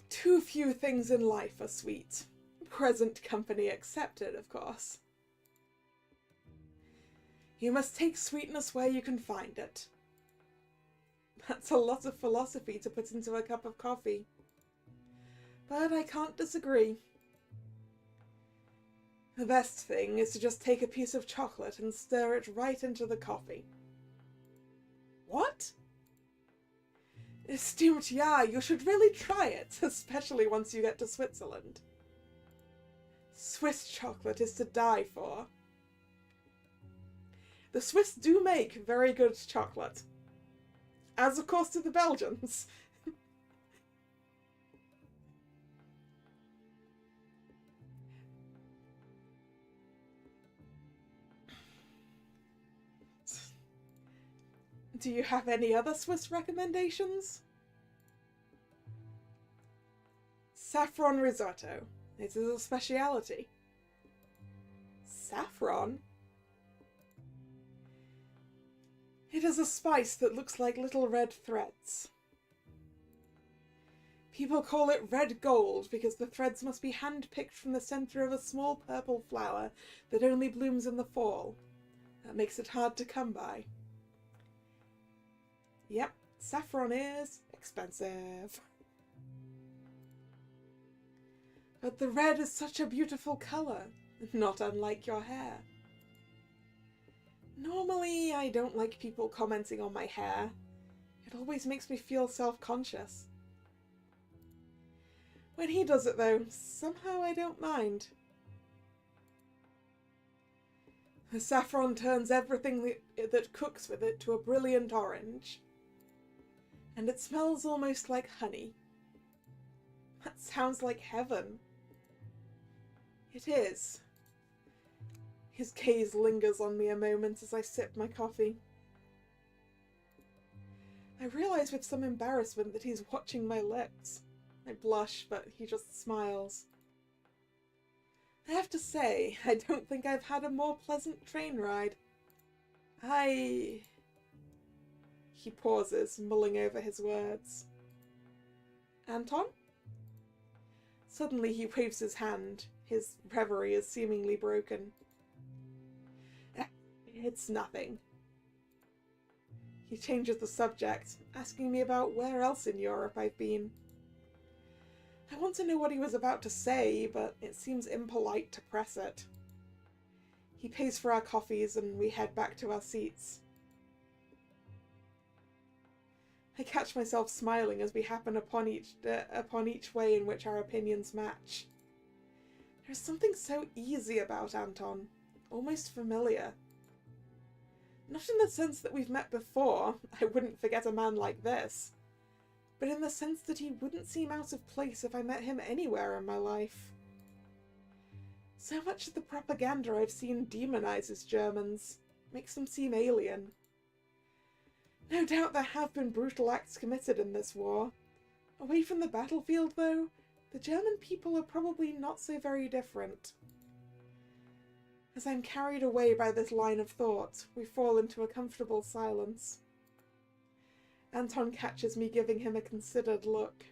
Too few things in life are sweet. Present company accepted, of course. You must take sweetness where you can find it. That's a lot of philosophy to put into a cup of coffee. But I can't disagree. The best thing is to just take a piece of chocolate and stir it right into the coffee. What? Stimmt, ja, you should really try it, especially once you get to Switzerland. Swiss chocolate is to die for. The Swiss do make very good chocolate. as of course do the Belgians. Do you have any other Swiss recommendations? Saffron risotto. It is a speciality. Saffron? It is a spice that looks like little red threads. People call it red gold because the threads must be hand-picked from the centre of a small purple flower that only blooms in the fall. That makes it hard to come by. Yep, saffron is expensive. But the red is such a beautiful colour, not unlike your hair. Normally, I don't like people commenting on my hair. It always makes me feel self-conscious. When he does it though, somehow I don't mind. The saffron turns everything that cooks with it to a brilliant orange. And it smells almost like honey. That sounds like heaven. It is. His gaze lingers on me a moment as I sip my coffee. I realise with some embarrassment that he's watching my lips. I blush, but he just smiles. I have to say, I don't think I've had a more pleasant train ride. He pauses, mulling over his words. Anton? Suddenly he waves his hand. His reverie is seemingly broken. It's nothing. He changes the subject, asking me about where else in Europe I've been. I want to know what he was about to say, but it seems impolite to press it. He pays for our coffees and we head back to our seats. I catch myself smiling as we happen upon each way in which our opinions match. There's something so easy about Anton, almost familiar. Not in the sense that we've met before, I wouldn't forget a man like this, but in the sense that he wouldn't seem out of place if I met him anywhere in my life. So much of the propaganda I've seen demonizes Germans, makes them seem alien. No doubt there have been brutal acts committed in this war. Away from the battlefield, though, the German people are probably not so very different. As I'm carried away by this line of thought, we fall into a comfortable silence. Anton catches me giving him a considered look.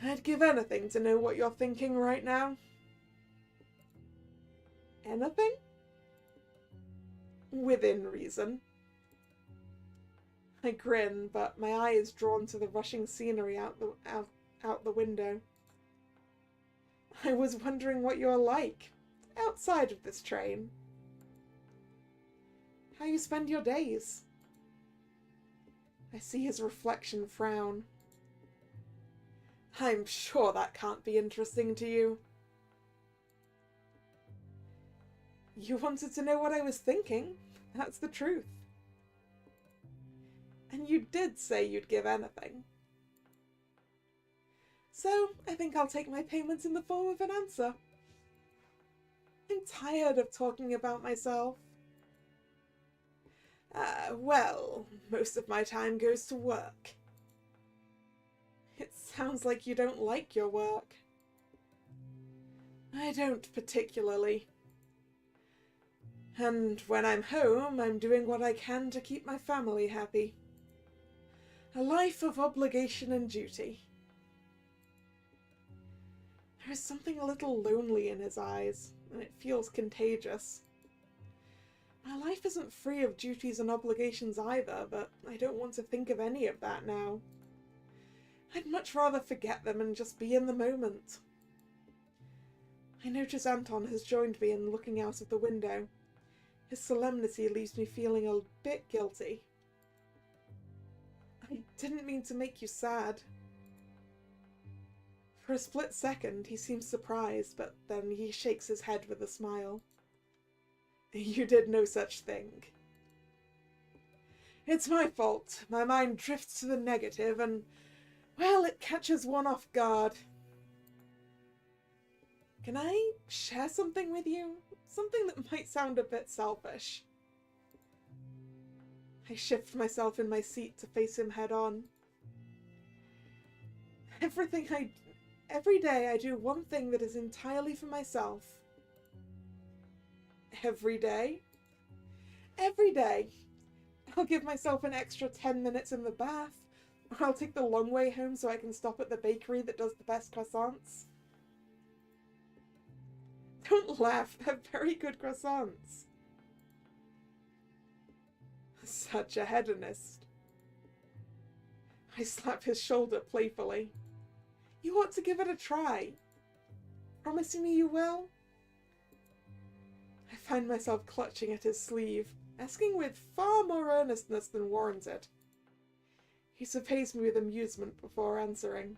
I'd give anything to know what you're thinking right now. Anything? Within reason. I grin, but my eye is drawn to the rushing scenery out the window. I was wondering what you're like, outside of this train. How you spend your days. I see his reflection frown. I'm sure that can't be interesting to you. You wanted to know what I was thinking. That's the truth. And you did say you'd give anything. So, I think I'll take my payment in the form of an answer. I'm tired of talking about myself. Well, most of my time goes to work. It sounds like you don't like your work. I don't particularly. And when I'm home, I'm doing what I can to keep my family happy. A life of obligation and duty. There is something a little lonely in his eyes, and it feels contagious. My life isn't free of duties and obligations either, but I don't want to think of any of that now. I'd much rather forget them and just be in the moment. I notice Anton has joined me in looking out of the window. His solemnity leaves me feeling a bit guilty. I didn't mean to make you sad. For a split second, he seems surprised, but then he shakes his head with a smile. You did no such thing. It's my fault. My mind drifts to the negative and, well, it catches one off guard. Can I share something with you? Something that might sound a bit selfish. I shift myself in my seat to face him head on. Every day I do one thing that is entirely for myself. Every day? Every day. I'll give myself an extra 10 minutes in the bath, or I'll take the long way home so I can stop at the bakery that does the best croissants. Don't laugh, they're very good croissants. Such a hedonist. I slap his shoulder playfully. You ought to give it a try. Promising me you will? I find myself clutching at his sleeve, asking with far more earnestness than warranted. He surveys me with amusement before answering.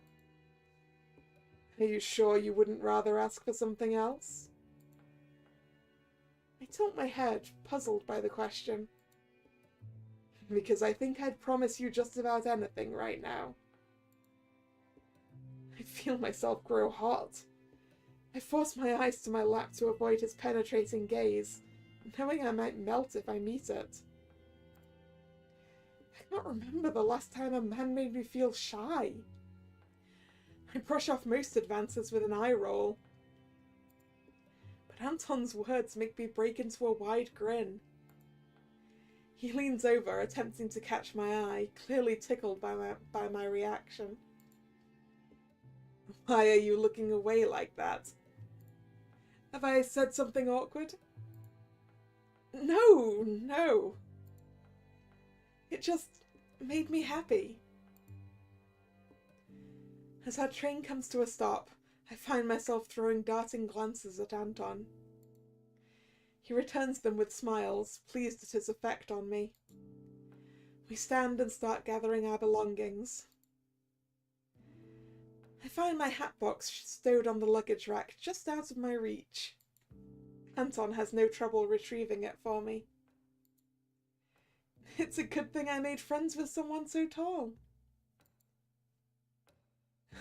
Are you sure you wouldn't rather ask for something else? I tilt my head, puzzled by the question. Because I think I'd promise you just about anything right now. I feel myself grow hot. I force my eyes to my lap to avoid his penetrating gaze, knowing I might melt if I meet it. I can't remember the last time a man made me feel shy. I brush off most advances with an eye roll. But Anton's words make me break into a wide grin. He leans over, attempting to catch my eye, clearly tickled by my reaction. Why are you looking away like that? Have I said something awkward? No. It just made me happy. As our train comes to a stop, I find myself throwing darting glances at Anton. He returns them with smiles, pleased at his effect on me. We stand and start gathering our belongings. I find my hat box stowed on the luggage rack just out of my reach. Anton has no trouble retrieving it for me. It's a good thing I made friends with someone so tall.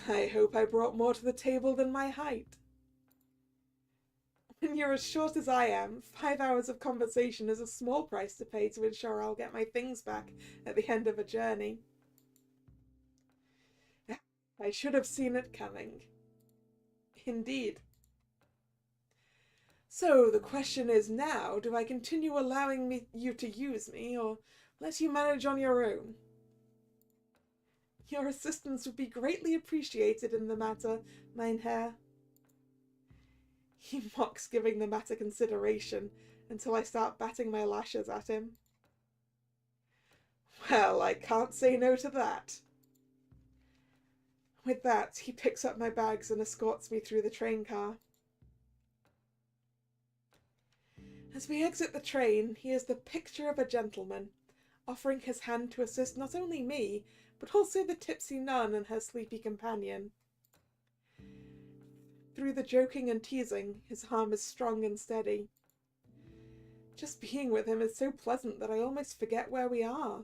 I hope I brought more to the table than my height. When you're as short as I am, 5 hours of conversation is a small price to pay to ensure I'll get my things back at the end of a journey. I should have seen it coming. Indeed. So the question is now, do I continue allowing you to use me, or let you manage on your own? Your assistance would be greatly appreciated in the matter, mein Herr. He mocks giving the matter consideration until I start batting my lashes at him. Well, I can't say no to that. With that, he picks up my bags and escorts me through the train car. As we exit the train, he is the picture of a gentleman, offering his hand to assist not only me, but also the tipsy nun and her sleepy companion. Through the joking and teasing, his arm is strong and steady. Just being with him is so pleasant that I almost forget where we are.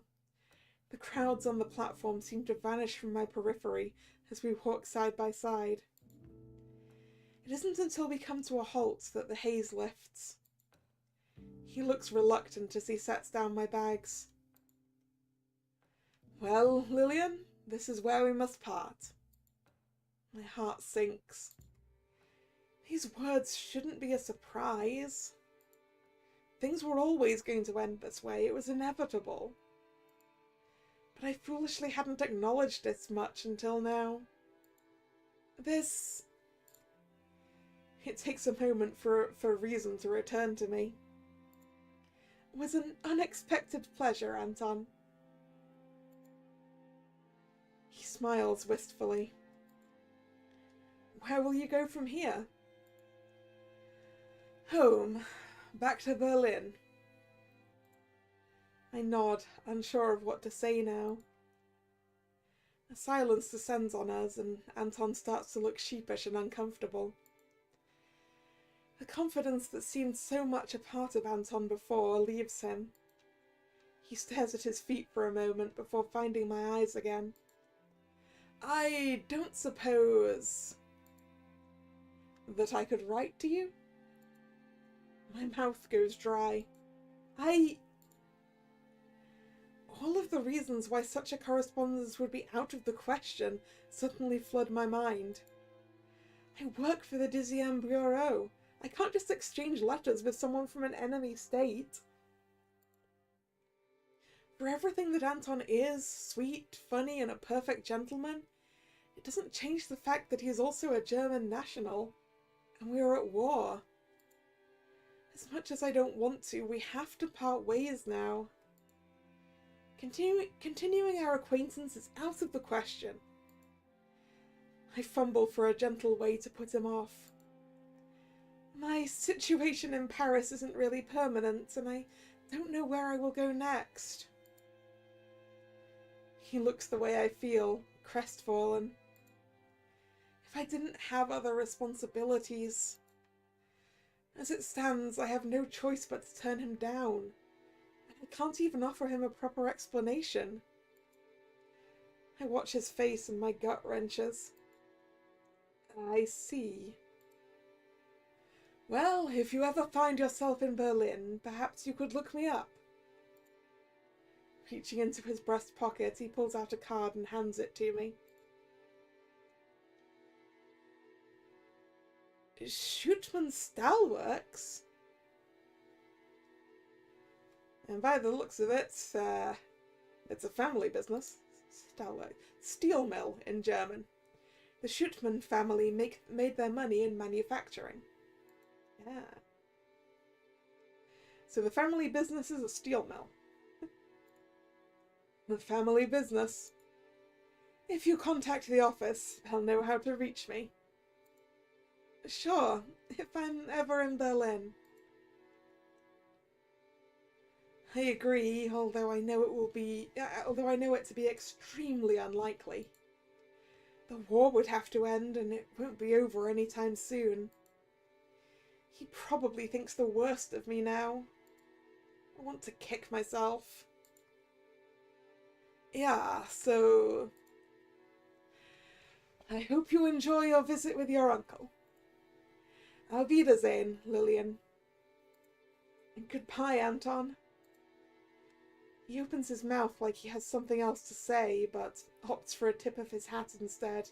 The crowds on the platform seem to vanish from my periphery as we walk side by side. It isn't until we come to a halt that the haze lifts. He looks reluctant as he sets down my bags. Well, Lillian, this is where we must part. My heart sinks. These words shouldn't be a surprise. Things were always going to end this way. It was inevitable. But I foolishly hadn't acknowledged this much until now. It takes a moment for reason to return to me. It was an unexpected pleasure, Anton. He smiles wistfully. Where will you go from here? Home. Back to Berlin. I nod, unsure of what to say now. A silence descends on us, and Anton starts to look sheepish and uncomfortable. The confidence that seemed so much a part of Anton before leaves him. He stares at his feet for a moment before finding my eyes again. I don't suppose that I could write to you? My mouth goes dry. All of the reasons why such a correspondence would be out of the question suddenly flood my mind. I work for the Dizzyam Bureau. I can't just exchange letters with someone from an enemy state. For everything that Anton is, sweet, funny, and a perfect gentleman, it doesn't change the fact that he is also a German national, and we are at war. As much as I don't want to, we have to part ways now. Continuing our acquaintance is out of the question. I fumble for a gentle way to put him off. My situation in Paris isn't really permanent, and I don't know where I will go next. He looks the way I feel, crestfallen. If I didn't have other responsibilities. As it stands, I have no choice but to turn him down. I can't even offer him a proper explanation. I watch his face and my gut wrenches. I see. Well, if you ever find yourself in Berlin, perhaps you could look me up. Reaching into his breast pocket, he pulls out a card and hands it to me. Shootman Stahlworks? And by the looks of it, it's a family business. Stahlwerk. Steel mill in German. The Shootman family made their money in manufacturing. Yeah. So the family business is a steel mill. The family business. If you contact the office, they'll know how to reach me. Sure, if I'm ever in Berlin. I agree, although I know it to be extremely unlikely. The war would have to end, and it won't be over anytime soon. He probably thinks the worst of me now. I want to kick myself. Yeah, so I hope you enjoy your visit with your uncle. Auf Wiedersehen, Lillian. And goodbye, Anton. He opens his mouth like he has something else to say, but opts for a tip of his hat instead.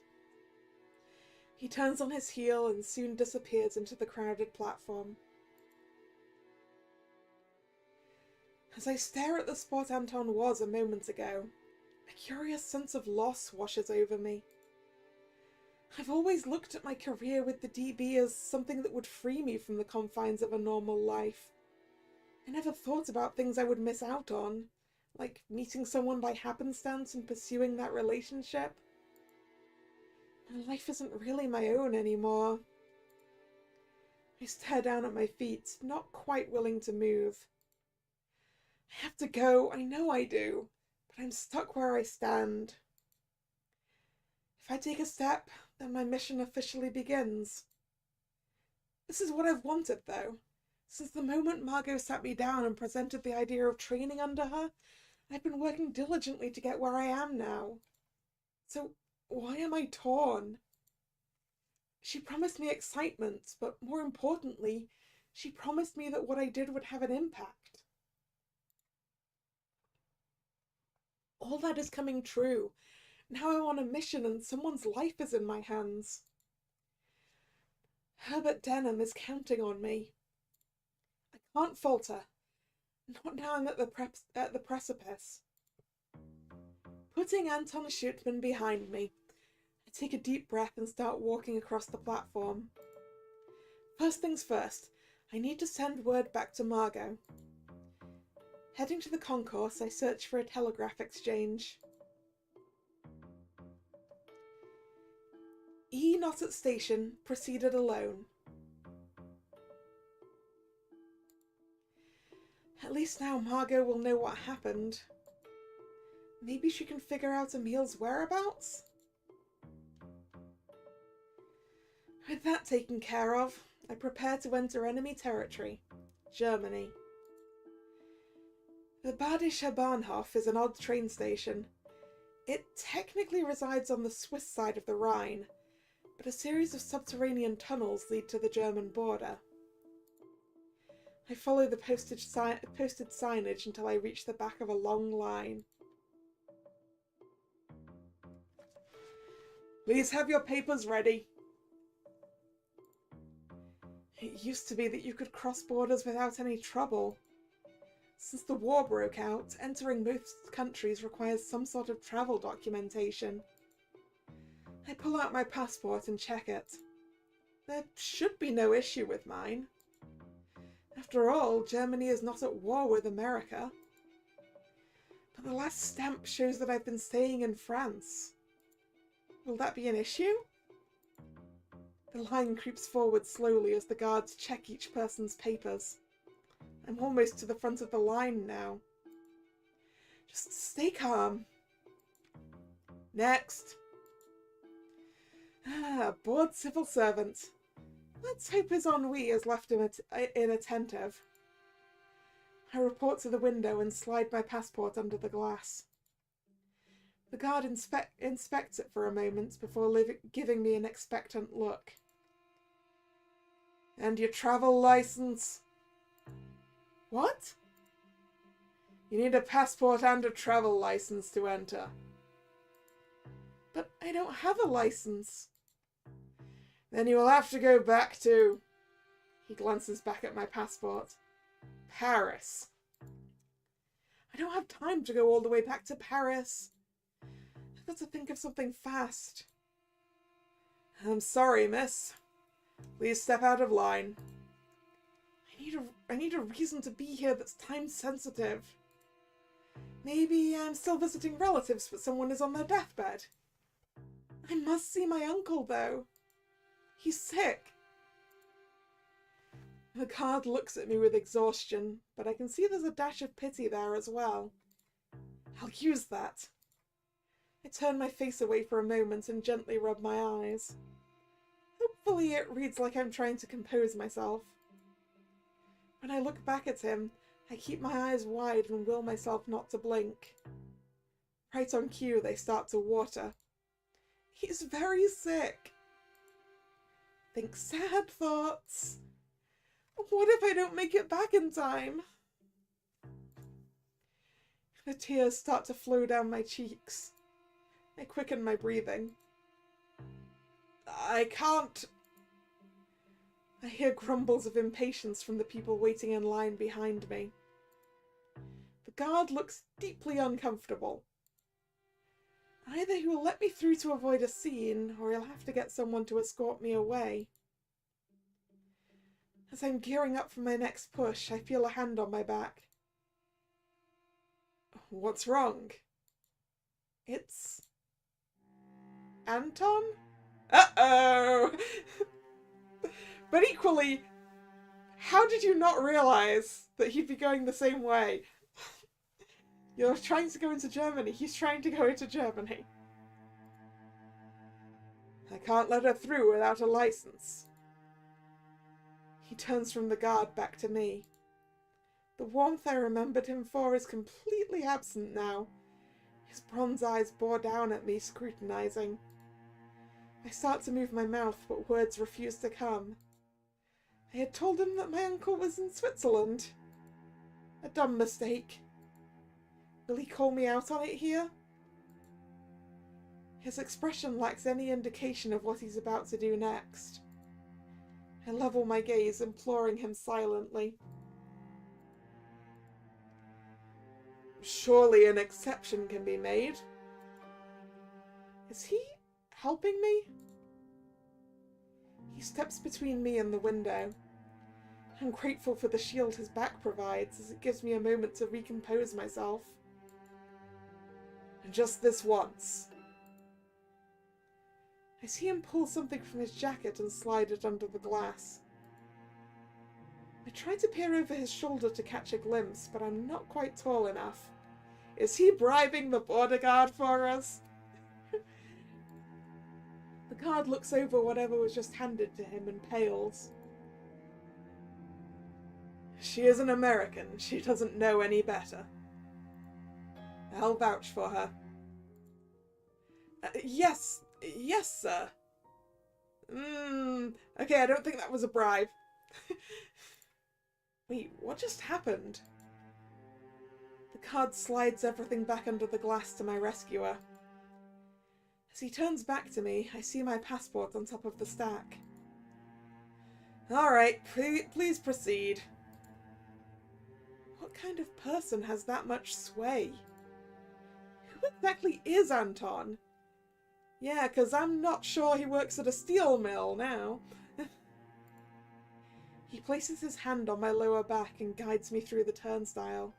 He turns on his heel and soon disappears into the crowded platform. As I stare at the spot Anton was a moment ago, a curious sense of loss washes over me. I've always looked at my career with the DB as something that would free me from the confines of a normal life. I never thought about things I would miss out on, like meeting someone by happenstance and pursuing that relationship. My life isn't really my own anymore. I stare down at my feet, not quite willing to move. I have to go, I know I do, but I'm stuck where I stand. If I take a step, then my mission officially begins. This is what I've wanted, though. Since the moment Margot sat me down and presented the idea of training under her, I've been working diligently to get where I am now. So why am I torn? She promised me excitement, but more importantly, she promised me that what I did would have an impact. All that is coming true. Now I'm on a mission and someone's life is in my hands. Herbert Denham is counting on me. I can't falter. Not now I'm at the precipice. Putting Anton Shootman behind me, I take a deep breath and start walking across the platform. First things first, I need to send word back to Margot. Heading to the concourse, I search for a telegraph exchange. E not at station, proceeded alone. At least now Margot will know what happened. Maybe she can figure out Emil's whereabouts? With that taken care of, I prepare to enter enemy territory, Germany. The Badischer Bahnhof is an odd train station. It technically resides on the Swiss side of the Rhine, but a series of subterranean tunnels lead to the German border. I follow the posted signage until I reach the back of a long line. Please have your papers ready. It used to be that you could cross borders without any trouble. Since the war broke out, entering most countries requires some sort of travel documentation. I pull out my passport and check it. There should be no issue with mine. After all, Germany is not at war with America. But the last stamp shows that I've been staying in France. Will that be an issue? The line creeps forward slowly as the guards check each person's papers. I'm almost to the front of the line now. Just stay calm. Next. Bored civil servant. Let's hope his ennui has left him inattentive. I report to the window and slide my passport under the glass. The guard inspects it for a moment before giving me an expectant look. And your travel license? What? You need a passport and a travel license to enter. But I don't have a license. Then you will have to go back to... He glances back at my passport. Paris. I don't have time to go all the way back to Paris. I've got to think of something fast. I'm sorry, miss. Please step out of line. I need a reason to be here that's time sensitive. Maybe I'm still visiting relatives, but someone is on their deathbed. I must see my uncle, though. He's sick. The guard looks at me with exhaustion, but I can see there's a dash of pity there as well. I'll use that. I turn my face away for a moment and gently rub my eyes. Hopefully it reads like I'm trying to compose myself. When I look back at him, I keep my eyes wide and will myself not to blink. Right on cue, they start to water. He's very sick. Think sad thoughts. What if I don't make it back in time? The tears start to flow down my cheeks. I quicken my breathing. I can't. I hear grumbles of impatience from the people waiting in line behind me. The guard looks deeply uncomfortable. Either he will let me through to avoid a scene, or he'll have to get someone to escort me away. As I'm gearing up for my next push, I feel a hand on my back. What's wrong? It's... Anton? Uh-oh! But equally, how did you not realize that he'd be going the same way? You're trying to go into Germany. He's trying to go into Germany. I can't let her through without a license. He turns from the guard back to me. The warmth I remembered him for is completely absent now. His bronze eyes bore down at me, scrutinizing. I start to move my mouth, but words refuse to come. I had told him that my uncle was in Switzerland. A dumb mistake. Will he call me out on it here? His expression lacks any indication of what he's about to do next. I level my gaze, imploring him silently. Surely an exception can be made. Is he helping me? He steps between me and the window. I'm grateful for the shield his back provides, as it gives me a moment to recompose myself. Just this once. I see him pull something from his jacket and slide it under the glass. I try to peer over his shoulder to catch a glimpse, but I'm not quite tall enough. Is he bribing the border guard for us? The guard looks over whatever was just handed to him and pales. She is an American. She doesn't know any better. I'll vouch for her. Yes, sir. Okay, I don't think that was a bribe. Wait, what just happened? The card slides everything back under the glass to my rescuer. As he turns back to me, I see my passport on top of the stack. Alright, please proceed. What kind of person has that much sway? Who exactly is Anton? Yeah, 'cause I'm not sure he works at a steel mill now. He places his hand on my lower back and guides me through the turnstile.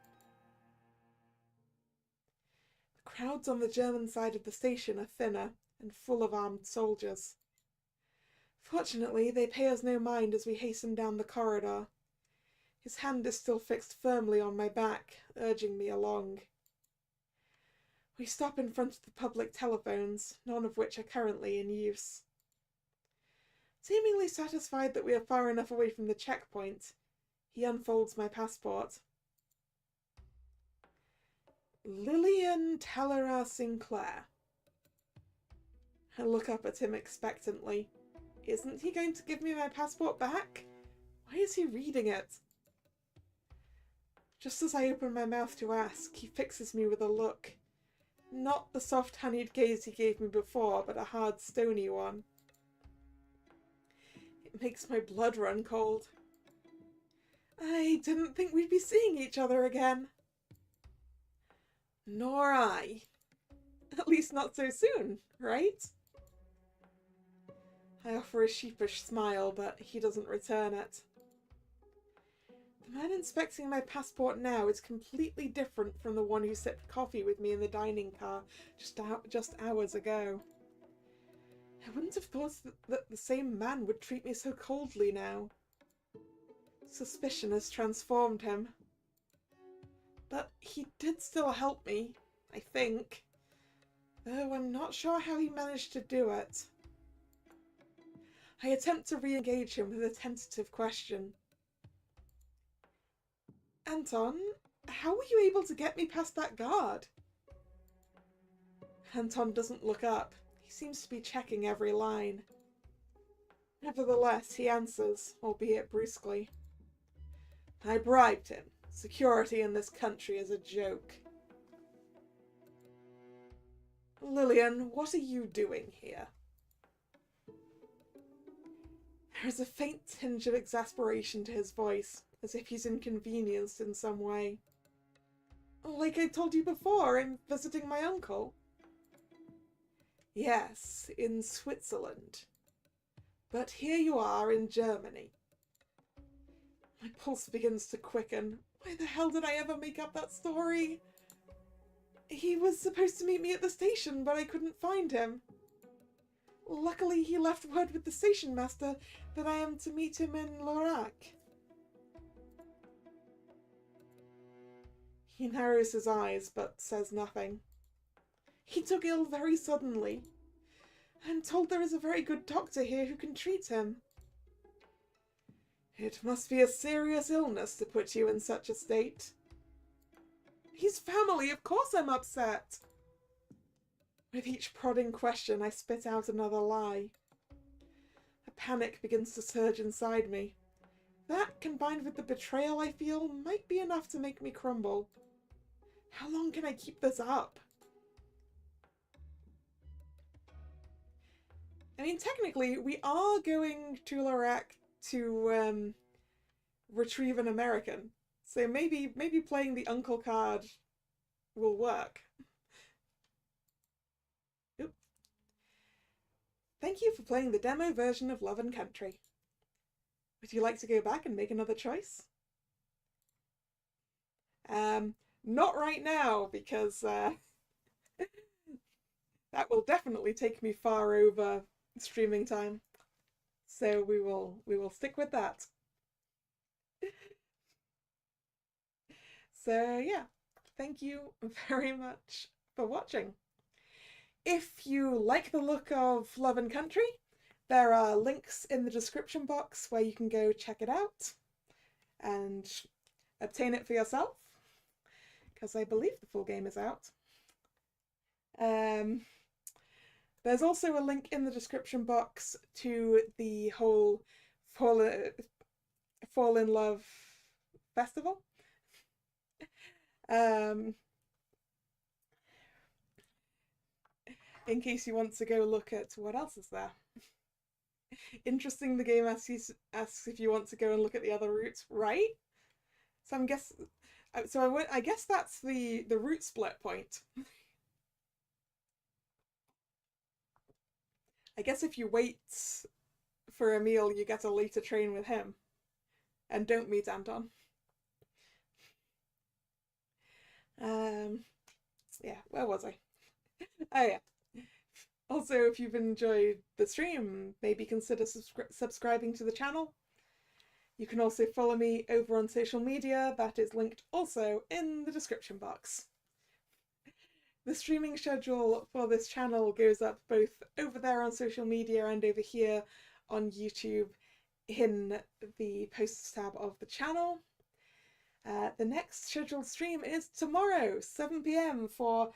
The crowds on the German side of the station are thinner and full of armed soldiers. Fortunately, they pay us no mind as we hasten down the corridor. His hand is still fixed firmly on my back, urging me along. We stop in front of the public telephones, none of which are currently in use. Seemingly satisfied that we are far enough away from the checkpoint, he unfolds my passport. Lillian Tellera Sinclair. I look up at him expectantly. Isn't he going to give me my passport back? Why is he reading it? Just as I open my mouth to ask, he fixes me with a look. Not the soft honeyed gaze he gave me before, but a hard, stony one. It makes my blood run cold. I didn't think we'd be seeing each other again. Nor I. At least not so soon, right? I offer a sheepish smile, but he doesn't return it. The man inspecting my passport now is completely different from the one who sipped coffee with me in the dining car just hours ago. I wouldn't have thought that the same man would treat me so coldly now. Suspicion has transformed him. But he did still help me, I think. Though I'm not sure how he managed to do it. I attempt to re-engage him with a tentative question. Anton, how were you able to get me past that guard? Anton doesn't look up. He seems to be checking every line. Nevertheless, he answers, albeit brusquely. I bribed him. Security in this country is a joke. Lillian, what are you doing here? There is a faint tinge of exasperation to his voice, as if he's inconvenienced in some way. Like I told you before, I'm visiting my uncle. Yes, in Switzerland. But here you are in Germany. My pulse begins to quicken. Why the hell did I ever make up that story? He was supposed to meet me at the station, but I couldn't find him. Luckily, he left word with the station master that I am to meet him in Lorac. He narrows his eyes, but says nothing. He took ill very suddenly. I'm told there is a very good doctor here who can treat him. It must be a serious illness to put you in such a state. He's family, of course I'm upset. With each prodding question, I spit out another lie. A panic begins to surge inside me. That, combined with the betrayal I feel, might be enough to make me crumble. How long can I keep this up? I mean, technically, we are going to Lorac to retrieve an American. So maybe playing the uncle card will work. Oop. Thank you for playing the demo version of Love and Country. Would you like to go back and make another choice? Not right now, because that will definitely take me far over streaming time. So we will stick with that. So yeah, thank you very much for watching. If you like the look of Love and Country, there are links in the description box where you can go check it out and obtain it for yourself, because I believe the full game is out. Um, there's also a link in the description box to the whole Fall, Fall in Love festival. Um, in case you want to go look at what else is there. Interesting, the game asks if you want to go and look at the other routes, right? So I guess that's the route split point. I guess if you wait for Emil, you get a later train with him, and don't meet Anton. Um, yeah, where was I? Oh yeah. Also, if you've enjoyed the stream, maybe consider subscribing to the channel. You can also follow me over on social media, that is linked also in the description box. The streaming schedule for this channel goes up both over there on social media and over here on YouTube in the posts tab of the channel. The next scheduled stream is tomorrow, 7 p.m, for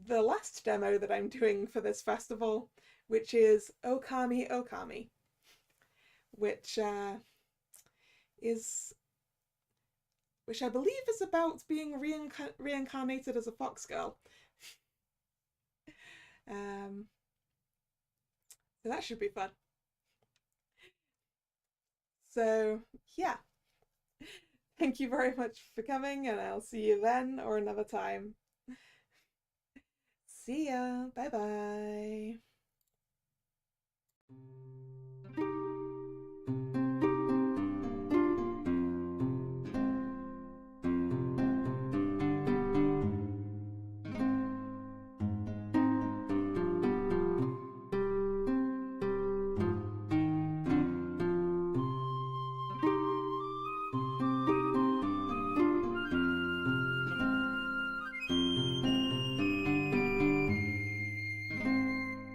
the last demo that I'm doing for this festival, which is Okami Okami, which I believe is about being reincarnated as a fox girl. So that should be fun. So yeah, thank you very much for coming, and I'll see you then or another time. See ya. Bye bye.